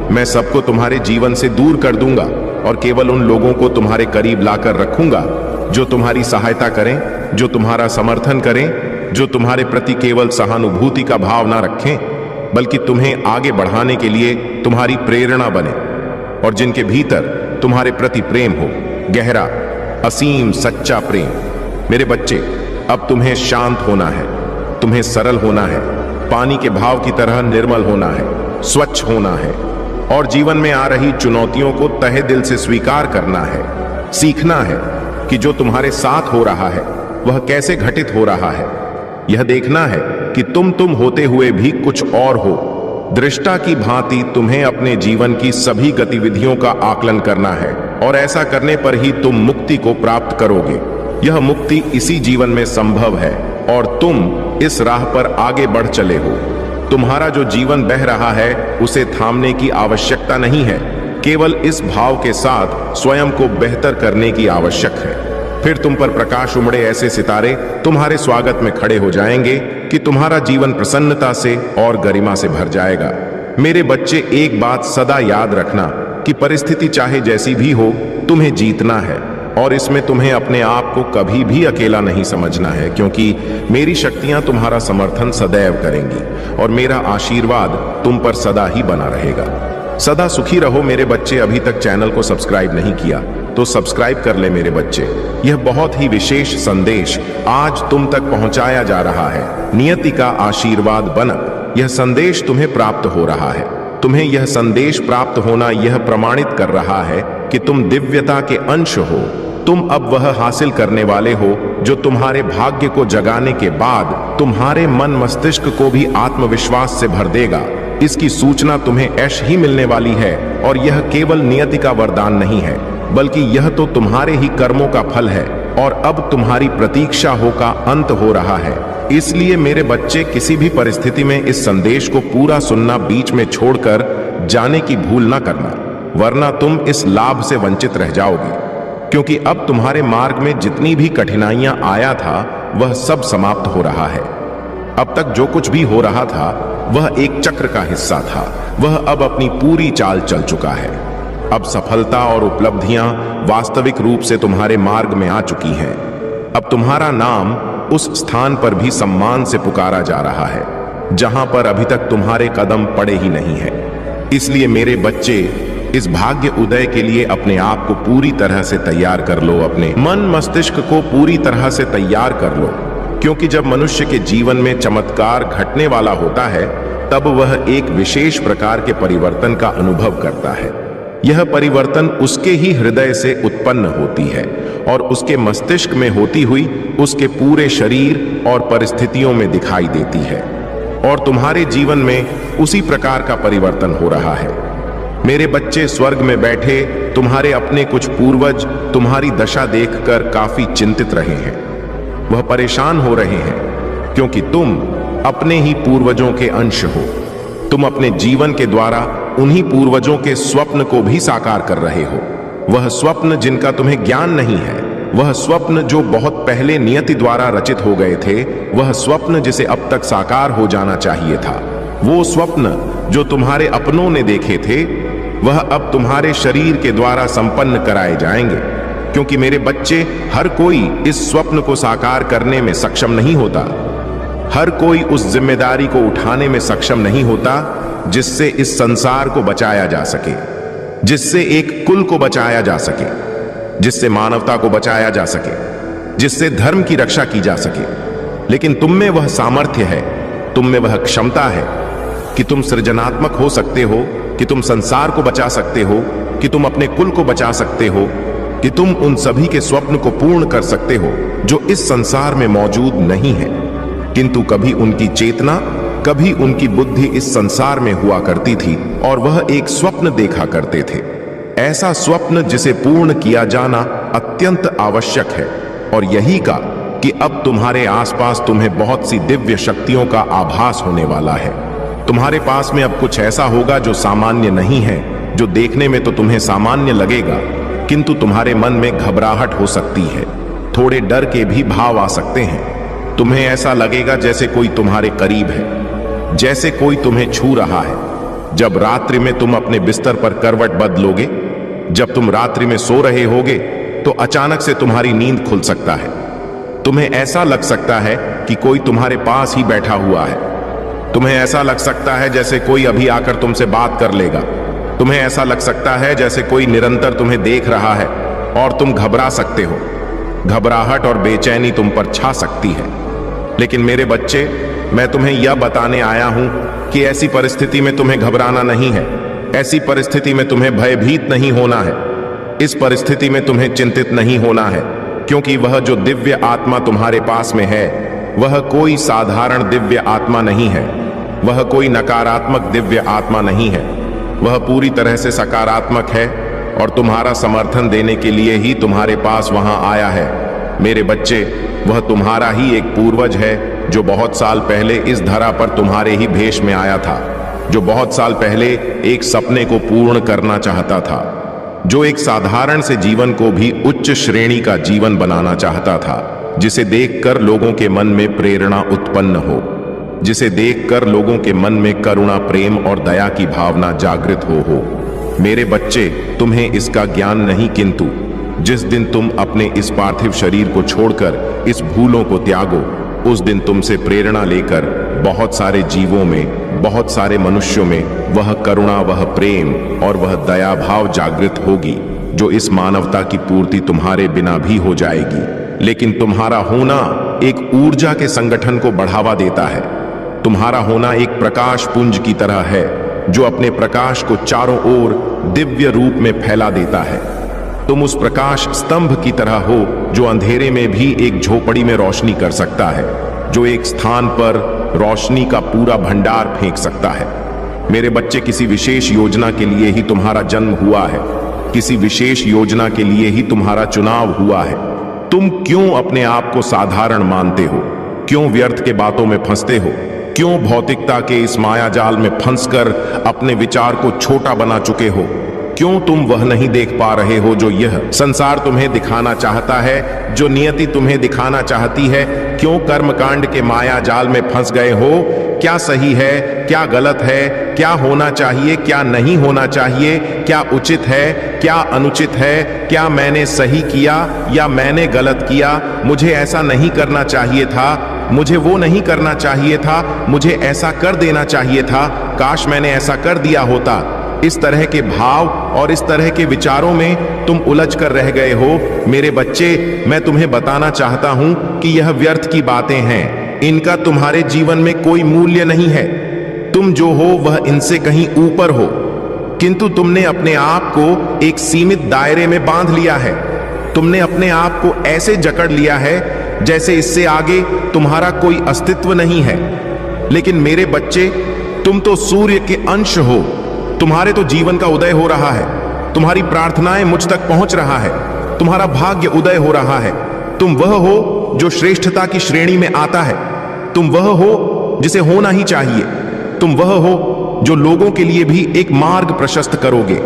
मैं सबको तुम्हारे जीवन से दूर कर दूंगा और केवल उन लोगों को तुम्हारे करीब लाकर रखूंगा जो तुम्हारी सहायता करें, जो तुम्हारा समर्थन करें, जो तुम्हारे प्रति केवल सहानुभूति का भाव ना रखें, बल्कि तुम्हें आगे बढ़ाने के लिए तुम्हारी प्रेरणा बने, और जिनके भीतर तुम्हारे प्रति प्रेम हो, गहरा, असीम, सच्चा प्रेम। मेरे बच्चे, अब तुम्हें शांत होना है, तुम्हें सरल होना है, पानी के भाव की तरह निर्मल होना है, स्वच्छ होना है, और जीवन में आ रही चुनौतियों को तहे दिल से स्वीकार करना है। सीखना है कि जो तुम्हारे साथ हो रहा है वह कैसे घटित हो रहा है। यह देखना है कि तुम होते हुए भी कुछ और हो। दृष्टा की भांति तुम्हें अपने जीवन की सभी गतिविधियों का आकलन करना है, और ऐसा करने पर ही तुम मुक्ति को प्राप्त करोगे। यह मुक्ति इसी जीवन में संभव है और तुम इस राह पर आगे बढ़ चले हो। तुम्हारा जो जीवन बह रहा है उसे थामने की आवश्यकता नहीं है, केवल इस भाव के साथ स्वयं को बेहतर करने की आवश्यक है। फिर तुम पर प्रकाश उमड़े ऐसे सितारे तुम्हारे स्वागत में खड़े हो जाएंगे कि तुम्हारा जीवन प्रसन्नता से और गरिमा से भर जाएगा। मेरे बच्चे, एक बात सदा याद रखना कि परिस्थिति चाहे जैसी भी हो, तुम्हें जीतना है और इसमें तुम्हें अपने आप को कभी भी अकेला नहीं समझना है, क्योंकि मेरी शक्तियां तुम्हारा समर्थन सदैव करेंगी और मेरा आशीर्वाद तुम पर सदा ही बना रहेगा। सदा सुखी रहो मेरे बच्चे। अभी तक चैनल को सब्सक्राइब नहीं किया तो सब्सक्राइब कर ले मेरे बच्चे। यह बहुत ही विशेष संदेश आज तुम तक पहुंचाया जा रहा है। नियति का आशीर्वाद बनक यह संदेश तुम्हें प्राप्त हो रहा है। तुम्हें यह संदेश प्राप्त होना यह प्रमाणित कर रहा है कि तुम दिव्यता के अंश हो। तुम अब वह हासिल करने वाले हो जो तुम्हारे भाग्य को जगाने के बाद तुम्हारे मन मस्तिष्क को भी आत्मविश्वास से भर देगा। इसकी सूचना तुम्हें ऐश ही मिलने वाली है और यह केवल नियति का वरदान नहीं है, बल्कि यह तो तुम्हारे ही कर्मों का फल है और अब तुम्हारी प्रतीक्षा हो का अंत हो रहा है। इसलिए मेरे बच्चे, किसी भी परिस्थिति में इस संदेश को पूरा सुनना बीच में छोड़कर जाने की भूल ना करना, वरना तुम इस लाभ से वंचित रह जाओगे। क्योंकि अब तुम्हारे मार्ग में जितनी भी कठिनाइयां आया था वह सब समाप्त हो रहा है। अब तक जो कुछ भी हो रहा था वह एक चक्र का हिस्सा था, वह अब अपनी पूरी चाल चल चुका है। अब सफलता और उपलब्धियां वास्तविक रूप से तुम्हारे मार्ग में आ चुकी हैं। अब तुम्हारा नाम उस स्थान पर भी सम्मान से पुकारा जा रहा है जहां पर अभी तक तुम्हारे कदम पड़े ही नहीं है। इसलिए मेरे बच्चे, इस भाग्य उदय के लिए अपने आप को पूरी तरह से तैयार कर लो। अपने मन मस्तिष्क को पूरी तरह से तैयार कर लो, क्योंकि जब मनुष्य के जीवन में चमत्कार घटने वाला होता है तब वह एक विशेष प्रकार के परिवर्तन का अनुभव करता है। यह परिवर्तन उसके ही हृदय से उत्पन्न होती है और उसके मस्तिष्क में होती हुई उसके पूरे शरीर और परिस्थितियों में दिखाई देती है और तुम्हारे जीवन में उसी प्रकार का परिवर्तन हो रहा है। मेरे बच्चे, स्वर्ग में बैठे तुम्हारे अपने कुछ पूर्वज तुम्हारी दशा देखकर काफी चिंतित रहे हैं। वह परेशान हो रहे हैं क्योंकि तुम अपने ही पूर्वजों के अंश हो। तुम अपने जीवन के द्वारा उन्हीं पूर्वजों के स्वप्न को भी साकार कर रहे हो। वह स्वप्न जिनका तुम्हें ज्ञान नहीं है, वह स्वप्न जो बहुत पहले नियति द्वारा रचित हो गए थे, वह स्वप्न जिसे अब तक साकार हो जाना चाहिए था, वो स्वप्न जो तुम्हारे अपनों ने देखे थे, वह अब तुम्हारे शरीर के द्वारा संपन्न कराए जाएंगे। क्योंकि मेरे बच्चे, हर कोई इस स्वप्न को साकार करने में सक्षम नहीं होता। हर कोई उस जिम्मेदारी को उठाने में सक्षम नहीं होता जिससे इस संसार को बचाया जा सके, जिससे एक कुल को बचाया जा सके, जिससे मानवता को बचाया जा सके, जिससे धर्म की रक्षा की जा सके। लेकिन तुम में वह सामर्थ्य है, तुम में वह क्षमता है कि तुम सृजनात्मक हो सकते हो, कि तुम संसार को बचा सकते हो, कि तुम अपने कुल को बचा सकते हो, कि तुम उन सभी के स्वप्न को पूर्ण कर सकते हो जो इस संसार में मौजूद नहीं है, किंतु कभी उनकी चेतना, कभी उनकी बुद्धि इस संसार में हुआ करती थी और वह एक स्वप्न देखा करते थे। ऐसा स्वप्न जिसे पूर्ण किया जाना अत्यंत आवश्यक है और यही का कि अब तुम्हारे आसपास तुम्हें बहुत सी दिव्य शक्तियों का आभास होने वाला है। तुम्हारे पास में अब कुछ ऐसा होगा जो सामान्य नहीं है, जो देखने में तो तुम्हें सामान्य लगेगा, किंतु तुम्हारे मन में घबराहट हो सकती है, थोड़े डर के भी भाव आ सकते हैं। तुम्हें ऐसा लगेगा जैसे कोई तुम्हारे करीब है, जैसे कोई तुम्हें छू रहा है। जब रात्रि में तुम अपने बिस्तर पर करवट बदलोगे, जब तुम रात्रि में सो रहे होगे, तो अचानक से तुम्हारी नींद खुल सकता है। तुम्हें ऐसा लग सकता है कि कोई तुम्हारे पास ही बैठा हुआ है। तुम्हें ऐसा लग सकता है जैसे कोई अभी आकर तुमसे बात कर लेगा। तुम्हें ऐसा लग सकता है जैसे कोई निरंतर तुम्हें देख रहा है और तुम घबरा सकते हो। घबराहट और बेचैनी तुम पर छा सकती है। लेकिन मेरे बच्चे, मैं तुम्हें यह बताने आया हूं कि ऐसी परिस्थिति में तुम्हें घबराना नहीं है, ऐसी परिस्थिति में तुम्हें भयभीत नहीं होना है, इस परिस्थिति में तुम्हें चिंतित नहीं होना है, क्योंकि वह जो दिव्य आत्मा तुम्हारे पास में है वह कोई साधारण दिव्य आत्मा नहीं है, वह कोई नकारात्मक दिव्य आत्मा नहीं है, वह पूरी तरह से सकारात्मक है और तुम्हारा समर्थन देने के लिए ही तुम्हारे पास वहां आया है। मेरे बच्चे, वह तुम्हारा ही एक पूर्वज है जो बहुत साल पहले इस धरा पर तुम्हारे ही भेष में आया था, जो बहुत साल पहले एक सपने को पूर्ण करना चाहता था, जो एक साधारण से जीवन को भी उच्च श्रेणी का जीवन बनाना चाहता था, जिसे देखकर लोगों के मन में प्रेरणा उत्पन्न हो। जिसे देखकर लोगों के मन में करुणा, प्रेम और दया की भावना जागृत हो। मेरे बच्चे, तुम्हें इसका ज्ञान नहीं, किंतु जिस दिन तुम अपने इस पार्थिव शरीर को छोड़कर इस भूलों को त्यागो, उस दिन तुमसे प्रेरणा लेकर बहुत सारे जीवों में, बहुत सारे मनुष्यों में वह करुणा, वह प्रेम और वह दया भाव जागृत होगी, जो इस मानवता की पूर्ति तुम्हारे बिना भी हो जाएगी। लेकिन तुम्हारा होना एक ऊर्जा के संगठन को बढ़ावा देता है। तुम्हारा होना एक प्रकाश पुंज की तरह है, जो अपने प्रकाश को चारों ओर दिव्य रूप में फैला देता है। तुम उस प्रकाश स्तंभ की तरह हो, जो अंधेरे में भी एक झोपड़ी में रोशनी कर सकता है, जो एक स्थान पर रोशनी का पूरा भंडार फेंक सकता है। मेरे बच्चे, किसी विशेष योजना के लिए ही तुम्हारा जन्म हुआ है, किसी विशेष योजना के लिए ही तुम्हारा चुनाव हुआ है। तुम क्यों अपने आप को साधारण मानते हो? क्यों व्यर्थ के बातों में फंसते हो? क्यों भौतिकता के इस मायाजाल में फंसकर अपने विचार को छोटा बना चुके हो? क्यों तुम वह नहीं देख पा रहे हो जो यह संसार तुम्हें दिखाना चाहता है, जो नियति तुम्हें दिखाना चाहती है? क्यों कर्मकांड के मायाजाल में फंस गए हो? क्या सही है, क्या गलत है, क्या होना चाहिए, क्या नहीं होना चाहिए, क्या उचित है, क्या अनुचित है, क्या मैंने सही किया या मैंने गलत किया, मुझे ऐसा नहीं करना चाहिए था, मुझे वो नहीं करना चाहिए था, मुझे ऐसा कर देना चाहिए था, काश मैंने ऐसा कर दिया होता। इस तरह के भाव और इस तरह के विचारों में तुम उलझ कर रह गए हो। मेरे बच्चे, मैं तुम्हें बताना चाहता हूं कि यह व्यर्थ की बातें हैं। इनका तुम्हारे जीवन में कोई मूल्य नहीं है। तुम जो हो वह इनसे कहीं ऊपर हो, किंतु तुमने अपने आप को एक सीमित दायरे में बांध लिया है। तुमने अपने आप को ऐसे जकड़ लिया है जैसे इससे आगे तुम्हारा कोई अस्तित्व नहीं है। लेकिन मेरे बच्चे, तुम तो सूर्य के अंश हो। तुम्हारे तो जीवन का उदय हो रहा है, तुम्हारी प्रार्थनाएं मुझ तक पहुंच रहा है, तुम्हारा भाग्य उदय हो रहा है। तुम वह हो जो श्रेष्ठता की श्रेणी में आता है। तुम वह हो जिसे होना ही चाहिए। तुम वह हो जो लोगों के लिए भी एक मार्ग प्रशस्त करोगे।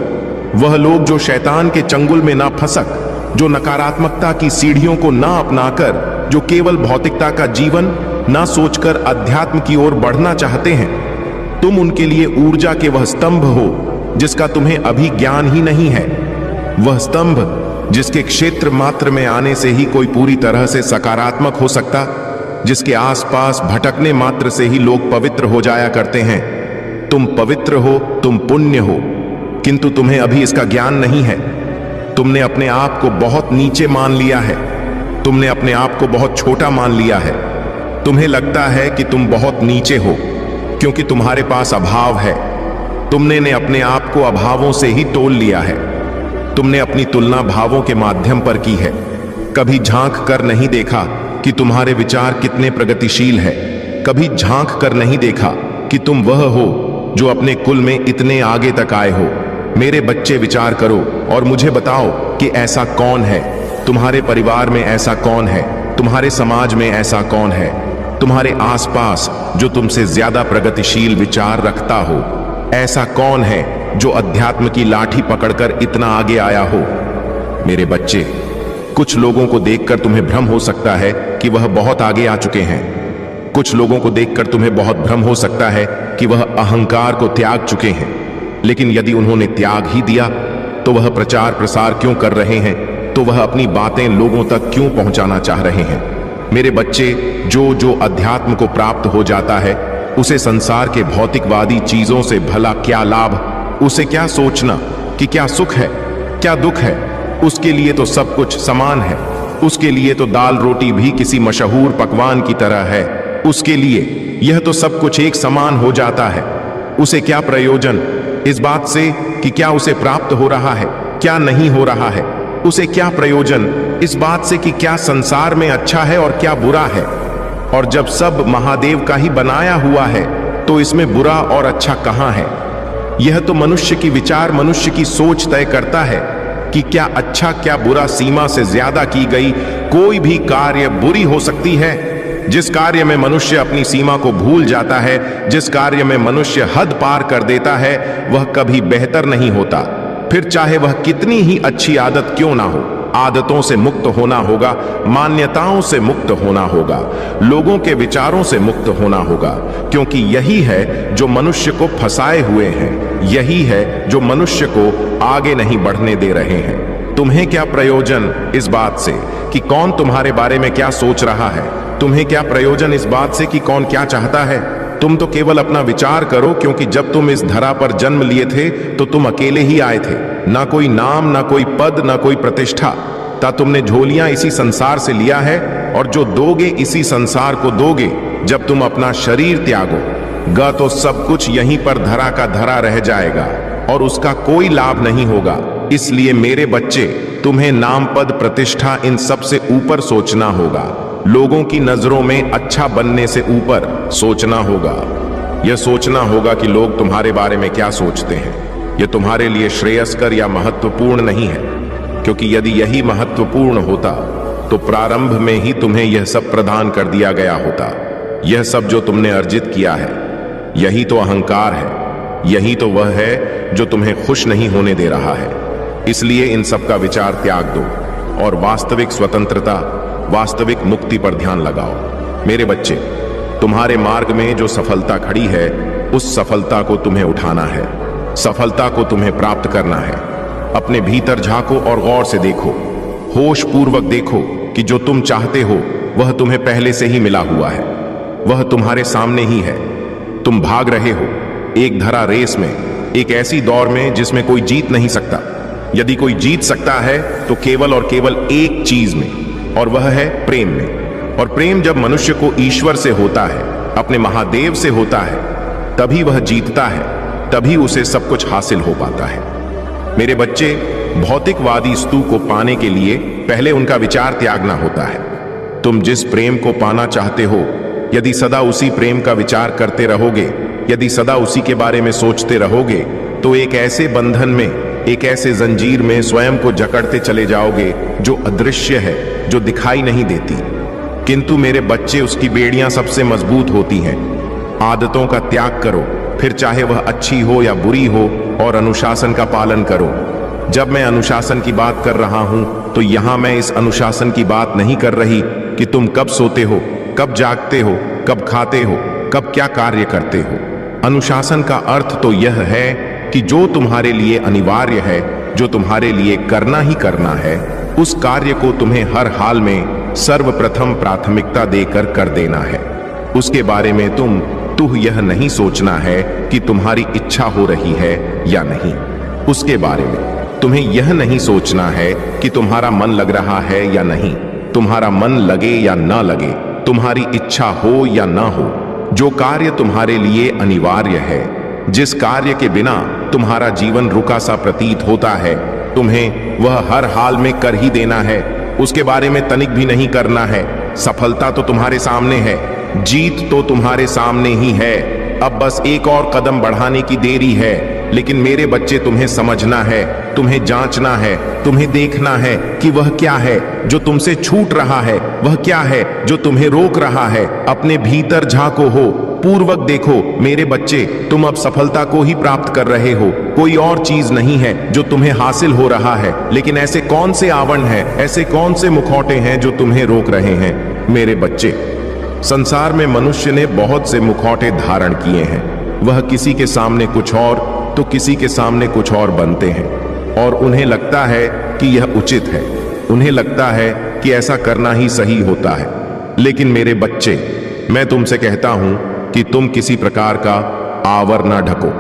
वह लोग जो शैतान के चंगुल में ना फंसक, जो नकारात्मकता की सीढ़ियों को ना अपनाकर, जो केवल भौतिकता का जीवन ना सोचकर अध्यात्म की ओर बढ़ना चाहते हैं। तुम उनके लिए ऊर्जा के वह स्तंभ हो जिसका तुम्हें अभी ज्ञान ही नहीं है। वह स्तंभ जिसके क्षेत्र मात्र में आने से ही कोई पूरी तरह से सकारात्मक हो सकता, जिसके आसपास भटकने मात्र से ही लोग पवित्र हो जाया करते हैं। तुम पवित्र हो, तुम पुण्य हो, किंतु तुम्हें अभी इसका ज्ञान नहीं है। तुमने अपने आप को बहुत नीचे मान लिया है। तुमने अपने आप को बहुत छोटा मान लिया है। तुम्हें लगता है कि तुम बहुत नीचे हो क्योंकि तुम्हारे पास अभाव है। तुमने अपने आप को अभावों से ही तोल लिया है। तुमने अपनी तुलना भावों के माध्यम पर की है। कभी झांक कर नहीं देखा कि तुम्हारे विचार कितने प्रगतिशील है। कभी झांक कर नहीं देखा कि तुम वह हो जो अपने कुल में इतने आगे तक आए हो। मेरे बच्चे, विचार करो और मुझे बताओ कि ऐसा कौन है। तुम्हारे परिवार में ऐसा कौन है? तुम्हारे समाज में ऐसा कौन है? तुम्हारे आसपास जो तुमसे ज्यादा प्रगतिशील विचार रखता हो, ऐसा कौन है जो अध्यात्म की लाठी पकड़कर इतना आगे आया हो? मेरे बच्चे, कुछ लोगों को देखकर तुम्हें भ्रम हो सकता है कि वह बहुत आगे आ चुके हैं। कुछ लोगों को देखकर तुम्हें बहुत भ्रम हो सकता है कि वह अहंकार को त्याग चुके हैं। लेकिन यदि उन्होंने त्याग ही दिया तो वह प्रचार प्रसार क्यों कर रहे हैं? तो वह अपनी बातें लोगों तक क्यों पहुंचाना चाह रहे हैं? मेरे बच्चे, जो अध्यात्म को प्राप्त हो जाता है, उसे संसार के भौतिकवादी चीजों से भला क्या लाभ? उसे क्या सोचना कि क्या सुख है, क्या दुख है? उसके लिए तो सब कुछ समान है। उसके लिए तो दाल रोटी भी किसी मशहूर पकवान की तरह है। उसके लिए यह तो सब कुछ एक समान हो जाता है। उसे क्या प्रयोजन इस बात से कि क्या उसे प्राप्त हो रहा है, क्या नहीं हो रहा है? उसे क्या प्रयोजन इस बात से कि क्या संसार में अच्छा है और क्या बुरा है? और जब सब महादेव का ही बनाया हुआ है तो इसमें बुरा और अच्छा कहां है? यह तो मनुष्य की विचार, मनुष्य की सोच तय करता है कि क्या अच्छा क्या बुरा। सीमा से ज्यादा की गई कोई भी कार्य बुरी हो सकती है। जिस कार्य में मनुष्य अपनी सीमा को भूल जाता है, जिस कार्य में मनुष्य हद पार कर देता है, वह कभी बेहतर नहीं होता। फिर चाहे वह कितनी ही अच्छी आदत क्यों ना हो। आदतों से मुक्त होना होगा, मान्यताओं से मुक्त होना होगा, लोगों के विचारों से मुक्त होना होगा, क्योंकि यही है जो मनुष्य को फंसाए हुए हैं, यही है जो मनुष्य को आगे नहीं बढ़ने दे रहे हैं। तुम्हें क्या प्रयोजन इस बात से कि कौन तुम्हारे बारे में क्या सोच रहा है? तुम्हें क्या प्रयोजन इस बात से कि कौन क्या चाहता है? तुम तो केवल अपना विचार करो, क्योंकि जब तुम इस धरा पर जन्म लिए थे तो तुम अकेले ही आए थे। ना कोई नाम, ना कोई पद, ना कोई प्रतिष्ठा। ता तुमने झोलियां इसी संसार से लिया है, और जो दोगे इसी संसार को दोगे। जब तुम अपना शरीर त्यागोगा तो सब कुछ यहीं पर धरा का धरा रह जाएगा और उसका कोई लाभ नहीं होगा। इसलिए मेरे बच्चे, तुम्हें नाम, पद, प्रतिष्ठा, इन सब से ऊपर सोचना होगा। लोगों की नजरों में अच्छा बनने से ऊपर सोचना होगा। यह सोचना होगा कि लोग तुम्हारे बारे में क्या सोचते हैं। यह तुम्हारे लिए श्रेयस्कर या महत्वपूर्ण नहीं है, क्योंकि यदि यही महत्वपूर्ण होता तो प्रारंभ में ही तुम्हें यह सब प्रदान कर दिया गया होता। यह सब जो तुमने अर्जित किया है, यही तो अहंकार है, यही तो वह है जो तुम्हें खुश नहीं होने दे रहा है। इसलिए इन सब का विचार त्याग दो और वास्तविक स्वतंत्रता, वास्तविक मुक्ति पर ध्यान लगाओ। मेरे बच्चे, तुम्हारे मार्ग में जो सफलता खड़ी है, उस सफलता को तुम्हें उठाना है, सफलता को तुम्हें प्राप्त करना है। अपने भीतर झांको और गौर से देखो, होश पूर्वक देखो कि जो तुम चाहते हो वह तुम्हें पहले से ही मिला हुआ है, वह तुम्हारे सामने ही है। तुम भाग रहे हो एक धरा रेस में, एक ऐसी दौड़ में जिसमें कोई जीत नहीं सकता। यदि कोई जीत सकता है तो केवल और केवल एक चीज में, और वह है प्रेम में। और प्रेम जब मनुष्य को ईश्वर से होता है, अपने महादेव से होता है, तभी वह जीतता है, तभी उसे सब कुछ हासिल हो पाता है। मेरे बच्चे, भौतिकवादी स्तु को पाने के लिए पहले उनका विचार त्यागना होता है। तुम जिस प्रेम को पाना चाहते हो, यदि सदा उसी प्रेम का विचार करते रहोगे, यदि सदा उसी के बारे में सोचते रहोगे, तो एक ऐसे बंधन में, एक ऐसे जंजीर में स्वयं को जकड़ते चले जाओगे जो अदृश्य है, जो दिखाई नहीं देती। किंतु मेरे बच्चे, उसकी बेड़ियां सबसे मजबूत होती हैं। आदतों का त्याग करो, फिर चाहे वह अच्छी हो या बुरी हो, और अनुशासन का पालन करो। जब मैं अनुशासन की बात कर रहा हूं तो यहां मैं इस अनुशासन की बात नहीं कर रही कि तुम कब सोते हो, कब जागते हो, कब खाते हो, कब क्या कार्य करते हो। अनुशासन का अर्थ तो यह है कि जो तुम्हारे लिए अनिवार्य है, जो तुम्हारे लिए करना ही करना है, उस कार्य को तुम्हें हर हाल में सर्वप्रथम प्राथमिकता देकर कर देना है। उसके बारे में तुह यह नहीं सोचना है कि तुम्हारी इच्छा हो रही है या नहीं। उसके बारे में तुम्हें यह नहीं सोचना है कि तुम्हारा मन लग रहा है या नहीं, तुम्हारा मन लगे या ना लगे, तुम्हारी इच्छा हो या ना हो। जो कार्य तुम्हारे लिए अनिवार्य है, जिस कार्य के बिना तुम्हारा जीवन रुका सा प्रतीत होता है, तुम्हें वह हर हाल में कर ही देना है। उसके बारे में तनिक भी नहीं करना है। सफलता तो तुम्हारे सामने है, जीत तो तुम्हारे सामने ही है। अब बस एक और कदम बढ़ाने की देरी है। लेकिन मेरे बच्चे, तुम्हें समझना है, तुम्हें जांचना है, तुम्हें देखना है कि वह क्या है जो तुमसे छूट रहा है, वह क्या है जो तुम्हें रोक रहा है। अपने भीतर झांको, हो पूर्वक देखो। मेरे बच्चे, तुम अब सफलता को ही प्राप्त कर रहे हो, कोई और चीज नहीं है जो तुम्हें हासिल हो रहा है। लेकिन ऐसे कौन से आवरण हैं, ऐसे कौन से मुखौटे हैं जो तुम्हें रोक रहे हैं? मेरे बच्चे, संसार में मनुष्य ने बहुत से मुखौटे धारण किए हैं। वह किसी के सामने कुछ और तो किसी के सामने कुछ और बनते हैं, और उन्हें लगता है कि यह उचित है, उन्हें लगता है कि ऐसा करना ही सही होता है। लेकिन मेरे बच्चे, मैं तुमसे कहता हूं कि तुम किसी प्रकार का आवर ना ढको,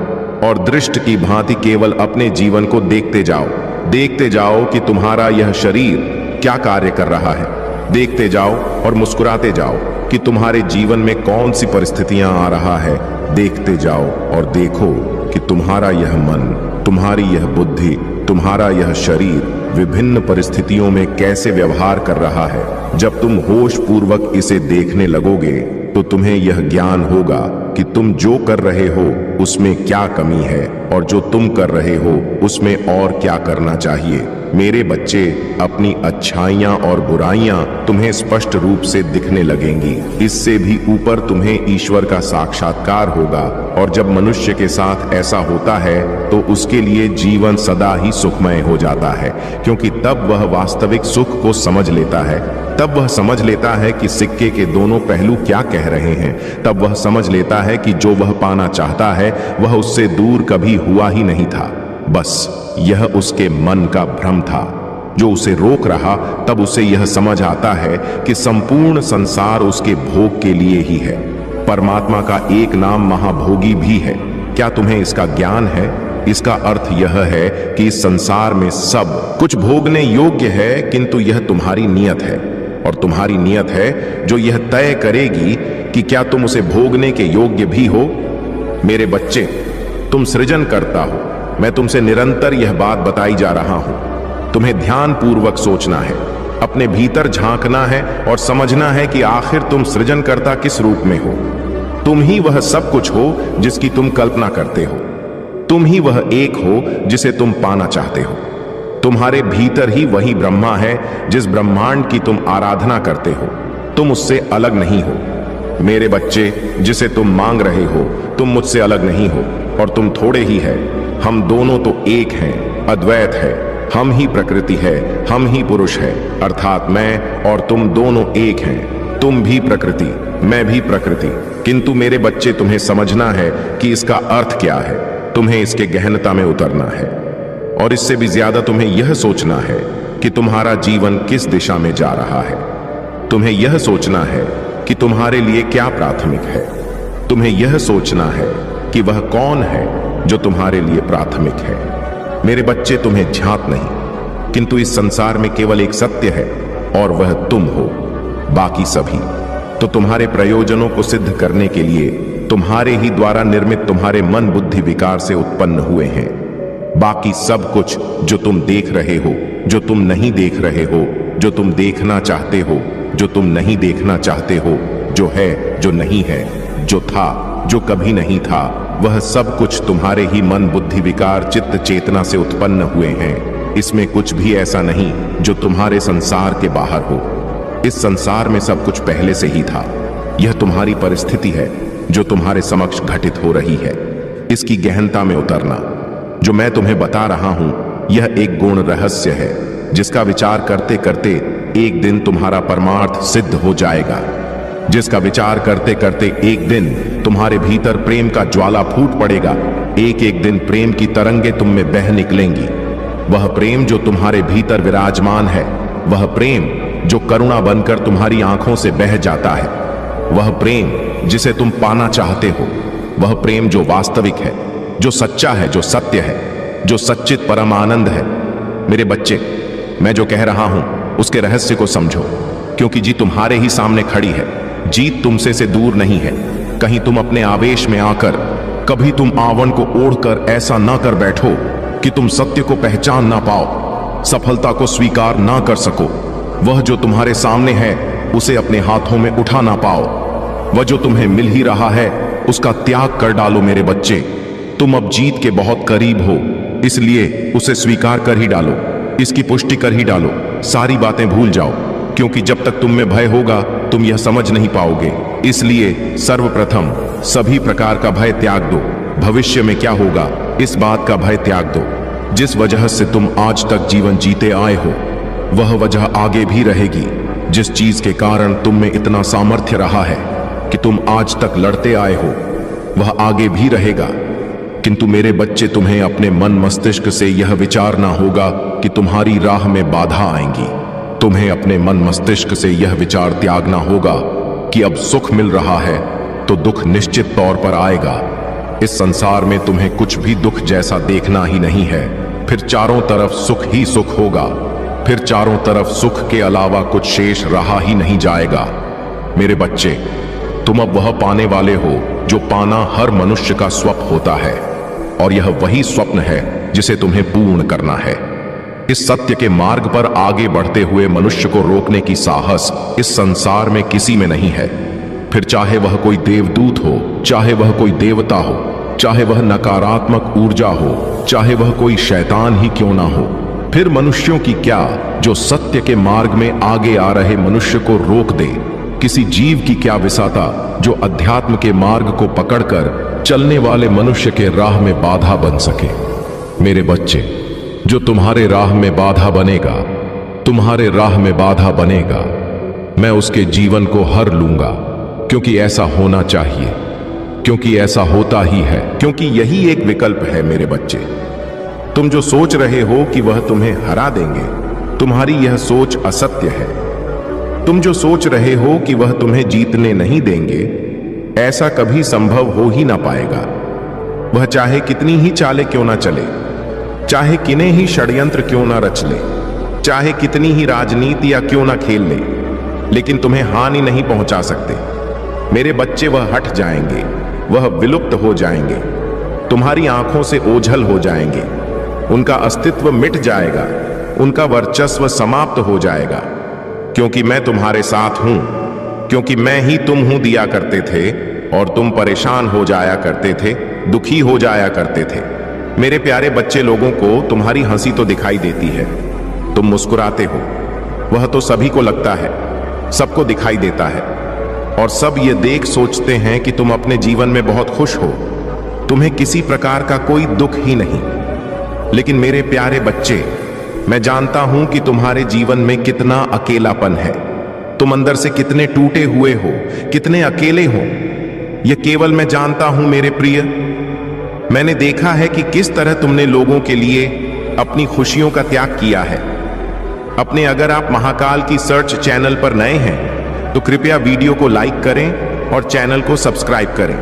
और दृष्ट की भांति केवल अपने जीवन को देखते जाओ। देखते जाओ कि तुम्हारा यह शरीर क्या कार्य कर रहा है। देखते जाओ और मुस्कुराते जाओ कि तुम्हारे जीवन में कौन सी परिस्थितियां आ रहा है। देखते जाओ और देखो कि तुम्हारा यह मन, तुम्हारी यह बुद्धि, तुम्हारा यह शरीर विभिन्न परिस्थितियों में कैसे व्यवहार कर रहा है। जब तुम होश पूर्वक इसे देखने लगोगे तो तुम्हें यह ज्ञान होगा कि तुम जो कर रहे हो उसमें क्या कमी है, और जो तुम कर रहे हो उसमें और क्या करना चाहिए। मेरे बच्चे, अपनी अच्छाइयां और बुराइयां तुम्हें स्पष्ट रूप से दिखने लगेंगी। इससे भी ऊपर तुम्हें ईश्वर का साक्षात्कार होगा, और जब मनुष्य के साथ ऐसा होता है तो उसके लिए जीवन सदा ही सुखमय हो जाता है, क्योंकि तब वह वास्तविक सुख को समझ लेता है। तब वह समझ लेता है कि सिक्के के दोनों पहलू क्या कह रहे हैं। तब वह समझ लेता है कि जो वह पाना चाहता है वह उससे दूर कभी हुआ ही नहीं था, बस यह उसके मन का भ्रम था जो उसे रोक रहा। तब उसे यह समझ आता है कि संपूर्ण संसार उसके भोग के लिए ही है। परमात्मा का एक नाम महाभोगी भी है। क्या तुम्हें इसका ज्ञान है? इसका अर्थ यह है कि इस संसार में सब कुछ भोगने योग्य है, किंतु यह तुम्हारी नियत है, और तुम्हारी नियत है जो यह तय करेगी कि क्या तुम उसे भोगने के योग्य भी हो। मेरे बच्चे, तुम सृजन करता हो। मैं तुमसे निरंतर यह बात बताई जा रहा हूं। तुम्हें ध्यान पूर्वक सोचना है, अपने भीतर झांकना है और समझना है कि आखिर तुम सृजनकर्ता किस रूप में हो। तुम ही वह सब कुछ हो जिसकी तुम कल्पना करते हो। तुम ही वह एक हो जिसे तुम पाना चाहते हो। तुम्हारे भीतर ही वही ब्रह्मा है जिस ब्रह्मांड की तुम आराधना करते हो। तुम उससे अलग नहीं हो। मेरे बच्चे, जिसे तुम मांग रहे हो, तुम मुझसे अलग नहीं हो, और तुम थोड़े ही है। हम दोनों तो एक हैं, अद्वैत है। हम ही प्रकृति है, हम ही पुरुष है, अर्थात मैं और तुम दोनों एक हैं। तुम भी प्रकृति, मैं भी प्रकृति। किंतु मेरे बच्चे, तुम्हें समझना है कि इसका अर्थ क्या है। तुम्हें इसके गहनता में उतरना है, और इससे भी ज्यादा तुम्हें यह सोचना है कि तुम्हारा जीवन किस दिशा में जा रहा है। तुम्हें यह सोचना है कि तुम्हारे लिए क्या प्राथमिक है। तुम्हें यह सोचना है कि वह कौन है जो तुम्हारे लिए प्राथमिक है। मेरे बच्चे, तुम्हें झांक नहीं, किंतु इस संसार में केवल एक सत्य है, और वह तुम हो। बाकी सभी तो तुम्हारे प्रयोजनों को सिद्ध करने के लिए तुम्हारे ही द्वारा निर्मित तुम्हारे मन बुद्धि विकार से उत्पन्न हुए हैं। बाकी सब कुछ जो तुम देख रहे हो, जो तुम नहीं देख रहे हो, जो तुम देखना चाहते हो, जो तुम नहीं देखना चाहते हो, जो है, जो नहीं है, जो था, जो कभी नहीं था, वह सब कुछ तुम्हारे ही मन बुद्धि विकार चित्त चेतना से उत्पन्न हुए हैं। इसमें कुछ भी ऐसा नहीं जो तुम्हारे संसार के बाहर हो। इस संसार में सब कुछ पहले से ही था। यह तुम्हारी परिस्थिति है जो तुम्हारे समक्ष घटित हो रही है। इसकी गहनता में उतरना। जो मैं तुम्हें बता रहा हूं, यह एक गूढ़ रहस्य है जिसका विचार करते करते एक दिन तुम्हारा परमार्थ सिद्ध हो जाएगा। जिसका विचार करते करते एक दिन तुम्हारे भीतर प्रेम का ज्वाला फूट पड़ेगा। एक एक दिन प्रेम की तरंगे तुम में बह निकलेंगी। वह प्रेम जो तुम्हारे भीतर विराजमान है, वह प्रेम जो करुणा बनकर तुम्हारी आंखों से बह जाता है, वह प्रेम जिसे तुम पाना चाहते हो, वह प्रेम जो वास्तविक है, जो सच्चा है, जो सत्य है, जो सच्चित परम आनंद है। मेरे बच्चे, मैं जो कह रहा हूं उसके रहस्य को समझो, क्योंकि जीत तुम्हारे ही सामने खड़ी है। जीत तुमसे से दूर नहीं है। कहीं तुम अपने आवेश में आकर, कभी तुम आवन को ओढ़कर ऐसा ना कर बैठो कि तुम सत्य को पहचान ना पाओ, सफलता को स्वीकार ना कर सको। वह जो तुम्हारे सामने है उसे अपने हाथों में उठा ना पाओ। वह जो तुम्हें मिल ही रहा है उसका त्याग कर डालो। मेरे बच्चे, तुम अब जीत के बहुत करीब हो, इसलिए उसे स्वीकार कर ही डालो, इसकी पुष्टि कर ही डालो। सारी बातें भूल जाओ, क्योंकि जब तक तुम में भय होगा तुम यह समझ नहीं पाओगे। इसलिए सर्वप्रथम सभी प्रकार का भय त्याग दो। भविष्य में क्या होगा इस बात का भय त्याग दो। जिस वजह से तुम आज तक जीवन जीते आए हो, वह वजह आगे भी रहेगी। जिस चीज के कारण तुम में इतना सामर्थ्य रहा है कि तुम आज तक लड़ते आए हो, वह आगे भी रहेगा। किंतु मेरे बच्चे, तुम्हें अपने मन मस्तिष्क से यह विचारना होगा कि तुम्हारी राह में बाधा आएंगी। तुम्हें अपने मन मस्तिष्क से यह विचार त्यागना होगा कि अब सुख मिल रहा है तो दुख निश्चित तौर पर आएगा। इस संसार में तुम्हें कुछ भी दुख जैसा देखना ही नहीं है। फिर चारों तरफ सुख ही सुख होगा। फिर चारों तरफ सुख के अलावा कुछ शेष रहा ही नहीं जाएगा। मेरे बच्चे, तुम अब वह पाने वाले हो जो पाना हर मनुष्य का स्वप्न होता है, और यह वही स्वप्न है जिसे तुम्हें पूर्ण करना है। इस सत्य के मार्ग पर आगे बढ़ते हुए मनुष्य को रोकने की साहस इस संसार में किसी में नहीं है। फिर चाहे वह कोई देवदूत हो, चाहे वह कोई देवता हो, चाहे वह नकारात्मक ऊर्जा हो, चाहे वह कोई शैतान ही क्यों ना हो, फिर मनुष्यों की क्या जो सत्य के मार्ग में आगे आ रहे मनुष्य को रोक दे। किसी जीव की क्या विसाता जो अध्यात्म के मार्ग को पकड़कर चलने वाले मनुष्य के राह में बाधा बन सके। मेरे बच्चे, जो तुम्हारे राह में बाधा बनेगा, तुम्हारे राह में बाधा बनेगा, मैं उसके जीवन को हर लूंगा, क्योंकि ऐसा होना चाहिए, क्योंकि ऐसा होता ही है, क्योंकि यही एक विकल्प है। मेरे बच्चे, तुम जो सोच रहे हो कि वह तुम्हें हरा देंगे, तुम्हारी यह सोच असत्य है। तुम जो सोच रहे हो कि वह तुम्हें जीतने नहीं देंगे, ऐसा कभी संभव हो ही ना पाएगा। वह चाहे कितनी ही चाले क्यों ना चले, चाहे किन्हीं ही षड्यंत्र क्यों ना रच ले, चाहे कितनी ही राजनीति या क्यों ना खेल ले, लेकिन तुम्हें हानि नहीं पहुंचा सकते। मेरे बच्चे, वह हट जाएंगे, वह विलुप्त हो जाएंगे, तुम्हारी आंखों से ओझल हो जाएंगे, उनका अस्तित्व मिट जाएगा, उनका वर्चस्व समाप्त हो जाएगा, क्योंकि मैं तुम्हारे साथ हूं, क्योंकि मैं ही तुम हूं दिया करते थे और तुम परेशान हो जाया करते थे, दुखी हो जाया करते थे। मेरे प्यारे बच्चे, लोगों को तुम्हारी हंसी तो दिखाई देती है, तुम मुस्कुराते हो, वह तो सभी को लगता है, सबको दिखाई देता है, और सब ये देख सोचते हैं कि तुम अपने जीवन में बहुत खुश हो, तुम्हें किसी प्रकार का कोई दुख ही नहीं। लेकिन मेरे प्यारे बच्चे, मैं जानता हूं कि तुम्हारे जीवन में कितना अकेलापन है, तुम अंदर से कितने टूटे हुए हो, कितने अकेले हो। यह केवल मैं जानता हूं मेरे प्रिय। मैंने देखा है कि किस तरह तुमने लोगों के लिए अपनी खुशियों का त्याग किया है। अगर आप महाकाल की सर्च चैनल पर नए हैं तो कृपया वीडियो को लाइक करें और चैनल को सब्सक्राइब करें।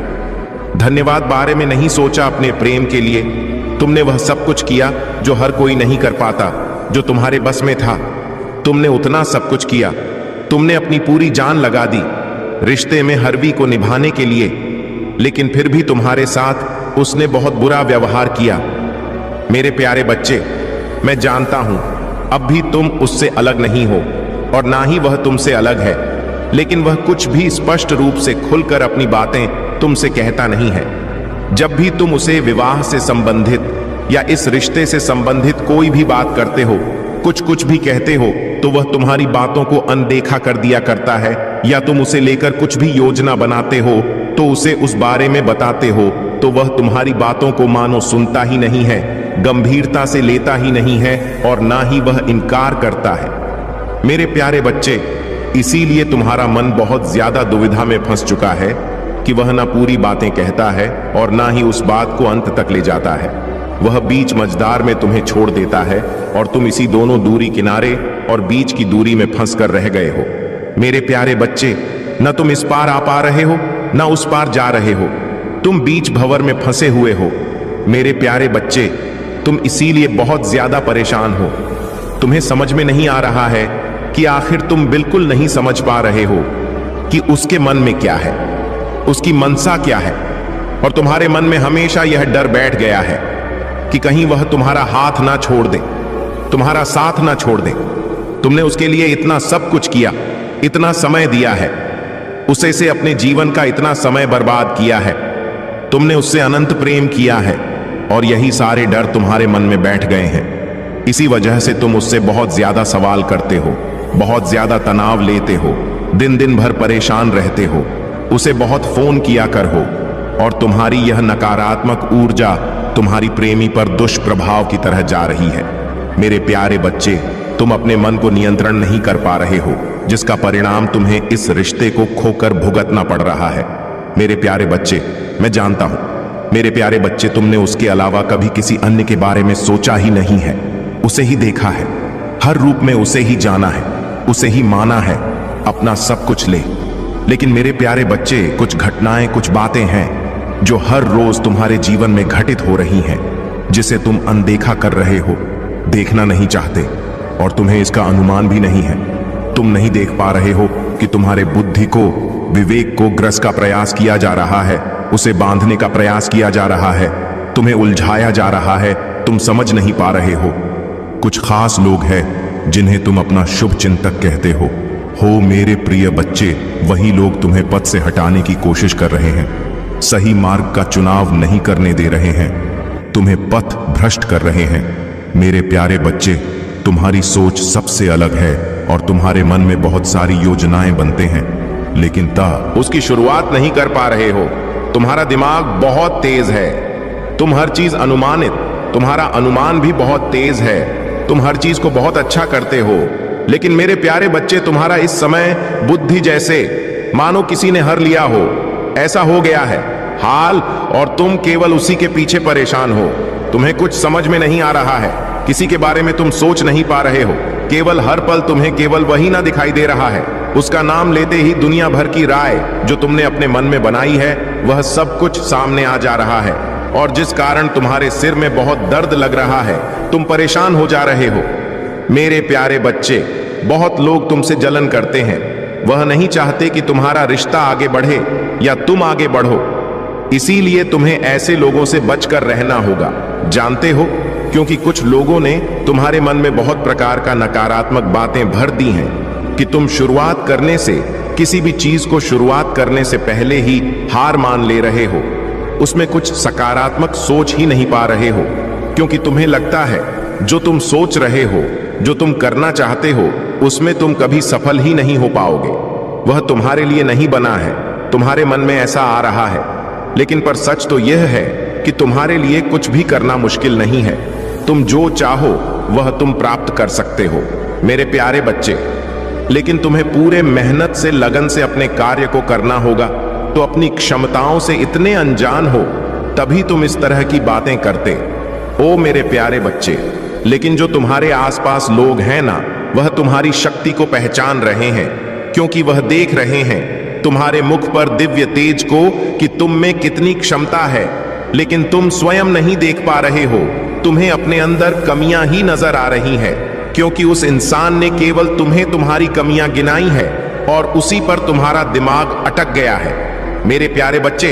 धन्यवाद बारे में नहीं सोचा अपने प्रेम के लिए। तुमने वह सब कुछ किया जो हर कोई नहीं कर पाता, जो तुम्हारे बस में था। तुमने उतना सब कुछ किया, तुमने अपनी पूरी जान लगा दी रिश्ते में हरवी को निभाने के लिए, लेकिन फिर भी तुम्हारे साथ उसने बहुत बुरा व्यवहार किया। मेरे प्यारे बच्चे, मैं जानता हूं अब भी तुम उससे अलग नहीं हो और ना ही वह तुमसे अलग है, लेकिन वह कुछ भी स्पष्ट रूप से खुलकर अपनी बातें तुमसे कहता नहीं है। जब भी तुम उसे विवाह से संबंधित या इस रिश्ते से संबंधित कोई भी बात करते हो, कुछ भी कहते हो, तो वह तुम्हारी बातों को अनदेखा कर दिया करता है, या तुम उसे लेकर कुछ भी योजना बनाते हो तो उसे उस बारे में बताते हो तो वह तुम्हारी बातों को मानो सुनता ही नहीं है, गंभीरता से लेता ही नहीं है, और ना ही वह इनकार करता है। मेरे प्यारे बच्चे, इसीलिए तुम्हारा मन बहुत ज्यादा दुविधा में फंस चुका है कि वह ना पूरी बातें कहता है और ना ही उस बात को अंत तक ले जाता है। वह बीच मझदार में तुम्हें छोड़ देता है और तुम इसी दोनों दूरी किनारे और बीच की दूरी में फंस कर रह गए हो। मेरे प्यारे बच्चे, न तुम इस पार आ पा रहे हो, न उस पार जा रहे हो, तुम बीच भंवर में फंसे हुए हो। मेरे प्यारे बच्चे, तुम इसीलिए बहुत ज्यादा परेशान हो। तुम्हें समझ में नहीं आ रहा है कि आखिर तुम बिल्कुल नहीं समझ पा रहे हो कि उसके मन में क्या है, उसकी मनसा क्या है, और तुम्हारे मन में हमेशा यह डर बैठ गया है कि कहीं वह तुम्हारा हाथ ना छोड़ दे, तुम्हारा साथ ना छोड़ दे। तुमने उसके लिए इतना सब कुछ किया, इतना समय दिया है, उसे से अपने जीवन का इतना समय बर्बाद किया है, तुमने उससे अनंत प्रेम किया है, और यही सारे डर तुम्हारे मन में बैठ गए हैं। इसी वजह से तुम उससे बहुत ज्यादा सवाल करते हो, बहुत ज्यादा तनाव लेते हो, दिन दिन भर परेशान रहते हो, उसे बहुत फोन किया कर हो, और तुम्हारी यह नकारात्मक ऊर्जा तुम्हारी प्रेमी पर दुष्प्रभाव की तरह जा रही है। मेरे प्यारे बच्चे, तुम अपने मन को नियंत्रण नहीं कर पा रहे हो, जिसका परिणाम तुम्हें इस रिश्ते को खोकर भुगतना पड़ रहा है। मेरे प्यारे बच्चे, मैं जानता हूं मेरे प्यारे बच्चे, तुमने उसके अलावा कभी किसी अन्य के बारे में सोचा ही नहीं है, उसे ही देखा है, हर रूप में उसे ही जाना है, उसे ही माना है, अपना सब कुछ ले। लेकिन मेरे प्यारे बच्चे, कुछ घटनाएं, कुछ बातें हैं जो हर रोज तुम्हारे जीवन में घटित हो रही हैं, जिसे तुम अनदेखा कर रहे हो, देखना नहीं चाहते, और तुम्हें इसका अनुमान भी नहीं है। तुम नहीं देख पा रहे हो कि तुम्हारे बुद्धि को, विवेक को ग्रस का प्रयास किया जा रहा है, उसे बांधने का प्रयास किया जा रहा है, तुम्हें उलझाया जा रहा है, तुम समझ नहीं पा रहे हो। कुछ खास लोग हैं जिन्हें तुम अपना शुभ चिंतक कहते हो मेरे प्रिय बच्चे, वही लोग तुम्हें पथ से हटाने की कोशिश कर रहे हैं, सही मार्ग का चुनाव नहीं करने दे रहे हैं, तुम्हें पथ भ्रष्ट कर रहे हैं। मेरे प्यारे बच्चे, तुम्हारी सोच सबसे अलग है और तुम्हारे मन में बहुत सारी योजनाएं बनते हैं, लेकिन उसकी शुरुआत नहीं कर पा रहे हो। तुम्हारा दिमाग बहुत तेज है, तुम हर चीज तुम्हारा अनुमान भी बहुत तेज है, तुम हर चीज को बहुत अच्छा करते हो। लेकिन मेरे प्यारे बच्चे, तुम्हारा इस समय बुद्धि जैसे मानो किसी ने हर लिया हो, ऐसा हो गया है हाल, और तुम केवल उसी के पीछे परेशान हो। तुम्हें कुछ समझ में नहीं आ रहा है, किसी के बारे में तुम सोच नहीं पा रहे हो। केवल हर पल तुम्हें केवल वही ना दिखाई दे रहा है, उसका नाम लेते ही दुनिया भर की राय जो तुमने अपने मन में बनाई है, वह सब कुछ सामने आ जा रहा है, और जिस कारण तुम्हारे सिर में बहुत दर्द लग रहा है, तुम परेशान हो जा रहे हो। मेरे प्यारे बच्चे, बहुत लोग तुमसे जलन करते हैं, वह नहीं चाहते कि तुम्हारा रिश्ता आगे बढ़े या तुम आगे बढ़ो। इसीलिए तुम्हें ऐसे लोगों से बचकर रहना होगा, जानते हो, क्योंकि कुछ लोगों ने तुम्हारे मन में बहुत प्रकार का नकारात्मक बातें भर दी हैं कि तुम शुरुआत करने से, किसी भी चीज को शुरुआत करने से पहले ही हार मान ले रहे हो, उसमें कुछ सकारात्मक सोच ही नहीं पा रहे हो, क्योंकि तुम्हें लगता है जो तुम सोच रहे हो, जो तुम करना चाहते हो, उसमें तुम कभी सफल ही नहीं हो पाओगे। वह तुम्हारे लिए नहीं बना है, तुम्हारे मन में ऐसा आ रहा है। लेकिन पर सच तो यह है कि तुम्हारे लिए कुछ भी करना मुश्किल नहीं है। तुम जो चाहो वह तुम प्राप्त कर सकते हो मेरे प्यारे बच्चे। लेकिन तुम्हें पूरे मेहनत से, लगन से अपने कार्य को करना होगा। तो अपनी क्षमताओं से इतने अनजान हो, तभी तुम इस तरह की बातें करते। ओ मेरे प्यारे बच्चे, लेकिन जो तुम्हारे आसपास लोग हैं ना, वह तुम्हारी शक्ति को पहचान रहे हैं, क्योंकि वह देख रहे हैं तुम्हारे मुख पर दिव्य तेज को कि तुम में कितनी क्षमता है। लेकिन तुम स्वयं नहीं देख पा रहे हो, तुम्हें अपने अंदर कमियां ही नजर आ रही हैं, क्योंकि उस इंसान ने केवल तुम्हें तुम्हारी कमियां गिनाई है और उसी पर तुम्हारा दिमाग अटक गया है। मेरे प्यारे बच्चे,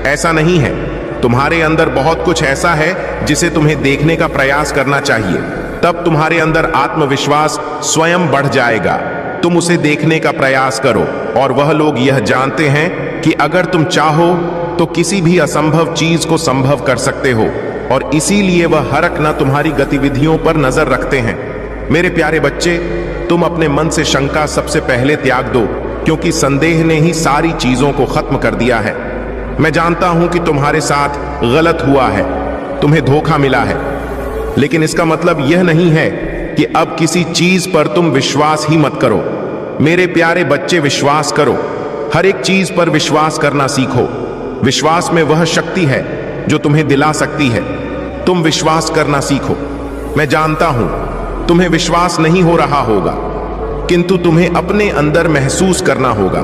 ऐसा नहीं है। तुम्हारे अंदर बहुत कुछ ऐसा है जिसे तुम्हें देखने का प्रयास करना चाहिए, तब तुम्हारे अंदर आत्मविश्वास स्वयं बढ़ जाएगा। तुम उसे देखने का प्रयास करो, और वह लोग यह जानते हैं कि अगर तुम चाहो तो किसी भी असंभव चीज को संभव कर सकते हो, और इसीलिए वह हर एक न तुम्हारी गतिविधियों पर नजर रखते हैं। मेरे प्यारे बच्चे, तुम अपने मन से शंका सबसे पहले त्याग दो, क्योंकि संदेह ने ही सारी चीजों को खत्म कर दिया है। मैं जानता हूं कि तुम्हारे साथ गलत हुआ है, तुम्हें धोखा मिला है, लेकिन इसका मतलब यह नहीं है कि अब किसी चीज पर तुम विश्वास ही मत करो। मेरे प्यारे बच्चे, विश्वास करो, हर एक चीज पर विश्वास करना सीखो। विश्वास में वह शक्ति है जो तुम्हें दिला सकती है। तुम विश्वास करना सीखो। मैं जानता हूं तुम्हें विश्वास नहीं हो रहा होगा, किंतु तुम्हें अपने अंदर महसूस करना होगा।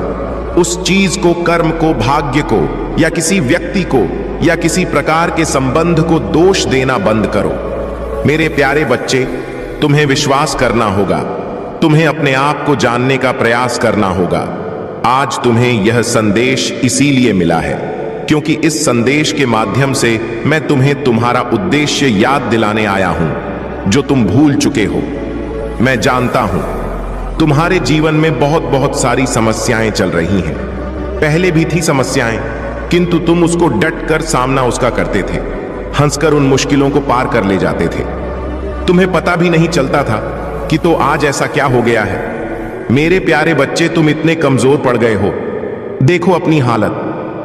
उस चीज को, कर्म को, भाग्य को, या किसी व्यक्ति को, या किसी प्रकार के संबंध को दोष देना बंद करो। मेरे प्यारे बच्चे, तुम्हें विश्वास करना होगा, तुम्हें अपने आप को जानने का प्रयास करना होगा। आज तुम्हें यह संदेश इसीलिए मिला है क्योंकि इस संदेश के माध्यम से मैं तुम्हें तुम्हारा उद्देश्य याद दिलाने आया हूं, जो तुम भूल चुके हो। मैं जानता हूं तुम्हारे जीवन में बहुत सारी समस्याएं चल रही हैं। पहले भी थी समस्याएं, किंतु तुम उसको डट कर सामना उसका करते थे, हंसकर उन मुश्किलों को पार कर ले जाते थे। तुम्हें पता भी नहीं चलता था कि तो आज ऐसा क्या हो गया है। मेरे प्यारे बच्चे, तुम इतने कमजोर पड़ गए हो। देखो अपनी हालत।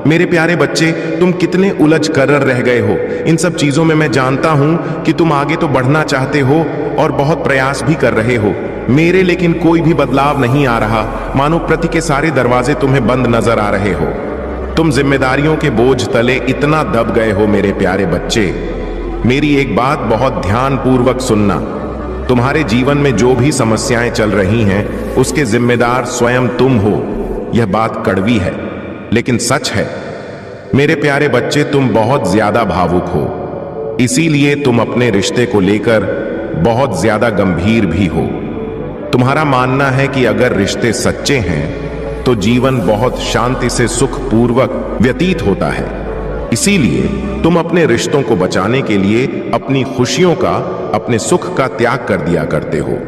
मेरे प्यारे बच्चे, तुम कितने उलझ कर रह गए हो। इन सब चीजों में मैं जानता हूं कि तुम आगे तो बढ़ना चाहते हो और बहुत प्रयास भी कर रहे हो मेरे, लेकिन कोई भी बदलाव नहीं आ रहा। मानो प्रति के सारे दरवाजे तुम्हें बंद नजर आ रहे हो। तुम जिम्मेदारियों के बोझ तले इतना दब गए हो। मेरे प्यारे बच्चे, मेरी एक बात बहुत ध्यानपूर्वक सुनना। तुम्हारे जीवन में जो भी समस्याएं चल रही हैं, उसके जिम्मेदार स्वयं तुम हो। यह बात कड़वी है, लेकिन सच है। मेरे प्यारे बच्चे, तुम बहुत ज्यादा भावुक हो, इसीलिए तुम अपने रिश्ते को लेकर बहुत ज्यादा गंभीर भी हो। तुम्हारा मानना है कि अगर रिश्ते सच्चे हैं तो जीवन बहुत शांति से सुखपूर्वक व्यतीत होता है। इसीलिए तुम अपने रिश्तों को बचाने के लिए अपनी खुशियों का, अपने सुख का त्याग कर दिया करते हो।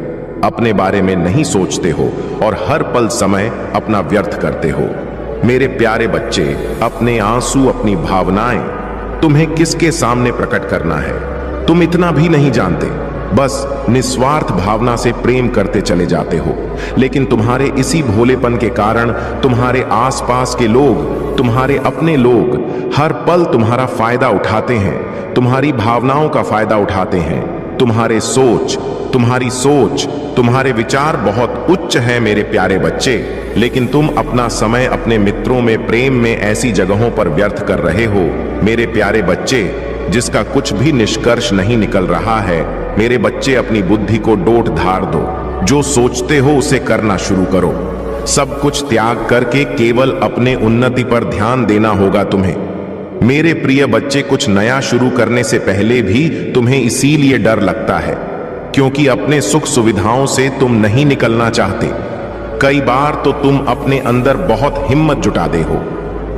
अपने बारे में नहीं सोचते हो और हर पल समय अपना व्यर्थ करते हो। मेरे प्यारे बच्चे, अपने आंसू, अपनी भावनाएं तुम्हें किसके सामने प्रकट करना है, तुम इतना भी नहीं जानते। बस निस्वार्थ भावना से प्रेम करते चले जाते हो। लेकिन तुम्हारे इसी भोलेपन के कारण तुम्हारे आसपास के लोग, तुम्हारे अपने लोग हर पल तुम्हारा फायदा उठाते हैं, तुम्हारी भावनाओं का फायदा उठाते हैं। तुम्हारी सोच, तुम्हारे विचार बहुत उच्च हैं मेरे प्यारे बच्चे, लेकिन तुम अपना समय अपने मित्रों में, प्रेम में ऐसी जगहों पर व्यर्थ कर रहे हो मेरे प्यारे बच्चे, जिसका कुछ भी निष्कर्ष नहीं निकल रहा है। मेरे बच्चे, अपनी बुद्धि को डोट धार दो, जो सोचते हो उसे करना शुरू करो। सब कुछ त्याग करके केवल अपने उन्नति पर ध्यान देना होगा तुम्हें। मेरे प्रिय बच्चे, कुछ नया शुरू करने से पहले भी तुम्हें इसीलिए डर लगता है क्योंकि अपने सुख सुविधाओं से तुम नहीं निकलना चाहते। कई बार तो तुम अपने अंदर बहुत हिम्मत जुटाते हो,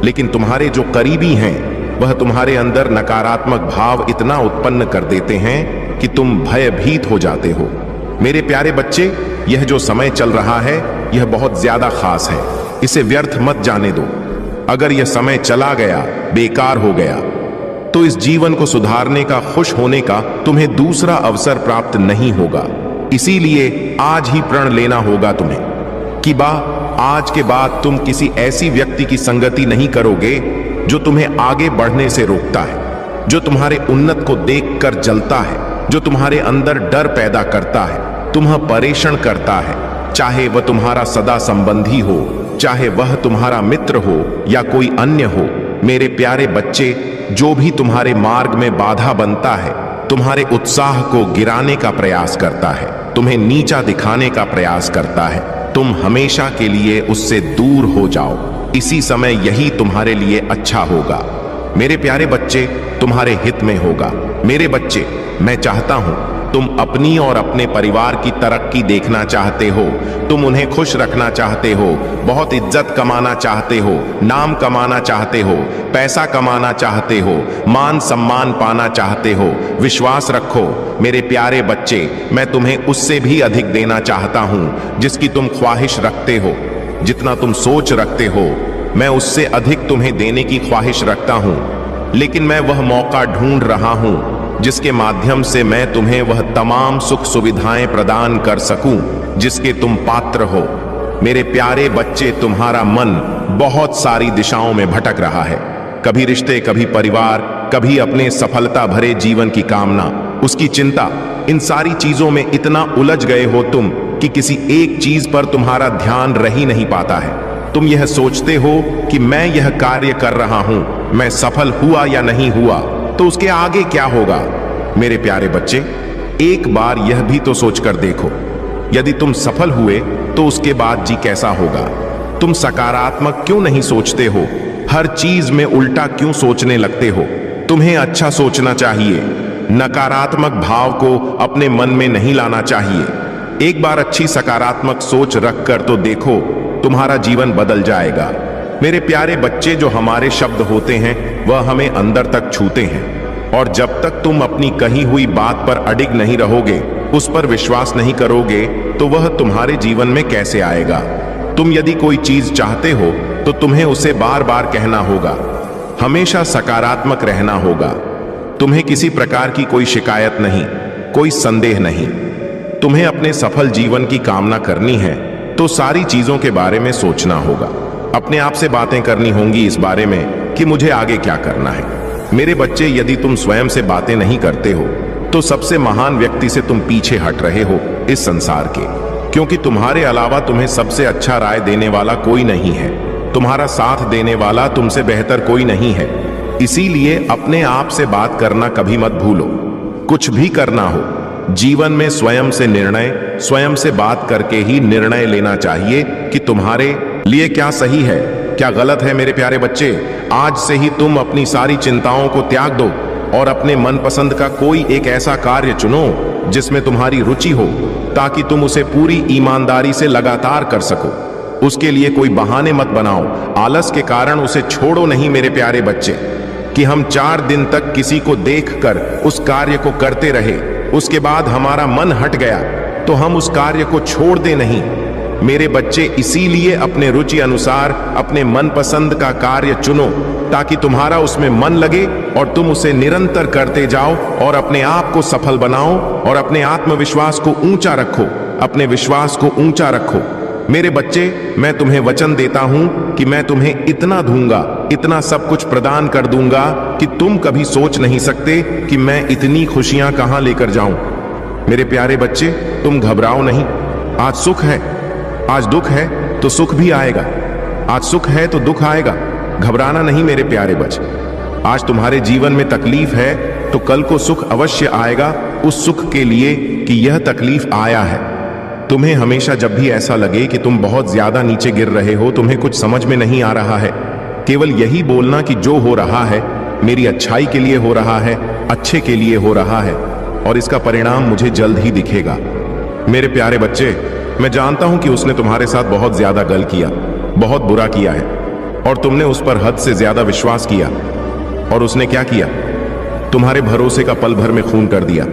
लेकिन तुम्हारे जो करीबी हैं वह तुम्हारे अंदर नकारात्मक भाव इतना उत्पन्न कर देते हैं कि तुम भयभीत हो जाते हो। मेरे प्यारे बच्चे, यह जो समय चल रहा है यह बहुत ज्यादा खास है, इसे व्यर्थ मत जाने दो। अगर यह समय चला गया, बेकार हो गया, तो इस जीवन को सुधारने का, खुश होने का तुम्हें दूसरा अवसर प्राप्त नहीं होगा। इसीलिए आज ही प्रण लेना होगा तुम्हें कि आज के बाद तुम किसी ऐसी व्यक्ति की संगति नहीं करोगे जो तुम्हें आगे बढ़ने से रोकता है, जो तुम्हारे उन्नत को देखकर जलता है, जो तुम्हारे अंदर डर पैदा करता है, तुम्हें परेशान करता है। चाहे वह तुम्हारा सदा संबंधी हो, चाहे वह तुम्हारा मित्र हो या कोई अन्य हो। मेरे प्यारे बच्चे, जो भी तुम्हारे मार्ग में बाधा बनता है, तुम्हारे उत्साह को गिराने का प्रयास करता है, तुम्हें नीचा दिखाने का प्रयास करता है, तुम हमेशा के लिए उससे दूर हो जाओ। इसी समय यही तुम्हारे लिए अच्छा होगा। मेरे प्यारे बच्चे, तुम्हारे हित में होगा। मेरे बच्चे, मैं चाहता हूं तुम अपनी और अपने परिवार की तरक्की देखना चाहते हो, तुम उन्हें खुश रखना चाहते हो, बहुत इज्जत कमाना चाहते हो, नाम कमाना चाहते हो, पैसा कमाना चाहते हो, मान सम्मान पाना चाहते हो। विश्वास रखो मेरे प्यारे बच्चे, मैं तुम्हें उससे भी अधिक देना चाहता हूं जिसकी तुम ख्वाहिश रखते हो। जितना तुम सोच रखते हो, मैं उससे अधिक तुम्हें देने की ख्वाहिश रखता हूं, लेकिन मैं वह मौका ढूंढ रहा हूं जिसके माध्यम से मैं तुम्हें वह तमाम सुख सुविधाएं प्रदान कर सकूं जिसके तुम पात्र हो। मेरे प्यारे बच्चे, तुम्हारा मन बहुत सारी दिशाओं में भटक रहा है, कभी रिश्ते, कभी परिवार, कभी अपने सफलता भरे जीवन की कामना, उसकी चिंता। इन सारी चीजों में इतना उलझ गए हो तुम कि किसी एक चीज पर तुम्हारा ध्यान रह ही नहीं पाता है। तुम यह सोचते हो कि मैं यह कार्य कर रहा हूं, मैं सफल हुआ या नहीं हुआ तो उसके आगे क्या होगा। मेरे प्यारे बच्चे, एक बार यह भी तो सोचकर देखो, यदि तुम सफल हुए तो उसके बाद जी कैसा होगा। तुम सकारात्मक क्यों नहीं सोचते हो, हर चीज में उल्टा क्यों सोचने लगते हो। तुम्हें अच्छा सोचना चाहिए, नकारात्मक भाव को अपने मन में नहीं लाना चाहिए। एक बार अच्छी सकारात्मक सोच रखकर तो देखो, तुम्हारा जीवन बदल जाएगा। मेरे प्यारे बच्चे, जो हमारे शब्द होते हैं वह हमें अंदर तक छूते हैं, और जब तक तुम अपनी कही हुई बात पर अडिग नहीं रहोगे, उस पर विश्वास नहीं करोगे, तो वह तुम्हारे जीवन में कैसे आएगा। तुम यदि कोई चीज चाहते हो तो तुम्हें उसे बार बार कहना होगा, हमेशा सकारात्मक रहना होगा। तुम्हें किसी प्रकार की कोई शिकायत नहीं, कोई संदेह नहीं। तुम्हें अपने सफल जीवन की कामना करनी है तो सारी चीजों के बारे में सोचना होगा, अपने आप से बातें करनी होंगी इस बारे में कि मुझे आगे क्या करना है। मेरे बच्चे, यदि तुम स्वयं से बातें नहीं करते हो तो सबसे महान व्यक्ति से तुम पीछे हट रहे हो इस संसार के, क्योंकि तुम्हारे अलावा तुम्हें सबसे अच्छा राय देने वाला कोई नहीं है, तुम्हारा साथ देने वाला तुमसे बेहतर कोई नहीं है। इसीलिए अपने आप से बात करना कभी मत भूलो। कुछ भी करना हो जीवन में, स्वयं से निर्णय, स्वयं से बात करके ही निर्णय लेना चाहिए कि तुम्हारे लिए क्या सही है, क्या गलत है। मेरे प्यारे बच्चे, आज से ही तुम अपनी सारी चिंताओं को त्याग दो और अपने मनपसंद का कोई एक ऐसा कार्य चुनो जिसमें तुम्हारी रुचि हो, ताकि तुम उसे पूरी ईमानदारी से लगातार कर सको। उसके लिए कोई बहाने मत बनाओ, आलस के कारण उसे छोड़ो नहीं। मेरे प्यारे बच्चे, कि हम 4 दिन तक किसी को देखकर उस कार्य को करते रहे, उसके बाद हमारा मन हट गया तो हम उस कार्य को छोड़ दे नहीं। मेरे बच्चे, इसीलिए अपने रुचि अनुसार अपने मनपसंद का कार्य चुनो, ताकि तुम्हारा उसमें मन लगे और तुम उसे निरंतर करते जाओ और अपने आप को सफल बनाओ और अपने आत्मविश्वास को ऊंचा रखो, अपने विश्वास को ऊंचा रखो। मेरे बच्चे, मैं तुम्हें वचन देता हूं कि मैं तुम्हें इतना दूंगा, इतना सब कुछ प्रदान कर दूंगा कि तुम कभी सोच नहीं सकते कि मैं इतनी खुशियां कहां लेकर जाऊं। मेरे प्यारे बच्चे, तुम घबराओ नहीं। आज सुख है, आज दुख है तो सुख भी आएगा, आज सुख है तो दुख आएगा। घबराना नहीं मेरे प्यारे बच्चे। आज तुम्हारे जीवन में तकलीफ है तो कल को सुख अवश्य आएगा, उस सुख के लिए कि यह तकलीफ आया है। तुम्हें हमेशा जब भी ऐसा लगे कि तुम बहुत ज्यादा नीचे गिर रहे हो, तुम्हें कुछ समझ में नहीं आ रहा है, केवल यही बोलना कि जो हो रहा है मेरी अच्छाई के लिए हो रहा है, अच्छे के लिए हो रहा है और इसका परिणाम मुझे जल्द ही दिखेगा। मेरे प्यारे बच्चे, मैं जानता हूं कि उसने तुम्हारे साथ बहुत ज्यादा गलत किया, बहुत बुरा किया है और तुमने उस पर हद से ज्यादा विश्वास किया। और उसने क्या किया? तुम्हारे भरोसे का पल भर में खून कर दिया,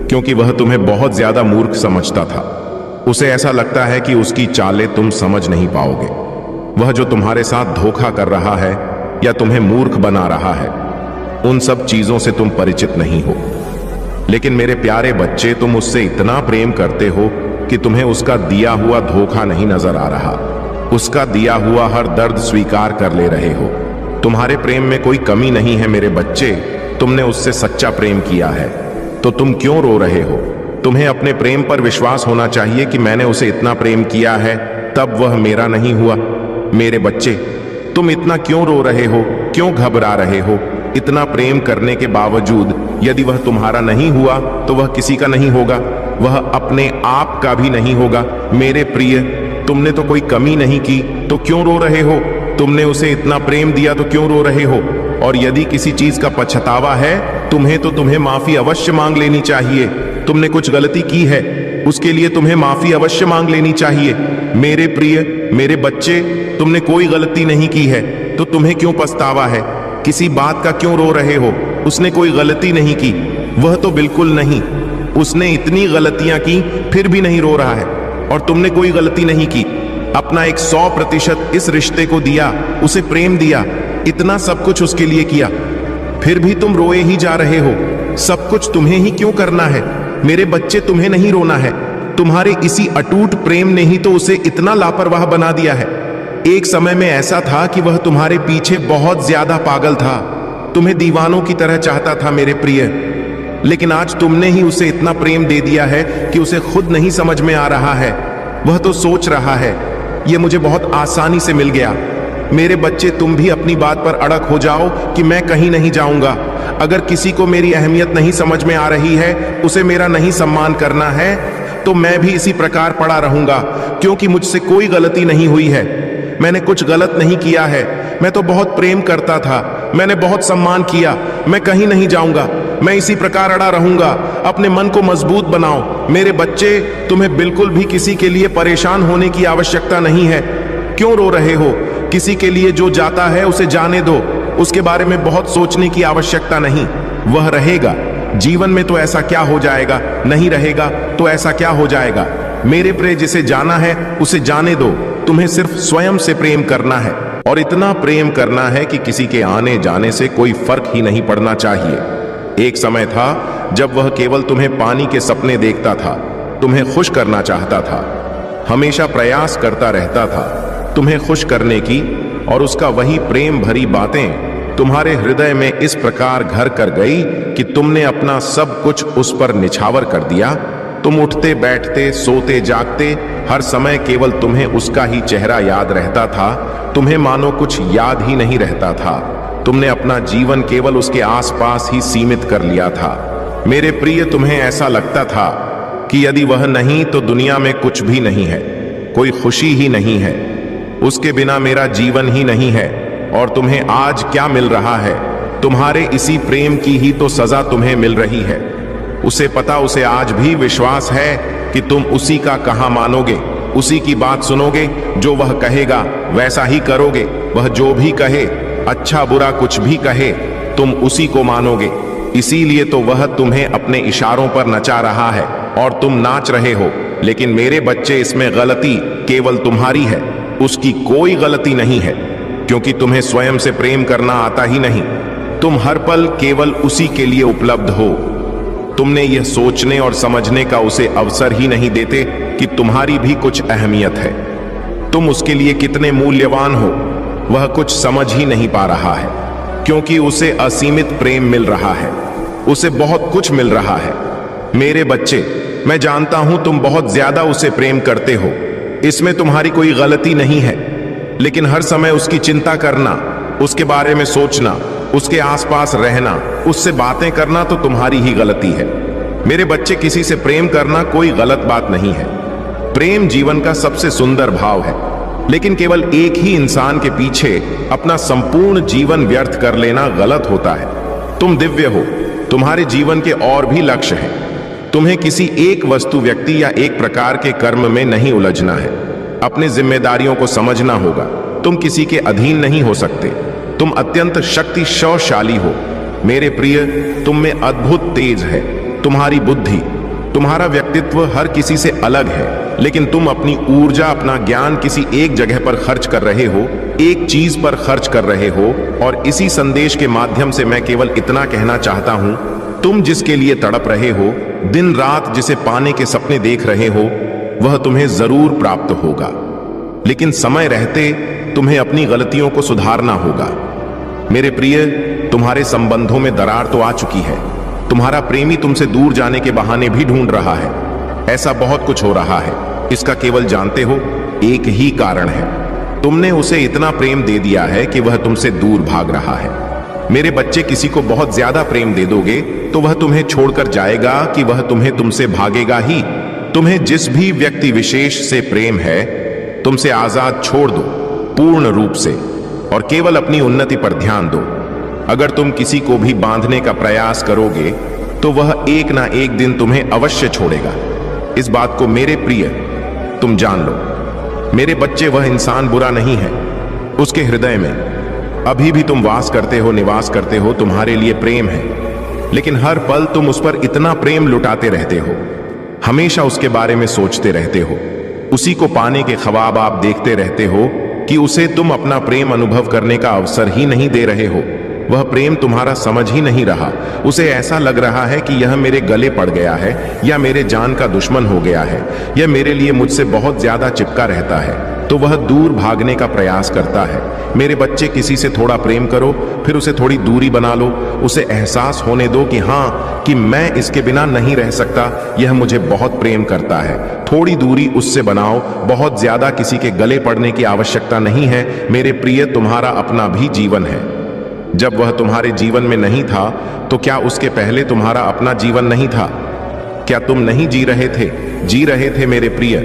क्योंकि वह तुम्हें बहुत ज्यादा मूर्ख समझता था। उसे ऐसा लगता है कि उसकी चालें तुम समझ नहीं पाओगे। वह जो तुम्हारे साथ धोखा कर रहा है या तुम्हें मूर्ख बना रहा है, उन सब चीजों से तुम परिचित नहीं हो। लेकिन मेरे प्यारे बच्चे, तुम उससे इतना प्रेम करते हो कि तुम्हें उसका दिया हुआ धोखा नहीं नजर आ रहा, उसका दिया हुआ हर दर्द स्वीकार कर ले रहे हो। तुम्हारे प्रेम में कोई कमी नहीं है मेरे बच्चे, तुमने उससे सच्चा प्रेम किया है, तो तुम क्यों रो रहे हो? तुम्हें अपने प्रेम पर विश्वास होना चाहिए कि मैंने उसे इतना प्रेम किया है, तब वह मेरा नहीं हुआ। मेरे बच्चे, तुम इतना क्यों रो रहे हो, क्यों घबरा रहे हो? इतना प्रेम करने के बावजूद यदि वह तुम्हारा नहीं हुआ तो वह किसी का नहीं होगा, वह अपने आप का भी नहीं होगा। मेरे प्रिय, तुमने तो कोई कमी नहीं की, तो क्यों रो रहे हो? तुमने उसे इतना प्रेम दिया तो क्यों रो रहे हो? और यदि किसी चीज का पछतावा है तुम्हें, तो तुम्हें माफी अवश्य मांग लेनी चाहिए। तुमने कुछ गलती की है, उसके लिए तुम्हें माफी अवश्य मांग लेनी चाहिए। मेरे प्रिय, मेरे बच्चे, तुमने कोई गलती नहीं की है तो तुम्हें क्यों पछतावा है? किसी बात का क्यों रो रहे हो? उसने कोई गलती नहीं की, वह तो बिल्कुल नहीं। उसने इतनी गलतियां की फिर भी नहीं रो रहा है, और तुमने कोई गलती नहीं की। अपना 100% इस रिश्ते को दिया, उसे प्रेम दिया, इतना सब कुछ उसके लिए किया, फिर भी तुम रोए ही जा रहे हो। सब कुछ तुम्हें ही क्यों करना है? मेरे बच्चे, तुम्हें नहीं रोना है। तुम्हारे इसी अटूट प्रेम ने ही तो उसे इतना लापरवाह बना दिया है। एक समय में ऐसा था कि वह तुम्हारे पीछे बहुत ज्यादा पागल था, तुम्हें दीवानों की तरह चाहता था मेरे प्रिय। लेकिन आज तुमने ही उसे इतना प्रेम दे दिया है कि उसे खुद नहीं समझ में आ रहा है। वह तो सोच रहा है यह मुझे बहुत आसानी से मिल गया। मेरे बच्चे, तुम भी अपनी बात पर अड़क हो जाओ कि मैं कहीं नहीं जाऊंगा। अगर किसी को मेरी अहमियत नहीं समझ में आ रही है, उसे मेरा नहीं सम्मान करना है, तो मैं भी इसी प्रकार पड़ा रहूंगा, क्योंकि मुझसे कोई गलती नहीं हुई है। मैंने कुछ गलत नहीं किया है। मैं तो बहुत प्रेम करता था, मैंने बहुत सम्मान किया। मैं कहीं नहीं जाऊंगा, मैं इसी प्रकार अड़ा रहूंगा। अपने मन को मजबूत बनाओ मेरे बच्चे। तुम्हें बिल्कुल भी किसी के लिए परेशान होने की आवश्यकता नहीं है। क्यों रो रहे हो? किसी के लिए जो जाता है उसे जाने दो, उसके बारे में बहुत सोचने की आवश्यकता नहीं। वह रहेगा, जीवन में तो ऐसा क्या हो जाएगा, नहीं रहेगा तो ऐसा क्या हो जाएगा। मेरे प्रिय, जिसे जाना है उसे जाने दो। तुम्हें सिर्फ स्वयं से प्रेम करना है, और इतना प्रेम करना है कि किसी के आने जाने से कोई फर्क ही नहीं पड़ना चाहिए। एक समय था जब वह केवल तुम्हें पानी के सपने देखता था, तुम्हें खुश करना चाहता था, हमेशा प्रयास करता रहता था तुम्हें खुश करने की, और उसका वही प्रेम भरी बातें तुम्हारे हृदय में इस प्रकार घर कर गई कि तुमने अपना सब कुछ उस पर निछावर कर दिया। तुम उठते बैठते, सोते जागते, हर समय केवल तुम्हें उसका ही चेहरा याद रहता था। तुम्हें मानो कुछ याद ही नहीं रहता था। तुमने अपना जीवन केवल उसके आसपास ही सीमित कर लिया था। मेरे प्रिय, तुम्हें ऐसा लगता था कि यदि वह नहीं तो दुनिया में कुछ भी नहीं है, कोई खुशी ही नहीं है, उसके बिना मेरा जीवन ही नहीं है। और तुम्हें आज क्या मिल रहा है? तुम्हारे इसी प्रेम की ही तो सजा तुम्हें मिल रही है। उसे पता, उसे आज भी विश्वास है कि तुम उसी का कहां मानोगे, उसी की बात सुनोगे, जो वह कहेगा वैसा ही करोगे। वह जो भी कहे, अच्छा बुरा कुछ भी कहे, तुम उसी को मानोगे। इसीलिए तो वह तुम्हें अपने इशारों पर नचा रहा है और तुम नाच रहे हो। लेकिन मेरे बच्चे, इसमें गलती केवल तुम्हारी है, उसकी कोई गलती नहीं है, क्योंकि तुम्हें स्वयं से प्रेम करना आता ही नहीं। तुम हर पल केवल उसी के लिए उपलब्ध हो। तुमने यह सोचने और समझने का उसे अवसर ही नहीं देते कि तुम्हारी भी कुछ अहमियत है। तुम उसके लिए कितने मूल्यवान हो, वह कुछ समझ ही नहीं पा रहा है, क्योंकि उसे असीमित प्रेम मिल रहा है, उसे बहुत कुछ मिल रहा है। मेरे बच्चे, मैं जानता हूं तुम बहुत ज्यादा उसे प्रेम करते हो, इसमें तुम्हारी कोई गलती नहीं है, लेकिन हर समय उसकी चिंता करना, उसके बारे में सोचना, उसके आसपास रहना, उससे बातें करना तो तुम्हारी ही गलती है। मेरे बच्चे, किसी से प्रेम करना कोई गलत बात नहीं है। प्रेम जीवन का सबसे सुंदर भाव है, लेकिन केवल एक ही इंसान के पीछे अपना संपूर्ण जीवन व्यर्थ कर लेना गलत होता है। तुम दिव्य हो, तुम्हारे जीवन के और भी लक्ष्य हैं। तुम्हें किसी एक वस्तु, व्यक्ति या एक प्रकार के कर्म में नहीं उलझना है। अपनी जिम्मेदारियों को समझना होगा। तुम किसी के अधीन नहीं हो सकते। तुम अत्यंत शक्तिशाली हो। मेरे प्रिय, तुम में अद्भुत तेज है। तुम्हारी बुद्धि, तुम्हारा व्यक्तित्व हर किसी से अलग है, लेकिन तुम अपनी ऊर्जा, अपना ज्ञान किसी एक जगह पर खर्च कर रहे हो, एक चीज पर खर्च कर रहे हो। और इसी संदेश के माध्यम से मैं केवल इतना कहना चाहता हूं, तुम जिसके लिए तड़प रहे हो, दिन रात जिसे पाने के सपने देख रहे हो, वह तुम्हें जरूर प्राप्त होगा। लेकिन समय रहते तुम्हें अपनी गलतियों को सुधारना होगा। मेरे प्रिय, तुम्हारे संबंधों में दरार तो आ चुकी है। तुम्हारा प्रेमी तुमसे दूर जाने के बहाने भी ढूंढ रहा है। ऐसा बहुत कुछ हो रहा है। इसका केवल जानते हो एक ही कारण है, तुमने उसे इतना प्रेम दे दिया है कि वह तुमसे दूर भाग रहा है। मेरे बच्चे, किसी को बहुत ज्यादा प्रेम दे दोगे तो वह तुम्हें छोड़कर जाएगा कि वह तुमसे भागेगा ही। तुम्हें जिस भी व्यक्ति विशेष से प्रेम है, तुमसे आजाद छोड़ दो पूर्ण रूप से, और केवल अपनी उन्नति पर ध्यान दो। अगर तुम किसी को भी बांधने का प्रयास करोगे तो वह एक ना एक दिन तुम्हें अवश्य छोड़ेगा। इस बात को मेरे प्रिय तुम जान लो। मेरे बच्चे, वह इंसान बुरा नहीं है। उसके हृदय में अभी भी तुम वास करते हो, निवास करते हो। तुम्हारे लिए प्रेम है, लेकिन हर पल तुम उस पर इतना प्रेम लुटाते रहते हो, हमेशा उसके बारे में सोचते रहते हो, उसी को पाने के ख्वाब आप देखते रहते हो कि उसे तुम अपना प्रेम अनुभव करने का अवसर ही नहीं दे रहे हो। वह प्रेम तुम्हारा समझ ही नहीं रहा। उसे ऐसा लग रहा है कि यह मेरे गले पड़ गया है, या मेरे जान का दुश्मन हो गया है, यह मेरे लिए मुझसे बहुत ज्यादा चिपका रहता है, तो वह दूर भागने का प्रयास करता है। मेरे बच्चे, किसी से थोड़ा प्रेम करो, फिर उसे थोड़ी दूरी बना लो। उसे एहसास होने दो कि हाँ, कि मैं इसके बिना नहीं रह सकता, यह मुझे बहुत प्रेम करता है। थोड़ी दूरी उससे बनाओ। बहुत ज्यादा किसी के गले पड़ने की आवश्यकता नहीं है। मेरे प्रिय, तुम्हारा अपना भी जीवन है। जब वह तुम्हारे जीवन में नहीं था, तो क्या उसके पहले तुम्हारा अपना जीवन नहीं था? क्या तुम नहीं जी रहे थे? जी रहे थे मेरे प्रिय।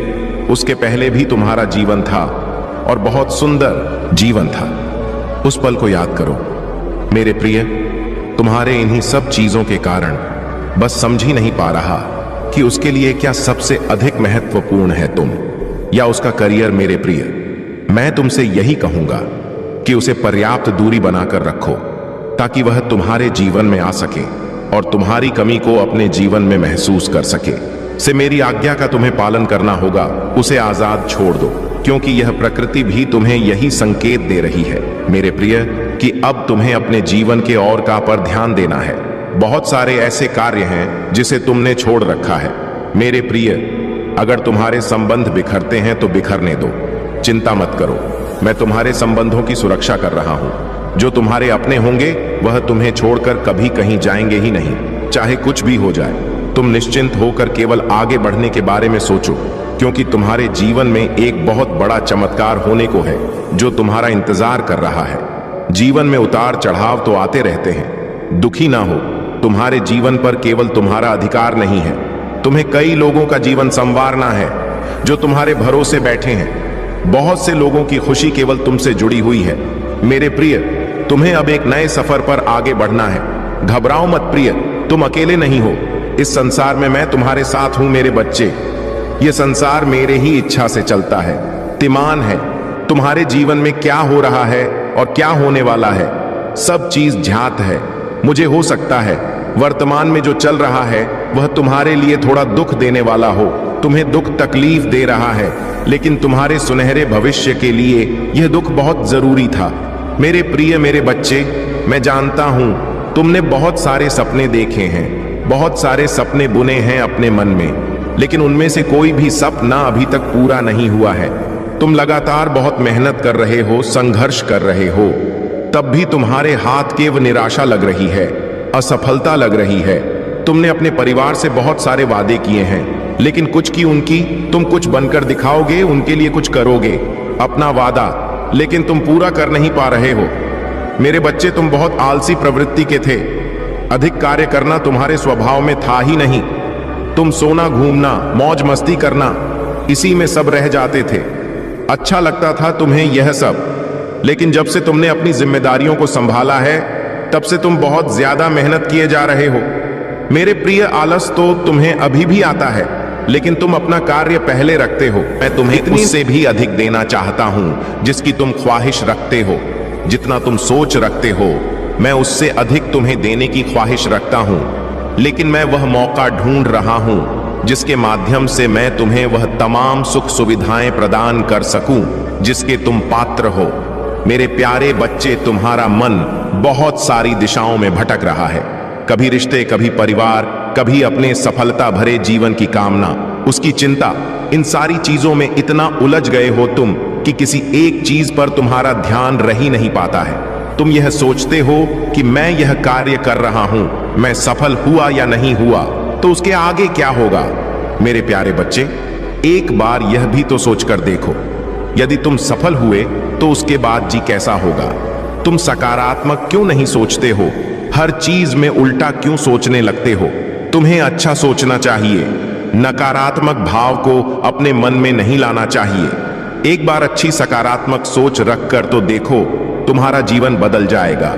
उसके पहले भी तुम्हारा जीवन था, और बहुत सुंदर जीवन था। उस पल को याद करो मेरे प्रिय। तुम्हारे इन्हीं सब चीजों के कारण बस समझ ही नहीं पा रहा कि उसके लिए क्या सबसे अधिक महत्वपूर्ण है, तुम या उसका करियर। मेरे प्रिय, मैं तुमसे यही कहूंगा कि उसे पर्याप्त दूरी बनाकर रखो, ताकि वह तुम्हारे जीवन में आ सके और तुम्हारी कमी को अपने जीवन में महसूस कर सके। से मेरी आज्ञा का तुम्हें पालन करना होगा। उसे आजाद छोड़ दो, क्योंकि यह प्रकृति भी तुम्हें यही संकेत दे रही है मेरे प्रिय, कि अब तुम्हें अपने जीवन के और का पर ध्यान देना है। बहुत सारे ऐसे कार्य हैं जिसे तुमने छोड़ रखा है। मेरे प्रिय, अगर तुम्हारे संबंध बिखरते हैं तो बिखरने दो, चिंता मत करो। मैं तुम्हारे संबंधों की सुरक्षा कर रहा हूं। जो तुम्हारे अपने होंगे वह तुम्हें छोड़कर कभी कहीं जाएंगे ही नहीं, चाहे कुछ भी हो जाए। तुम निश्चिंत होकर केवल आगे बढ़ने के बारे में सोचो, क्योंकि तुम्हारे जीवन में एक बहुत बड़ा चमत्कार होने को है जो तुम्हारा इंतजार कर रहा है। जीवन में उतार चढ़ाव तो आते रहते हैं, दुखी ना हो। तुम्हारे जीवन पर केवल तुम्हारा अधिकार नहीं है, तुम्हें कई लोगों का जीवन संवारना है जो तुम्हारे भरोसे बैठे हैं। बहुत से लोगों की खुशी केवल तुमसे जुड़ी हुई है। मेरे प्रिय, तुम्हें अब एक नए सफर पर आगे बढ़ना है। घबराओ मत प्रिय, तुम अकेले नहीं हो। इस संसार में मैं तुम्हारे साथ हूं मेरे बच्चे। यह संसार मेरे ही इच्छा से चलता है। तिमान है तुम्हारे जीवन में क्या हो रहा है और क्या होने वाला है, सब चीज ज्ञात है मुझे। हो सकता है वर्तमान में जो चल रहा है वह तुम्हारे लिए थोड़ा दुख देने वाला हो, तुम्हें दुख तकलीफ दे रहा है, लेकिन तुम्हारे सुनहरे भविष्य के लिए यह दुख बहुत जरूरी था। मेरे प्रिय मेरे बच्चे, मैं जानता हूं तुमने बहुत सारे सपने देखे हैं, बहुत सारे सपने बुने हैं अपने मन में, लेकिन उनमें से कोई भी सपना अभी तक पूरा नहीं हुआ है। तुम लगातार बहुत मेहनत कर रहे हो, संघर्ष कर रहे हो, तब भी तुम्हारे हाथ केवल निराशा लग रही है, असफलता लग रही है। तुमने अपने परिवार से बहुत सारे वादे किए हैं, लेकिन कुछ की उनकी, तुम कुछ बनकर दिखाओगे, उनके लिए कुछ करोगे, अपना वादा, लेकिन तुम पूरा कर नहीं पा रहे हो। मेरे बच्चे, तुम बहुत आलसी प्रवृत्ति के थे, अधिक कार्य करना तुम्हारे स्वभाव में था ही नहीं। तुम सोना, घूमना, मौज मस्ती करना, इसी में सब रह जाते थे। अच्छा लगता था तुम्हें यह सब, लेकिन जब से तुमने अपनी जिम्मेदारियों को संभाला है, तब से तुम बहुत ज्यादा मेहनत किए जा रहे हो। मेरे प्रिय, आलस तो तुम्हें अभी भी आता है, लेकिन तुम अपना कार्य पहले रखते हो। मैं तुम्हें इतनी से भी अधिक देना चाहता हूं जिसकी तुम ख्वाहिश रखते हो। जितना तुम सोच रखते हो, मैं उससे अधिक तुम्हें देने की ख्वाहिश रखता हूं, लेकिन मैं वह मौका ढूंढ रहा हूं जिसके माध्यम से मैं तुम्हें वह तमाम सुख सुविधाएं प्रदान कर सकूं जिसके तुम पात्र हो। मेरे प्यारे बच्चे, तुम्हारा मन बहुत सारी दिशाओं में भटक रहा है, कभी रिश्ते, कभी परिवार, कभी अपने सफलता भरे जीवन की कामना, उसकी चिंता। इन सारी चीजों में इतना उलझ गए हो तुम कि किसी एक चीज पर तुम्हारा ध्यान रह ही नहीं पाता है। तुम यह सोचते हो कि मैं यह कार्य कर रहा हूं, मैं सफल हुआ या नहीं हुआ तो उसके आगे क्या होगा। मेरे प्यारे बच्चे, एक बार यह भी तो सोचकर देखो, यदि तुम सफल हुए तो उसके बाद जी कैसा होगा। तुम सकारात्मक क्यों नहीं सोचते हो, हर चीज में उल्टा क्यों सोचने लगते हो। तुम्हें अच्छा सोचना चाहिए, नकारात्मक भाव को अपने मन में नहीं लाना चाहिए। एक बार अच्छी सकारात्मक सोच रखकर तो देखो, तुम्हारा जीवन बदल जाएगा।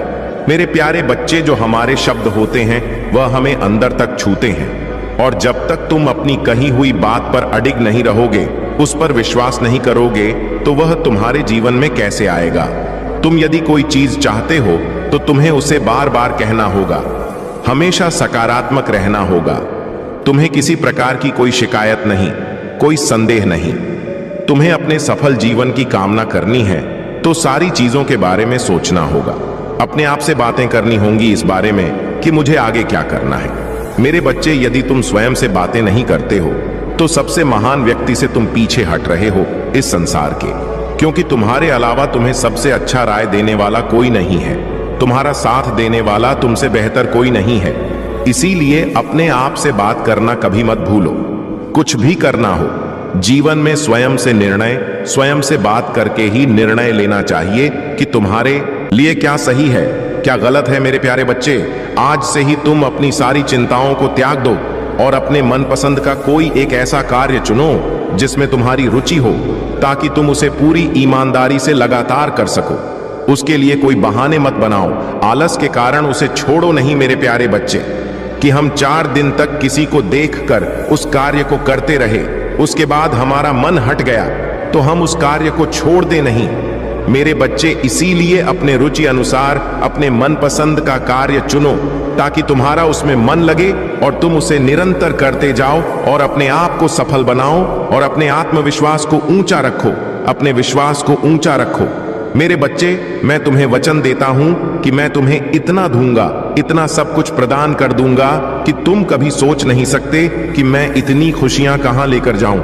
मेरे प्यारे बच्चे, जो हमारे शब्द होते हैं वह हमें अंदर तक छूते हैं, और जब तक तुम अपनी कही हुई बात पर अडिग नहीं रहोगे, उस पर विश्वास नहीं करोगे, तो वह तुम्हारे जीवन में कैसे आएगा। तुम यदि कोई चीज चाहते हो तो तुम्हें उसे बार बार कहना होगा, हमेशा सकारात्मक रहना होगा। तुम्हें किसी प्रकार की कोई शिकायत नहीं, कोई संदेह नहीं। तुम्हें अपने सफल जीवन की कामना करनी है तो सारी चीजों के बारे में सोचना होगा, अपने आप से बातें करनी होंगी इस बारे में कि मुझे आगे क्या करना है। मेरे बच्चे, यदि तुम स्वयं से बातें नहीं करते हो तो सबसे महान व्यक्ति से तुम पीछे हट रहे हो इस संसार के, क्योंकि तुम्हारे अलावा तुम्हें सबसे अच्छा राय देने वाला कोई नहीं है, तुम्हारा साथ देने वाला तुमसे बेहतर कोई नहीं है। इसीलिए अपने आप से बात करना कभी मत भूलो। कुछ भी करना हो जीवन में, स्वयं से निर्णय, स्वयं से बात करके ही निर्णय लेना चाहिए कि तुम्हारे लिए क्या सही है, क्या गलत है। मेरे प्यारे बच्चे, आज से ही तुम अपनी सारी चिंताओं को त्याग दो और अपने मनपसंद का कोई एक ऐसा कार्य चुनो जिसमें तुम्हारी रुचि हो, ताकि तुम उसे पूरी ईमानदारी से लगातार कर सको। उसके लिए कोई बहाने मत बनाओ, आलस के कारण उसे छोड़ो नहीं। मेरे प्यारे बच्चे, कि हम 4 दिन तक किसी को देखकर उस कार्य को करते रहे, उसके बाद हमारा मन हट गया तो हम उस कार्य को छोड़ दे नहीं। मेरे बच्चे, इसीलिए अपने रुचि अनुसार अपने मनपसंद का कार्य चुनो, ताकि तुम्हारा उसमें मन लगे और तुम उसे निरंतर करते जाओ और अपने आप को सफल बनाओ और अपने आत्मविश्वास को ऊंचा रखो, अपने विश्वास को ऊंचा रखो। मेरे बच्चे, मैं तुम्हें वचन देता हूं कि मैं तुम्हें इतना दूंगा, इतना सब कुछ प्रदान कर दूंगा कि तुम कभी सोच नहीं सकते कि मैं इतनी खुशियां कहां लेकर जाऊं।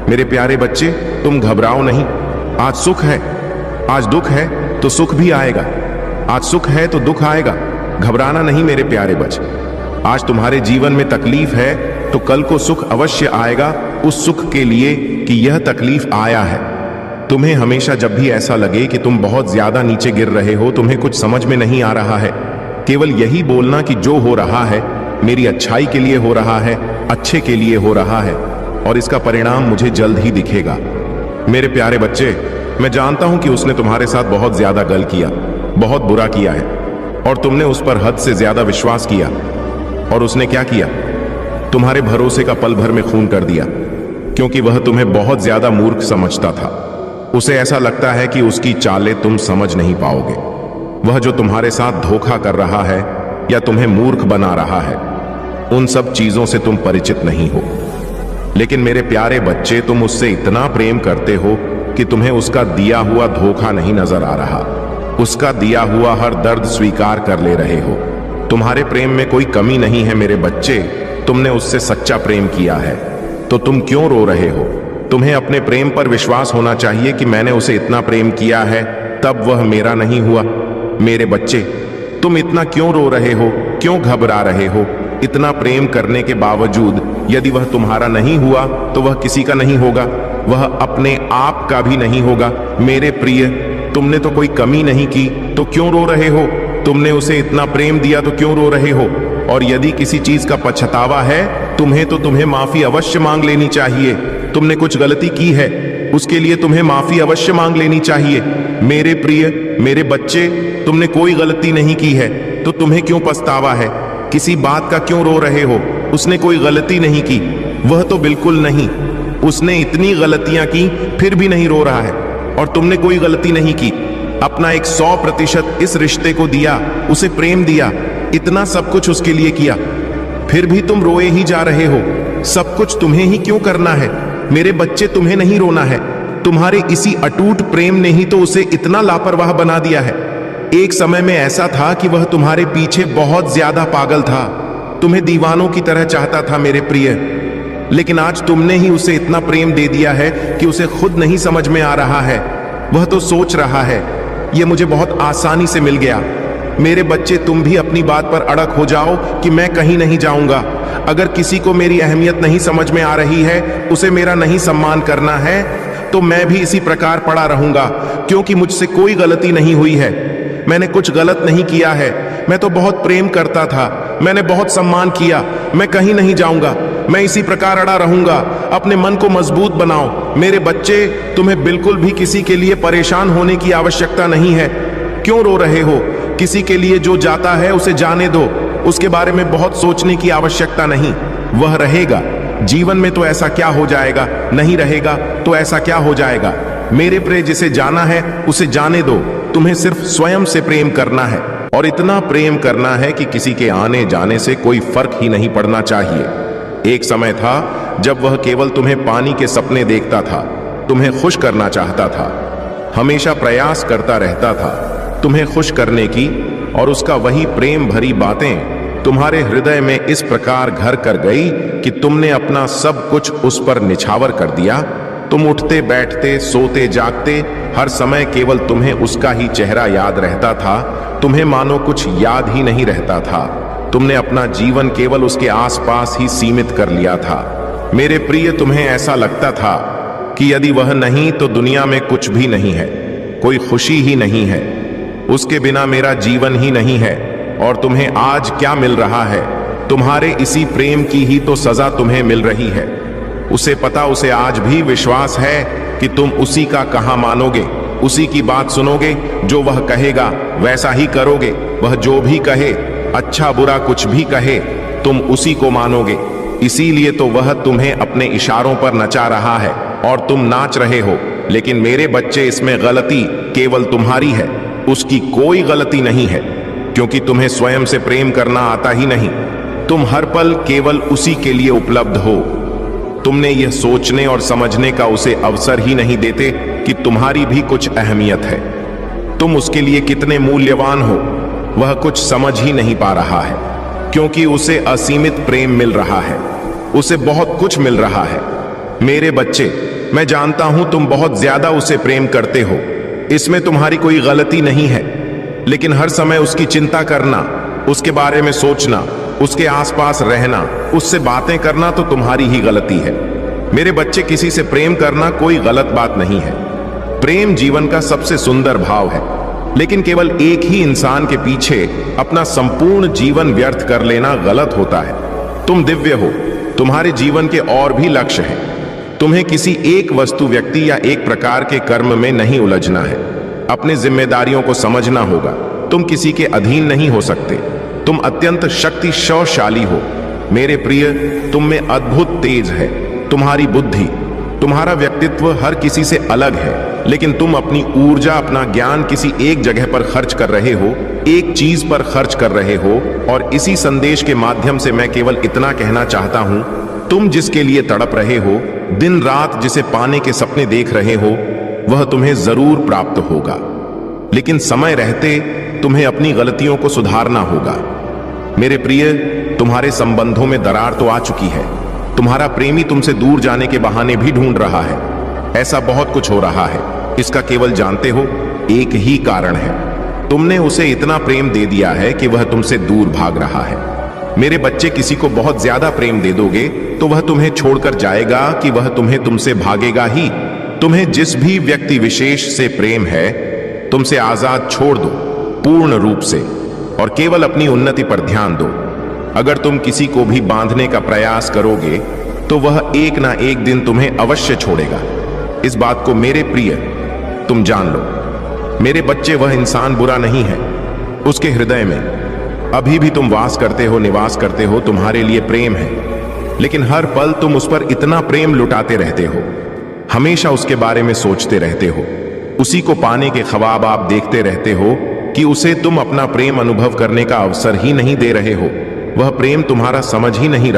मेरे प्यारे बच्चे, तुम घबराओ नहीं। आज सुख है, आज दुख है तो सुख भी आएगा, आज सुख है तो दुख आएगा। घबराना नहीं मेरे प्यारे बच्चे। आज तुम्हारे जीवन में तकलीफ है तो कल को सुख अवश्य आएगा, उस सुख के लिए कि यह तकलीफ आया है। तुम्हें हमेशा जब भी ऐसा लगे कि तुम बहुत ज्यादा नीचे गिर रहे हो, तुम्हें कुछ समझ में नहीं आ रहा है, केवल यही बोलना कि जो हो रहा है मेरी अच्छाई के लिए हो रहा है, अच्छे के लिए हो रहा है, और इसका परिणाम मुझे जल्द ही दिखेगा। मेरे प्यारे बच्चे, मैं जानता हूं कि उसने तुम्हारे साथ बहुत ज्यादा गलत किया, बहुत बुरा किया है, और तुमने उस पर हद से ज्यादा विश्वास किया। और उसने क्या किया? तुम्हारे भरोसे का पल भर में खून कर दिया, क्योंकि वह तुम्हें बहुत ज्यादा मूर्ख समझता था। उसे ऐसा लगता है कि उसकी चालें तुम समझ नहीं पाओगे। वह जो तुम्हारे साथ धोखा कर रहा है या तुम्हें मूर्ख बना रहा है, उन सब चीजों से तुम परिचित नहीं हो। लेकिन मेरे प्यारे बच्चे, तुम उससे इतना प्रेम करते हो कि तुम्हें उसका दिया हुआ धोखा नहीं नजर आ रहा। उसका दिया हुआ हर दर्द स्वीकार कर ले रहे हो। तुम्हारे प्रेम में कोई कमी नहीं है मेरे बच्चे। तुमने उससे सच्चा प्रेम किया है, तो तुम क्यों रो रहे हो? तुम्हें अपने प्रेम पर विश्वास होना चाहिए कि मैंने उसे इतना प्रेम किया है, तब वह मेरा नहीं हुआ। मेरे बच्चे, तुम इतना क्यों रो रहे हो, क्यों घबरा रहे हो? इतना प्रेम करने के बावजूद यदि वह तुम्हारा नहीं हुआ तो वह किसी का नहीं होगा, वह अपने आप का भी नहीं होगा। मेरे प्रिय, तुमने तो कोई कमी नहीं की, तो क्यों रो रहे हो? तुमने उसे इतना प्रेम दिया तो क्यों रो रहे हो? और यदि किसी चीज का पछतावा है तुम्हें, तो तुम्हें माफी अवश्य मांग लेनी चाहिए। तुमने कुछ गलती की है, उसके लिए तुम्हें माफी अवश्य मांग लेनी चाहिए। मेरे प्रिय, मेरे बच्चे, तुमने कोई गलती नहीं की है, तो तुम्हें क्यों पछतावा है? किसी बात का क्यों रो रहे हो? उसने कोई गलती नहीं की, वह तो बिल्कुल नहीं। उसने इतनी गलतियां की फिर भी नहीं रो रहा है, और तुमने कोई गलती नहीं की। अपना 100% इस रिश्ते को दिया, उसे प्रेम दिया, इतना सब कुछ उसके लिए किया, फिर भी तुम रोए ही जा रहे हो। सब कुछ तुम्हें ही क्यों करना है? मेरे बच्चे, तुम्हें नहीं रोना है। तुम्हारे इसी अटूट प्रेम ने ही तो उसे इतना लापरवाह बना दिया है। एक समय में ऐसा था कि वह तुम्हारे पीछे बहुत ज्यादा पागल था, तुम्हें दीवानों की तरह चाहता था मेरे प्रिय। लेकिन आज तुमने ही उसे इतना प्रेम दे दिया है कि उसे खुद नहीं समझ में आ रहा है। वह तो सोच रहा है यह मुझे बहुत आसानी से मिल गया। मेरे बच्चे, तुम भी अपनी बात पर अड़क हो जाओ कि मैं कहीं नहीं जाऊंगा। अगर किसी को मेरी अहमियत नहीं समझ में आ रही है, उसे मेरा नहीं सम्मान करना है, तो मैं भी इसी प्रकार पड़ा रहूंगा, क्योंकि मुझसे कोई गलती नहीं हुई है। मैंने कुछ गलत नहीं किया है। मैं तो बहुत प्रेम करता था, मैंने बहुत सम्मान किया। मैं कहीं नहीं जाऊंगा, मैं इसी प्रकार अड़ा रहूंगा। अपने मन को मजबूत बनाओ मेरे बच्चे। तुम्हें बिल्कुल भी किसी के लिए परेशान होने की आवश्यकता नहीं है। क्यों रो रहे हो? किसी के लिए जो जाता है उसे जाने दो, उसके बारे में बहुत सोचने की आवश्यकता नहीं। वह रहेगा, जीवन में तो ऐसा क्या हो जाएगा, नहीं रहेगा तो ऐसा क्या हो जाएगा। मेरे प्रिय, जिसे जाना है उसे जाने दो। तुम्हें सिर्फ स्वयं से प्रेम करना है, और इतना प्रेम करना है कि किसी के आने जाने से कोई फर्क ही नहीं पड़ना चाहिए। एक समय था जब वह केवल तुम्हें पानी के सपने देखता था, तुम्हें खुश करना चाहता था, हमेशा प्रयास करता रहता था तुम्हें खुश करने की, और उसका वही प्रेम भरी बातें तुम्हारे हृदय में इस प्रकार घर कर गई कि तुमने अपना सब कुछ उस पर निछावर कर दिया। तुम उठते बैठते, सोते जागते, हर समय केवल तुम्हें उसका ही चेहरा याद रहता था। तुम्हें मानो कुछ याद ही नहीं रहता था। तुमने अपना जीवन केवल उसके आसपास ही सीमित कर लिया था। मेरे प्रिय, तुम्हें ऐसा लगता था कि यदि वह नहीं तो दुनिया में कुछ भी नहीं है, कोई खुशी ही नहीं है, उसके बिना मेरा जीवन ही नहीं है। और तुम्हें आज क्या मिल रहा है? तुम्हारे इसी प्रेम की ही तो सजा तुम्हें मिल रही है। उसे पता, उसे आज भी विश्वास है कि तुम उसी का कहा मानोगे, उसी की बात सुनोगे। जो वह कहेगा वैसा ही करोगे। वह जो भी कहे, अच्छा बुरा कुछ भी कहे, तुम उसी को मानोगे। इसीलिए तो वह तुम्हें अपने इशारों पर नचा रहा है और तुम नाच रहे हो। लेकिन मेरे बच्चे, इसमें गलती केवल तुम्हारी है, उसकी कोई गलती नहीं है, क्योंकि तुम्हें स्वयं से प्रेम करना आता ही नहीं। तुम हर पल केवल उसी के लिए उपलब्ध हो। तुमने यह सोचने और समझने का उसे अवसर ही नहीं देते कि तुम्हारी भी कुछ अहमियत है, तुम उसके लिए कितने मूल्यवान हो। वह कुछ समझ ही नहीं पा रहा है, क्योंकि उसे असीमित प्रेम मिल रहा है, उसे बहुत कुछ मिल रहा है। मेरे बच्चे, मैं जानता हूं तुम बहुत ज्यादा उसे प्रेम करते हो, इसमें तुम्हारी कोई गलती नहीं है। लेकिन हर समय उसकी चिंता करना, उसके बारे में सोचना, उसके आसपास रहना, उससे बातें करना तो तुम्हारी ही गलती है। मेरे बच्चे, किसी से प्रेम करना कोई गलत बात नहीं है। प्रेम जीवन का सबसे सुंदर भाव है, लेकिन केवल एक ही इंसान के पीछे अपना संपूर्ण जीवन व्यर्थ कर लेना गलत होता है। तुम दिव्य हो, तुम्हारे जीवन के और भी लक्ष्य हैं। तुम्हें किसी एक वस्तु, व्यक्ति या एक प्रकार के कर्म में नहीं उलझना है। अपनी जिम्मेदारियों को समझना होगा। तुम किसी के अधीन नहीं हो सकते। तुम अत्यंत शक्तिशाली हो मेरे प्रिय। तुम में अद्भुत तेज है, तुम्हारी बुद्धि, तुम्हारा व्यक्तित्व हर किसी से अलग है, लेकिन तुम अपनी ऊर्जा, अपना ज्ञान किसी एक जगह पर खर्च कर रहे हो, एक चीज पर खर्च कर रहे हो। और इसी संदेश के माध्यम से मैं केवल इतना कहना चाहता हूं तुम जिसके लिए तड़प रहे हो, दिन रात जिसे पाने के सपने देख रहे हो, वह तुम्हें जरूर प्राप्त होगा। लेकिन समय रहते तुम्हें अपनी गलतियों को सुधारना होगा। मेरे प्रिय, तुम्हारे संबंधों में दरार तो आ चुकी है। तुम्हारा प्रेमी तुमसे दूर जाने के बहाने भी ढूंढ रहा है। ऐसा बहुत कुछ हो रहा है। इसका केवल जानते हो एक ही कारण है। तुमने उसे इतना प्रेम दे दिया है कि वह तुमसे दूर भाग रहा है। मेरे बच्चे, किसी को बहुत ज्यादा प्रेम दे दोगे तो वह तुम्हें छोड़कर जाएगा कि वह तुमसे भागेगा ही। तुम्हें जिस भी व्यक्ति विशेष से प्रेम है, तुमसे आजाद छोड़ दो पूर्ण रूप से, और केवल अपनी उन्नति पर ध्यान दो। अगर तुम किसी को भी बांधने का प्रयास करोगे तो वह एक ना एक दिन तुम्हें अवश्य छोड़ेगा। इस बात को मेरे प्रिय तुम जान लो। मेरे बच्चे, वह इंसान बुरा नहीं है। उसके हृदय में अभी भी तुम वास करते हो, निवास करते हो। तुम्हारे लिए प्रेम है, लेकिन हर पल तुम उस पर इतना प्रेम लुटाते रहते हो, हमेशा उसके बारे में सोचते रहते हो, उसी को पाने के ख्वाब आप देखते रहते हो कि उसे तुम अपना प्रेम अनुभव करने का अवसर ही नहीं दे रहे हो। वह प्रेम तुम्हारा समझ ही नहीं रहा।